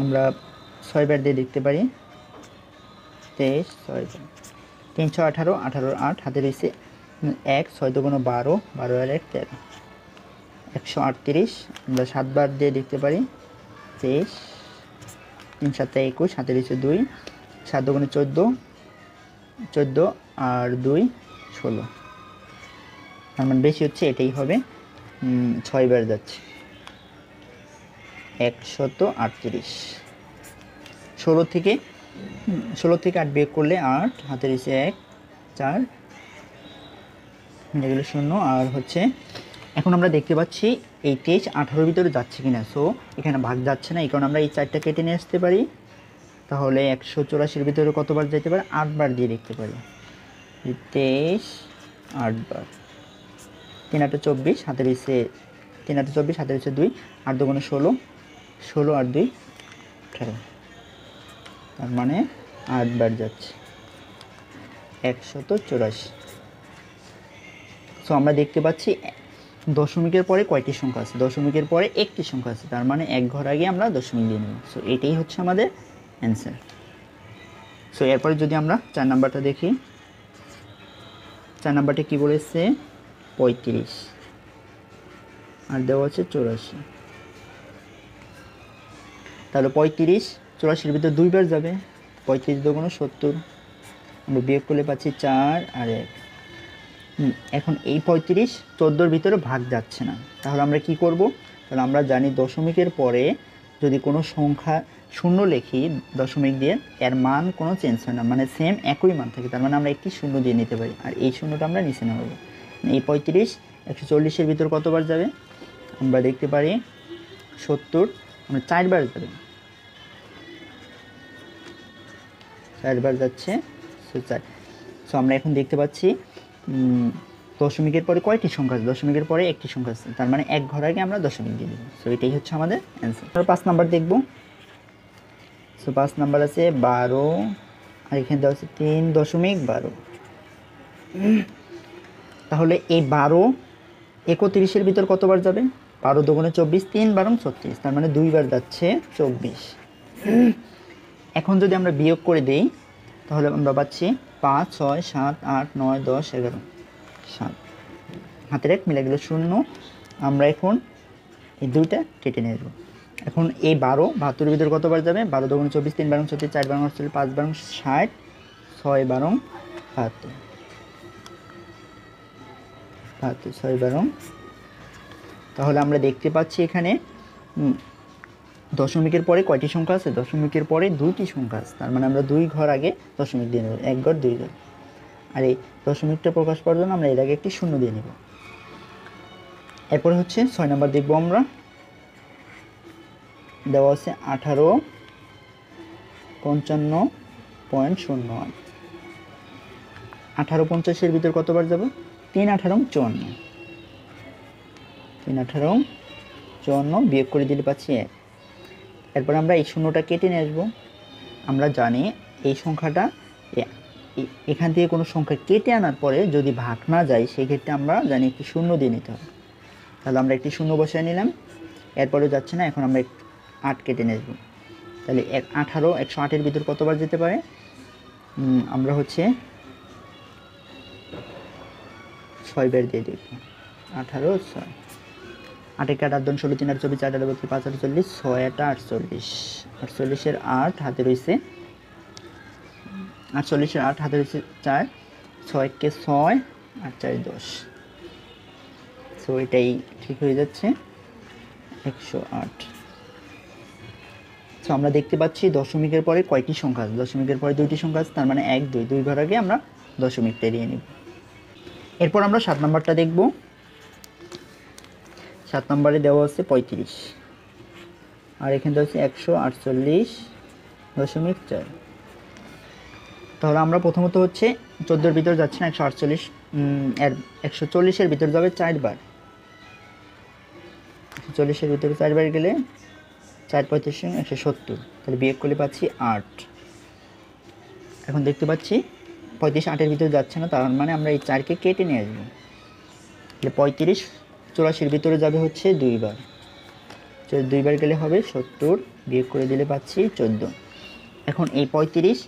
আমরা 6 বার দিয়ে দেখতে পারি, 23 6 3 6 18, 18 8, হাতে রয়েছে 1, 6 দুগুণ 12, 12 আর 1 13, 138, আমরা 7 বার দিয়ে দেখতে পারি, 23 3 7 21, হাতে রয়েছে 2, 7 দুগুণে 14, 14 আর 2 16, তার মানে বেশি হচ্ছে, এটাই হবে, 6 বার যাচ্ছে, 138। 16 থেকে 8 বিয়োগ করলে 8, হাতে রয়েছে 1 4, এগুলো 0 আর হচ্ছে। এখন আমরা দেখতে পাচ্ছি এই 23 18-এর ভিতরে যাচ্ছে কিনা, সো এখানে ভাগ যাচ্ছে না, এই কারণে আমরা এই 4টা কেটে নিয়ে আসতে পারি। তাহলে 184-এর ভিতরে কতবার যেতে পারে, 8 বার দিয়ে দেখতে পারি, 23 8 বার, 3 8 24, হাতে রয়েছে 3 8 24, হাতে রয়েছে 2, 8 দুগুণে 16, 16 আর 2 18, তার মানে 8 বার যাচ্ছে, 184। সো আমরা দেখতে পাচ্ছি দশমিকের পরে কয়টি সংখ্যা আছে, দশমিকের পরে একটি সংখ্যা আছে, তার মানে এক ঘর আগে আমরা দশমিক দিয়ে নেব। সো এটাই হচ্ছে আমাদের অ্যান্সার। সো এরপরে যদি আমরা 4 নাম্বারটা দেখি, 4 নাম্বারটা কি বলেছে, 35 আর দেওয়া আছে 84। তাহলে 35 84-এর ভিতরে 2 বার যাবে, 35 দুগুণ 70, আমরা বিয়োগ করলে পাচ্ছি 4 আর 1। এখন এই 35 14-এর ভিতরে ভাগ যাচ্ছে না, তাহলে আমরা কি করব, তাহলে আমরা জানি দশমিকের পরে যদি কোনো সংখ্যা শূন্য লিখি দশমিক দিয়ে, এর মান কোনো চেঞ্জ হয় না, মানে সেম একই মান থাকে, তার মানে আমরা একটি শূন্য দিয়ে নিতে পারি, আর এই শূন্যটা আমরা নিচে নেব। এই 35 140-এর ভিতর কতবার যাবে, আমরা দেখতে পারি 70, আমরা 4 বার যাবে, 4 বার যাচ্ছে, সো 4। সো আমরা এখন দেখতে পাচ্ছি দশমিকের পরে কয়টি সংখ্যা আছে, দশমিকের পরে একটি সংখ্যা আছে, তার মানে এক ঘর আগে আমরা দশমিক দিয়ে দেব। সো এটাই হচ্ছে আমাদের অ্যান্সার। 5 নাম্বার দেখব, সো 5 নাম্বার আছে 12, আর এখানে দেওয়া আছে 3.12। তাহলে এই 12 31-এর ভিতর কতবার যাবে? 12 দুগুণে 24, 3 × 36, তার মানে 2 বার যাচ্ছে 24। এখন যদি আমরা বিয়োগ করে দেই তাহলে আমরা পাচ্ছি 5, 6, 7, 8, 9, 10, 11, 7। হাতের এক মিলে গেল 0। আমরা এখন এই দুইটা কেটে নেব। এখন এই 12 72-এর ভিতর কতবার যাবে? 12 দুগুণে 24, 3 × 36, 4 × 48, 5 × 60, 6 × 72, 6 × তাহলে আমরা দেখতে পাচ্ছি এখানে দশমিকের পরে কয়টি সংখ্যা আছে? দশমিকের পরে 2টি সংখ্যা আছে। তার মানে আমরা 2 ঘর আগে দশমিক দিয়ে নেব, 1 ঘর 2 ঘর। আর এই দশমিকটা প্রকাশ পাওয়ার জন্য আমরা এর আগে একটি শূন্য দিয়ে নেব। এরপরে হচ্ছে 6 নাম্বার দেখব আমরা। দেওয়া আছে 1855.08। 1850-এর ভিতর কতবার যাব? 3 18 54, 3 18 54 বিয়োগ করে দিলে পাচ্ছি 1। এরপর আমরা এই শূন্যটা কেটে নিয়ে আসবো। আমরা জানি এই সংখ্যাটা এখান থেকে কোনো সংখ্যা কেটে আনার পরে যদি ভাগ না যায় সেই ক্ষেত্রে আমরা জানি একটি শূন্য দিয়ে নিতে হবে। তাহলে আমরা একটি শূন্য বসায় নিলাম। এরপরেও যাচ্ছে না, এখন আমরা 8 কেটে নিয়ে আসবো। তাহলে 18 108-এর ভিতর কতবার যেতে পারে? আমরা হচ্ছে 6 বার দিয়ে দেব। 18 6, 8 × 8 = 16, 3 × 24, 4 × 32, 5 × 48, 6 × 8 = 48। 48-এর 8 হাতে রয়েছে, 48-এর 8 হাতে রয়েছে 4, 6 × 1 = 6, 8 × 4 = 10। সো এটাই ঠিক হয়ে যাচ্ছে 108। সো আমরা দেখতে পাচ্ছি দশমিকের পরে কয়টি সংখ্যা আছে? দশমিকের পরে 2টি সংখ্যা আছে, তার মানে 1 2, 2 ঘর আগে আমরা দশমিকটা এড়িয়ে নিব। এরপর আমরা 7 নাম্বারটা দেখব। 7 নম্বরে দেওয়া আছে 35, আর এখানে দেওয়া আছে 148.4। তাহলে আমরা প্রথমত হচ্ছে 14-এর ভিতর যাচ্ছে না, 148 এর 140-এর ভিতর যাবে 4 বার। 140-এর ভিতরে 4 বার গেলে 4 × 35 = 170, তাহলে বিয়োগ করলে পাচ্ছি 8। এখন দেখতে পাচ্ছি 35 8-এর ভিতরে যাচ্ছে না, তার মানে আমরা এই 4কে কেটে নিয়ে আসবো। তাহলে 35 84-এর ভিতরে যাবে হচ্ছে 2 বার, 2 বার গেলে হবে 70, বিয়োগ করে দিলে পাচ্ছি 14। এখন এই 35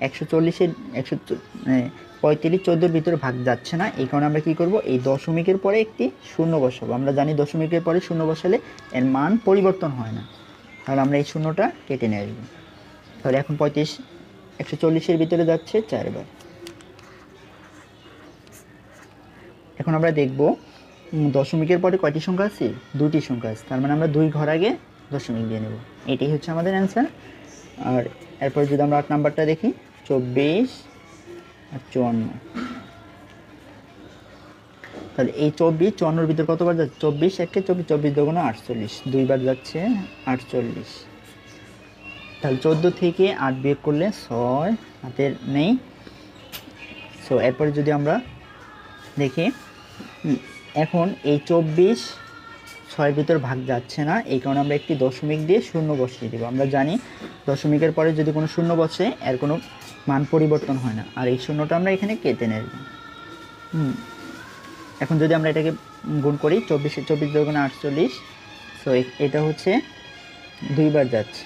140-এর 35 14-এর ভিতরে ভাগ যাচ্ছে না, এই কারণে আমরা কী করব? এই দশমিকের পরে একটি শূন্য বসাবো। আমরা জানি দশমিকের পরে শূন্য বসালে এর মান পরিবর্তন হয় না, তাহলে আমরা এই শূন্যটা কেটে নিয়ে আসবো। তাহলে এখন 35 140-এর ভিতরে যাচ্ছে 4 বার। এখন আমরা দেখব দশমিকের পরে কয়টি সংখ্যা আছে? 2টি সংখ্যা আছে, তার মানে আমরা 2 ঘর আগে দশমিক দিয়ে নেব। এটাই হচ্ছে আমাদের অ্যান্সার। আর এরপর যদি আমরা 8 নাম্বারটা দেখি, 24 আর 54। তাহলে এই 24 54-এর ভিতর কতবার যাচ্ছে? 24 1 24, 24 2 × 48, 2 বার যাচ্ছে 48। তাহলে 14 থেকে 8 বিয়োগ করলে 6 হাতের নেই। সো এরপরে যদি আমরা দেখি, এখন এই 24 6-এর ভিতর ভাগ যাচ্ছে না, এই কারণে আমরা একটি দশমিক দিয়ে শূন্য বসিয়ে দেব। আমরা জানি দশমিকের পরে যদি কোনো শূন্য বসে এর কোনো মান পরিবর্তন হয় না, আর এই শূন্যটা আমরা এখানে কেটে নেব। এখন যদি আমরা এটাকে গুণ করি, 24 24 2 × 48, সো এটা হচ্ছে 2 বার যাচ্ছে,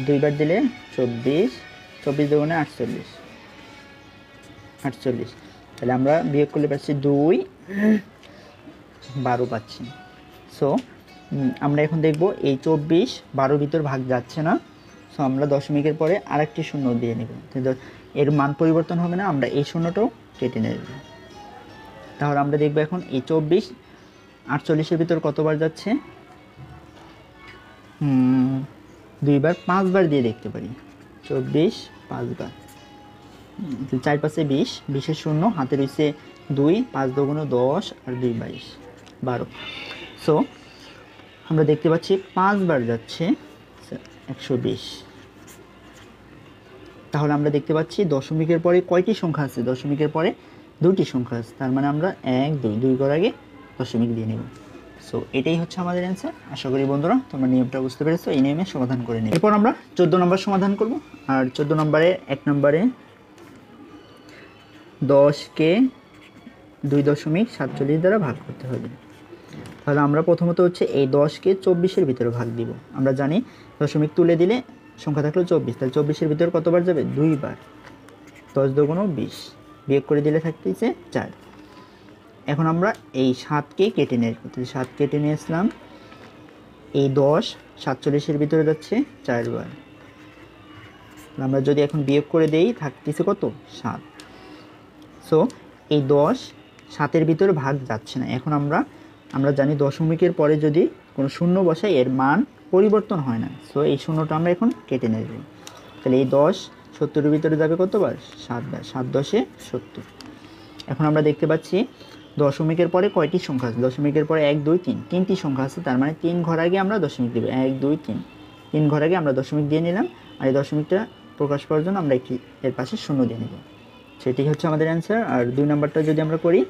2 বার দিলে 24, 24 2 × 48, 48। তাহলে আমরা বিয়োগ করলে পাচ্ছি 2, 12 পাচ্ছি। সো আমরা এখন দেখব এই 24 12-র ভিতর ভাগ যাচ্ছে না, সো আমরা দশমিকের পরে আরেকটি শূন্য দিয়ে নেব। এর মান পরিবর্তন হবে না, আমরা এই শূন্যটাও কেটে নেব। তাহলে আমরা দেখব এখন এই 24 48-এর ভিতর কতবার যাচ্ছে? 2 বার, 5 বার দিয়ে দেখতে পারি। 24 5 বার, 4 5 20, 20-এর শূন্য হাতে রয়েছে 2, 5 2 × 10 আর 2 22 12। সো আমরা দেখতে পাচ্ছি 5 বার যাচ্ছে 120। তাহলে আমরা দেখতে পাচ্ছি দশমিকের পরে কয়টি সংখ্যা আছে? দশমিকের পরে 2টি সংখ্যা আছে, তার মানে আমরা 1 2 2 ঘর আগে দশমিক দিয়ে নেব। সো এটাই হচ্ছে আমাদের অ্যান্সার। আশা করি বন্ধুরা তোমরা নিয়মটা বুঝতে পেরেছো, এই নিয়মে সমাধান করে নিই। এরপর আমরা 14 নম্বর সমাধান করব। আর 14 নম্বরে 1 নম্বরে 10কে 2.47 দ্বারা ভাগ করতে হবে। তাহলে আমরা প্রথমত হচ্ছে এই 10কে 24-এর ভিতরে ভাগ দিব। আমরা জানি দশমিক তুলে দিলে সংখ্যা থাকলো 24, তাহলে 24-এর ভিতরে কতবার যাবে? 2 বার। 10 দুগুণ 20, বিয়োগ করে দিলে থাকতেছে 4। এখন আমরা এই 7কে কেটে নিয়ে আসবো, তাহলে 7 কেটে নিয়ে আসলাম। এই 10 47-এর ভিতরে যাচ্ছে 4 বার। আমরা যদি এখন বিয়োগ করে দেই থাকতেছে কত? 7। সো এই 10 7-এর ভিতরে ভাগ যাচ্ছে না। এখন আমরা জানি দশমিকের পরে যদি কোনো শূন্য বসাই এর মান পরিবর্তন হয় না। সো এই শূন্যটা আমরা এখন কেটে নেব। তাহলে এই 10 70-এর ভিতরে যাবে কতবার? 7 বার। 7 10 70। এখন আমরা দেখতে পাচ্ছি দশমিকের পরে কয়টি সংখ্যা আছে? দশমিকের পরে 1 2 3 তিনটি সংখ্যা আছে, তার মানে 3 ঘর আগে আমরা দশমিক দেব। 1 2 3 3 ঘর আগে আমরা দশমিক দিয়ে নিলাম, আর এই দশমিকটা প্রকাশ করার জন্য আমরা একটি এর পাশে শূন্য দিয়ে নেব। সেটি হচ্ছে আমাদের অ্যান্সার। আর 2 নাম্বারটা যদি আমরা করি,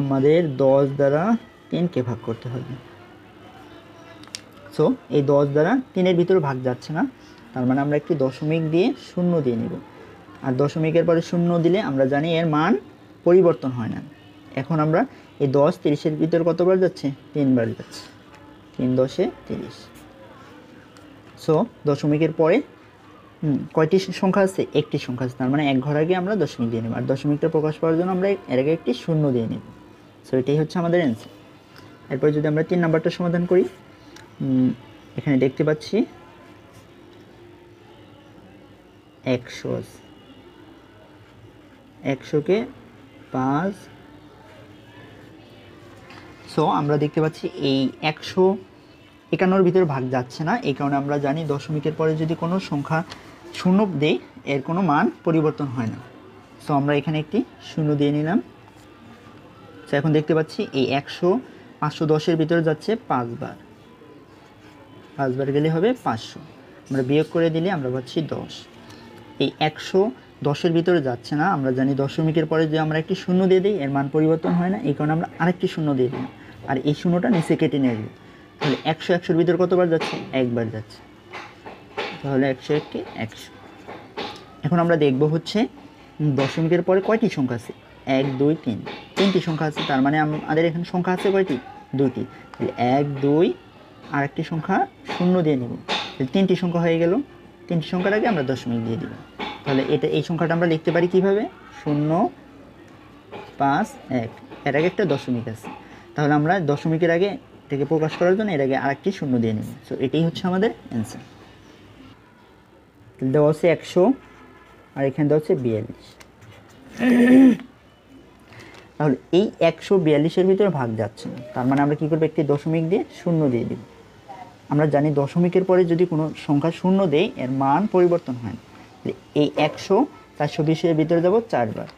আমাদের 10 দ্বারা 3কে ভাগ করতে হবে। সো এই 10 দ্বারা 3-এর ভিতরে ভাগ যাচ্ছে না, তার মানে আমরা একটি দশমিক দিয়ে শূন্য দিয়ে নেব। আর দশমিকের পরে শূন্য দিলে আমরা জানি এর মান পরিবর্তন হয় না। এখন আমরা এই 10 30-এর ভিতরে কতবার যাচ্ছে? 3 বার যাচ্ছে। 3 10 30। সো দশমিকের পরে কয়টি সংখ্যা আছে? একটি সংখ্যা আছে, তার মানে এক ঘর আগে আমরা দশমিক দিয়ে নেব। আর দশমিকটা প্রকাশ করার জন্য আমরা এর আগে একটি শূন্য দিয়ে নেব। সো এটাই হচ্ছে আমাদের অ্যান্সার। এরপর যদি আমরা 3 নাম্বারটা সমাধান করি, এখানে দেখতে পাচ্ছি 100 আছে। 100কে 5। সো আমরা দেখতে পাচ্ছি এই 151-এর ভিতরে ভাগ যাচ্ছে না, এই কারণে আমরা জানি দশমিকের পরে যদি কোনো সংখ্যা শূন্য দেই এর কোনো মান পরিবর্তন হয় না। সো আমরা এখানে একটি শূন্য দিয়ে নিলাম। সো এখন দেখতে পাচ্ছি এই 100 510-এর ভিতরে যাচ্ছে 5 বার। 5 বার গেলে হবে 500। আমরা বিয়োগ করে দিলে আমরা পাচ্ছি 10। এই 110-এর ভিতরে যাচ্ছে না, আমরা জানি দশমিকের পরে যদি আমরা একটি শূন্য দিয়ে দিই এর মান পরিবর্তন হয় না, এই কারণে আমরা আরেকটি শূন্য দিয়ে দিই। আর এই শূন্যটা নিচে কেটে নিয়ে আসবো। তাহলে 100-100-এর ভিতরে কতবার যাচ্ছে? একবার যাচ্ছে। তাহলে 101-কে 100। এখন আমরা দেখব হচ্ছে দশমিকের পরে কয়টি সংখ্যা আছে? 1 2 3 তিনটি সংখ্যা আছে, তার মানে আমাদের এখানে সংখ্যা আছে কয়টি? 2টি। তাহলে 1 2 আর একটি সংখ্যা শূন্য দিয়ে নেব। তাহলে 3টি সংখ্যা হয়ে গেল। 3টি সংখ্যার আগে আমরা দশমিক দিয়ে দিব। তাহলে এই সংখ্যাটা আমরা লিখতে পারি কিভাবে? 0 5 1, এর আগে একটা দশমিক আছে, তাহলে আমরা দশমিকের আগে এটাকে প্রকাশ করার জন্য এর আগে আরেকটি শূন্য দিয়ে নেব। সো এটাই হচ্ছে আমাদের অ্যান্সার। দেওয়া হচ্ছে 100 আর এখানে দেওয়া হচ্ছে 42। তাহলে এই 142-এর ভিতরে ভাগ যাচ্ছে না, তার মানে আমরা কী করবো? একটি দশমিক দিয়ে শূন্য দিয়ে দিব। আমরা জানি দশমিকের পরে যদি কোনো সংখ্যা শূন্য দেই এর মান পরিবর্তন হয় না। এই 100 420-এর ভিতরে যাব 4 বার।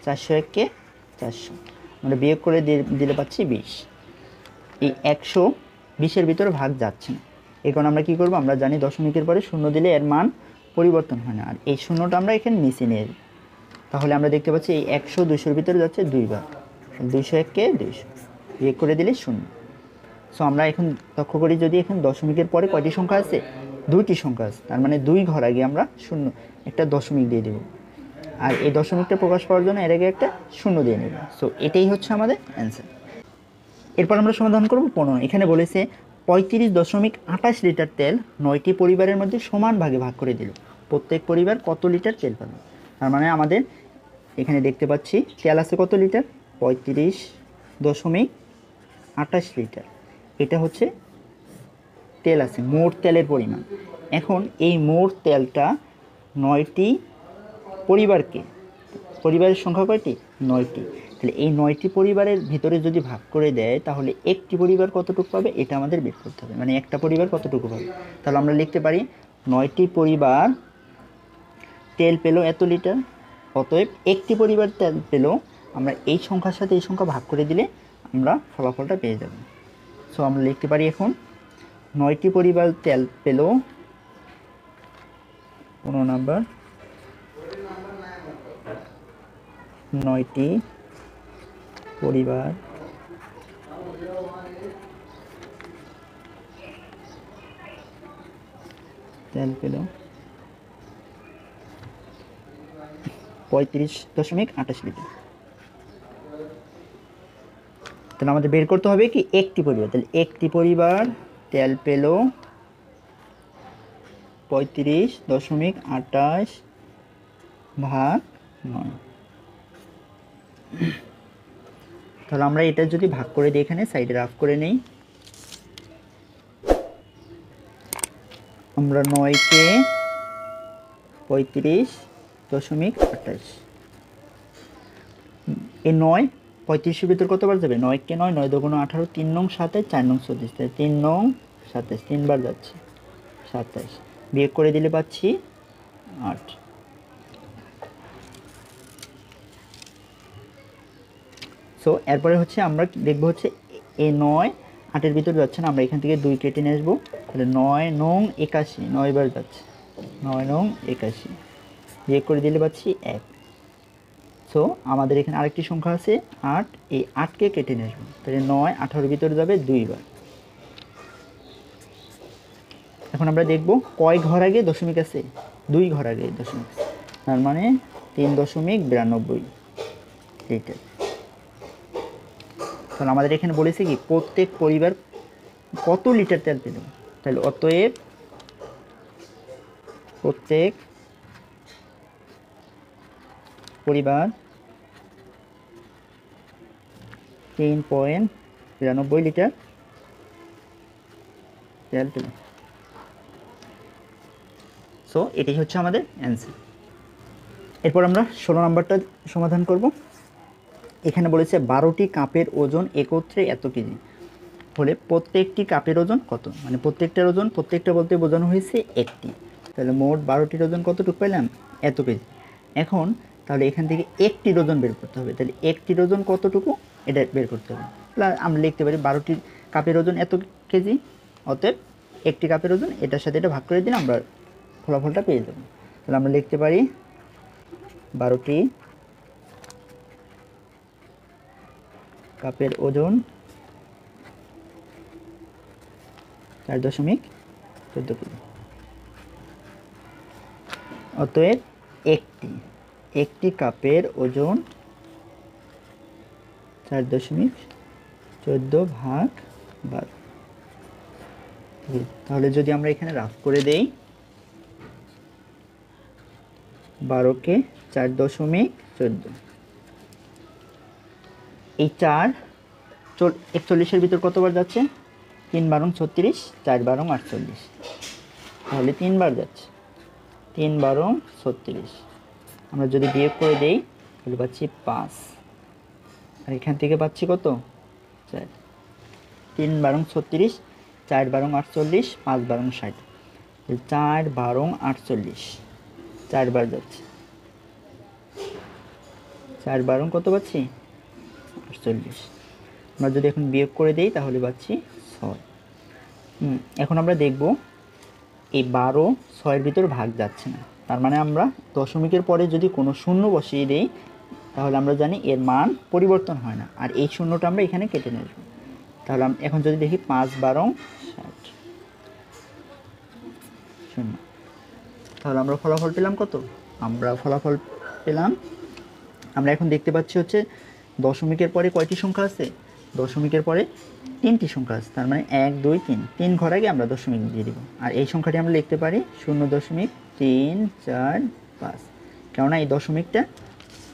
401-কে 400, আমরা বিয়োগ করে দিলে পাচ্ছি 20। এই 120-এর ভিতরে ভাগ যাচ্ছে না, এই কারণে আমরা কী করবো? আমরা জানি দশমিকের পরে শূন্য দিলে এর মান পরিবর্তন হয় না, আর এই শূন্যটা আমরা এখানে নিচে নিয়ে যাই। তাহলে আমরা দেখতে পাচ্ছি এই 100 200-এর ভিতরে যাচ্ছে 2 বার। 201-কে 200, বিয়োগ করে দিলে 0। সো আমরা এখন লক্ষ্য করি যদি এখানে দশমিকের পরে কয়টি সংখ্যা আছে? 2টি সংখ্যা আছে, তার মানে 2 ঘর আগে আমরা শূন্য একটা দশমিক দিয়ে দেব। আর এই দশমিকটা প্রকাশ পাওয়ার জন্য এর আগে একটা শূন্য দিয়ে নেব। সো এটাই হচ্ছে আমাদের অ্যান্সার। এরপর আমরা সমাধান করব 15। এখানে বলেছে 35.28 লিটার তেল 9টি পরিবারের মধ্যে সমান ভাগে ভাগ করে দিল। প্রত্যেক পরিবার কত লিটার তেল পাবে? তার মানে আমাদের এখানে দেখতে পাচ্ছি তেল আছে কত লিটার? 35.28 লিটার। এটা হচ্ছে তেল আছে, মোট তেলের পরিমাণ। এখন এই মোট তেলটা 9টি পরিবারের সংখ্যা কয়টি? 9টি। তাহলে এই 9টি পরিবারের ভিতরে যদি ভাগ করে দেয় তাহলে একটি পরিবার কতটুকু পাবে এটা আমাদের বের করতে হবে, মানে একটা পরিবার কতটুকু পাবে। তাহলে আমরা লিখতে পারি 9টি পরিবার তেল পেল এত লিটার, অতএব একটি পরিবার তেল পেল। আমরা এই সংখ্যার সাথে এই সংখ্যা ভাগ করে দিলে আমরা ফলাফলটা পেয়ে যাব। সো আমরা লিখতে পারি এখন 9টি পরিবার তেল পেল 15 নাম্বার 9টি পরিবার তেল পেল 35.28 লিটার। তাহলে আমাদের বের করতে হবে কি একটি পরিবার, তাহলে একটি পরিবার তেল পেল 35.28 ভাগ 9। তাহলে আমরা এটা যদি ভাগ করে দিই, এখানে সাইডে রাফ করে নেই, আমরা 9কে 35.28, এই 9 35-এর ভিতর কতবার যাবে, 9কে 9, 9 দুগুণ 18, 3 নং 27, 4 নং 34, তাই 3 নং 27 তিনবার যাচ্ছে 27, বিয়োগ করে দিলে পাচ্ছি 8। সো এরপরে হচ্ছে আমরা দেখবো হচ্ছে এই 9 8-এর ভিতর যাচ্ছে না, আমরা এখান থেকে 2 কেটে নিয়ে আসবো, তাহলে 9 নং 81 9 বার যাচ্ছে, 9 নং 81 বিয়োগ করে দিলে পাচ্ছি 1। সো আমাদের এখানে আরেকটি সংখ্যা আছে 8, এই 8কে কেটে নিয়ে আসবো, তাহলে 9 18-এর ভিতরে যাবে 2 বার। এখন আমরা দেখব কয় ঘর আগে দশমিক আছে, 2 ঘর আগে দশমিক আছে, তার মানে 3.92 লিটার। তাহলে আমাদের এখানে বলেছে কি প্রত্যেক পরিবার কত লিটার তেল পেল, তাহলে অতএব প্রত্যেক পরিবার 3.92 লিটার তেল পেল। সো এটাই হচ্ছে আমাদের অ্যান্সার। এরপর আমরা 16 নম্বরটা সমাধান করব। এখানে বলেছে 12টি কাপের ওজন একত্রে এত কেজি হলে প্রত্যেকটি কাপের ওজন কত, মানে প্রত্যেকটার ওজন, প্রত্যেকটা বলতে বোঝানো হয়েছে একটি, তাহলে মোট 12টির ওজন কতটুকু পেলাম, এত কেজি। এখন তাহলে এখান থেকে একটির ওজন বের করতে হবে, তাহলে একটির ওজন কতটুকু এটা বের করতে হবে, তাহলে আমরা লিখতে পারি 12টি কাপের ওজন এত কেজি, অতএব একটি কাপের ওজন এটার সাথে এটা ভাগ করে দিলে আমরা ফলাফলটা পেয়ে যাব। তাহলে আমরা লিখতে পারি 12টি কাপের ওজন 4.14 কিলো, অতএব একটি কাপের ওজন 4.14 ভাগ 12। তাহলে যদি আমরা এখানে রাফ করে দেই, 12কে 4.14, এই 4 41-এর ভিতর কতবার যাচ্ছে, 3 12 36, 4 12 48, তাহলে 3 বার যাচ্ছে, 3 12 36, আমরা যদি বিয়োগ করে দেই তাহলে পাচ্ছি 5, আর এখান থেকে পাচ্ছি কত 4, 3 12 36, 4 12 48, 5 12 60, 4 12 48 4 বার যাচ্ছে, 4 12 কত পাচ্ছি 48, আমরা যদি এখন বিয়োগ করে দেই তাহলে পাচ্ছি 6। এখন আমরা দেখব এই 12 6-এর ভিতর ভাগ যাচ্ছে না, তার মানে আমরা দশমিকের পরে যদি কোনো শূন্য বসিয়ে দেই তাহলে আমরা জানি এর মান পরিবর্তন হয় না, আর এই শূন্যটা আমরা এখানে কেটে নেব। তাহলে এখন যদি দেখি 5 12 60 শূন্য, তাহলে আমরা ফলাফল পেলাম কত, আমরা ফলাফল পেলাম, আমরা এখন দেখতে পাচ্ছি হচ্ছে দশমিকের পরে কয়টি সংখ্যা আছে, দশমিকের পরে 3টি সংখ্যা আছে, তার মানে 1 2 3, 3 ঘর আগে আমরা দশমিক দিয়ে দিব, আর এই সংখ্যাটি আমরা লিখতে পারি 0.345, কেননা এই দশমিকটা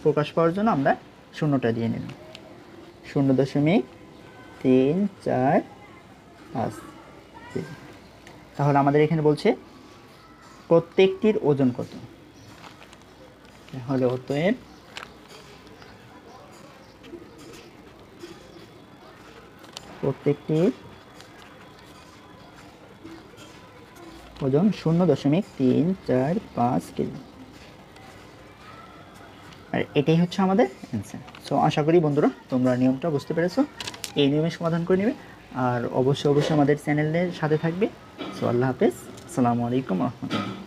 প্রকাশ পাওয়ার জন্য আমরা শূন্যটা দিয়ে নিলাম, 0.345। তাহলে আমাদের এখানে বলছে প্রত্যেকটির ওজন কত, তাহলে অতএব প্রত্যেকটির ওজন 0.345 কেজি, আর এটাই হচ্ছে আমাদের অ্যান্সার। সো আশা করি বন্ধুরা তোমরা নিয়মটা বুঝতে পেরেছো, এই নিয়মে সমাধান করে নেবে, আর অবশ্যই আমাদের চ্যানেলের সাথে থাকবে। সো আল্লাহ হাফেজ, আসসালামু আলাইকুম রহমতুল্লাহ।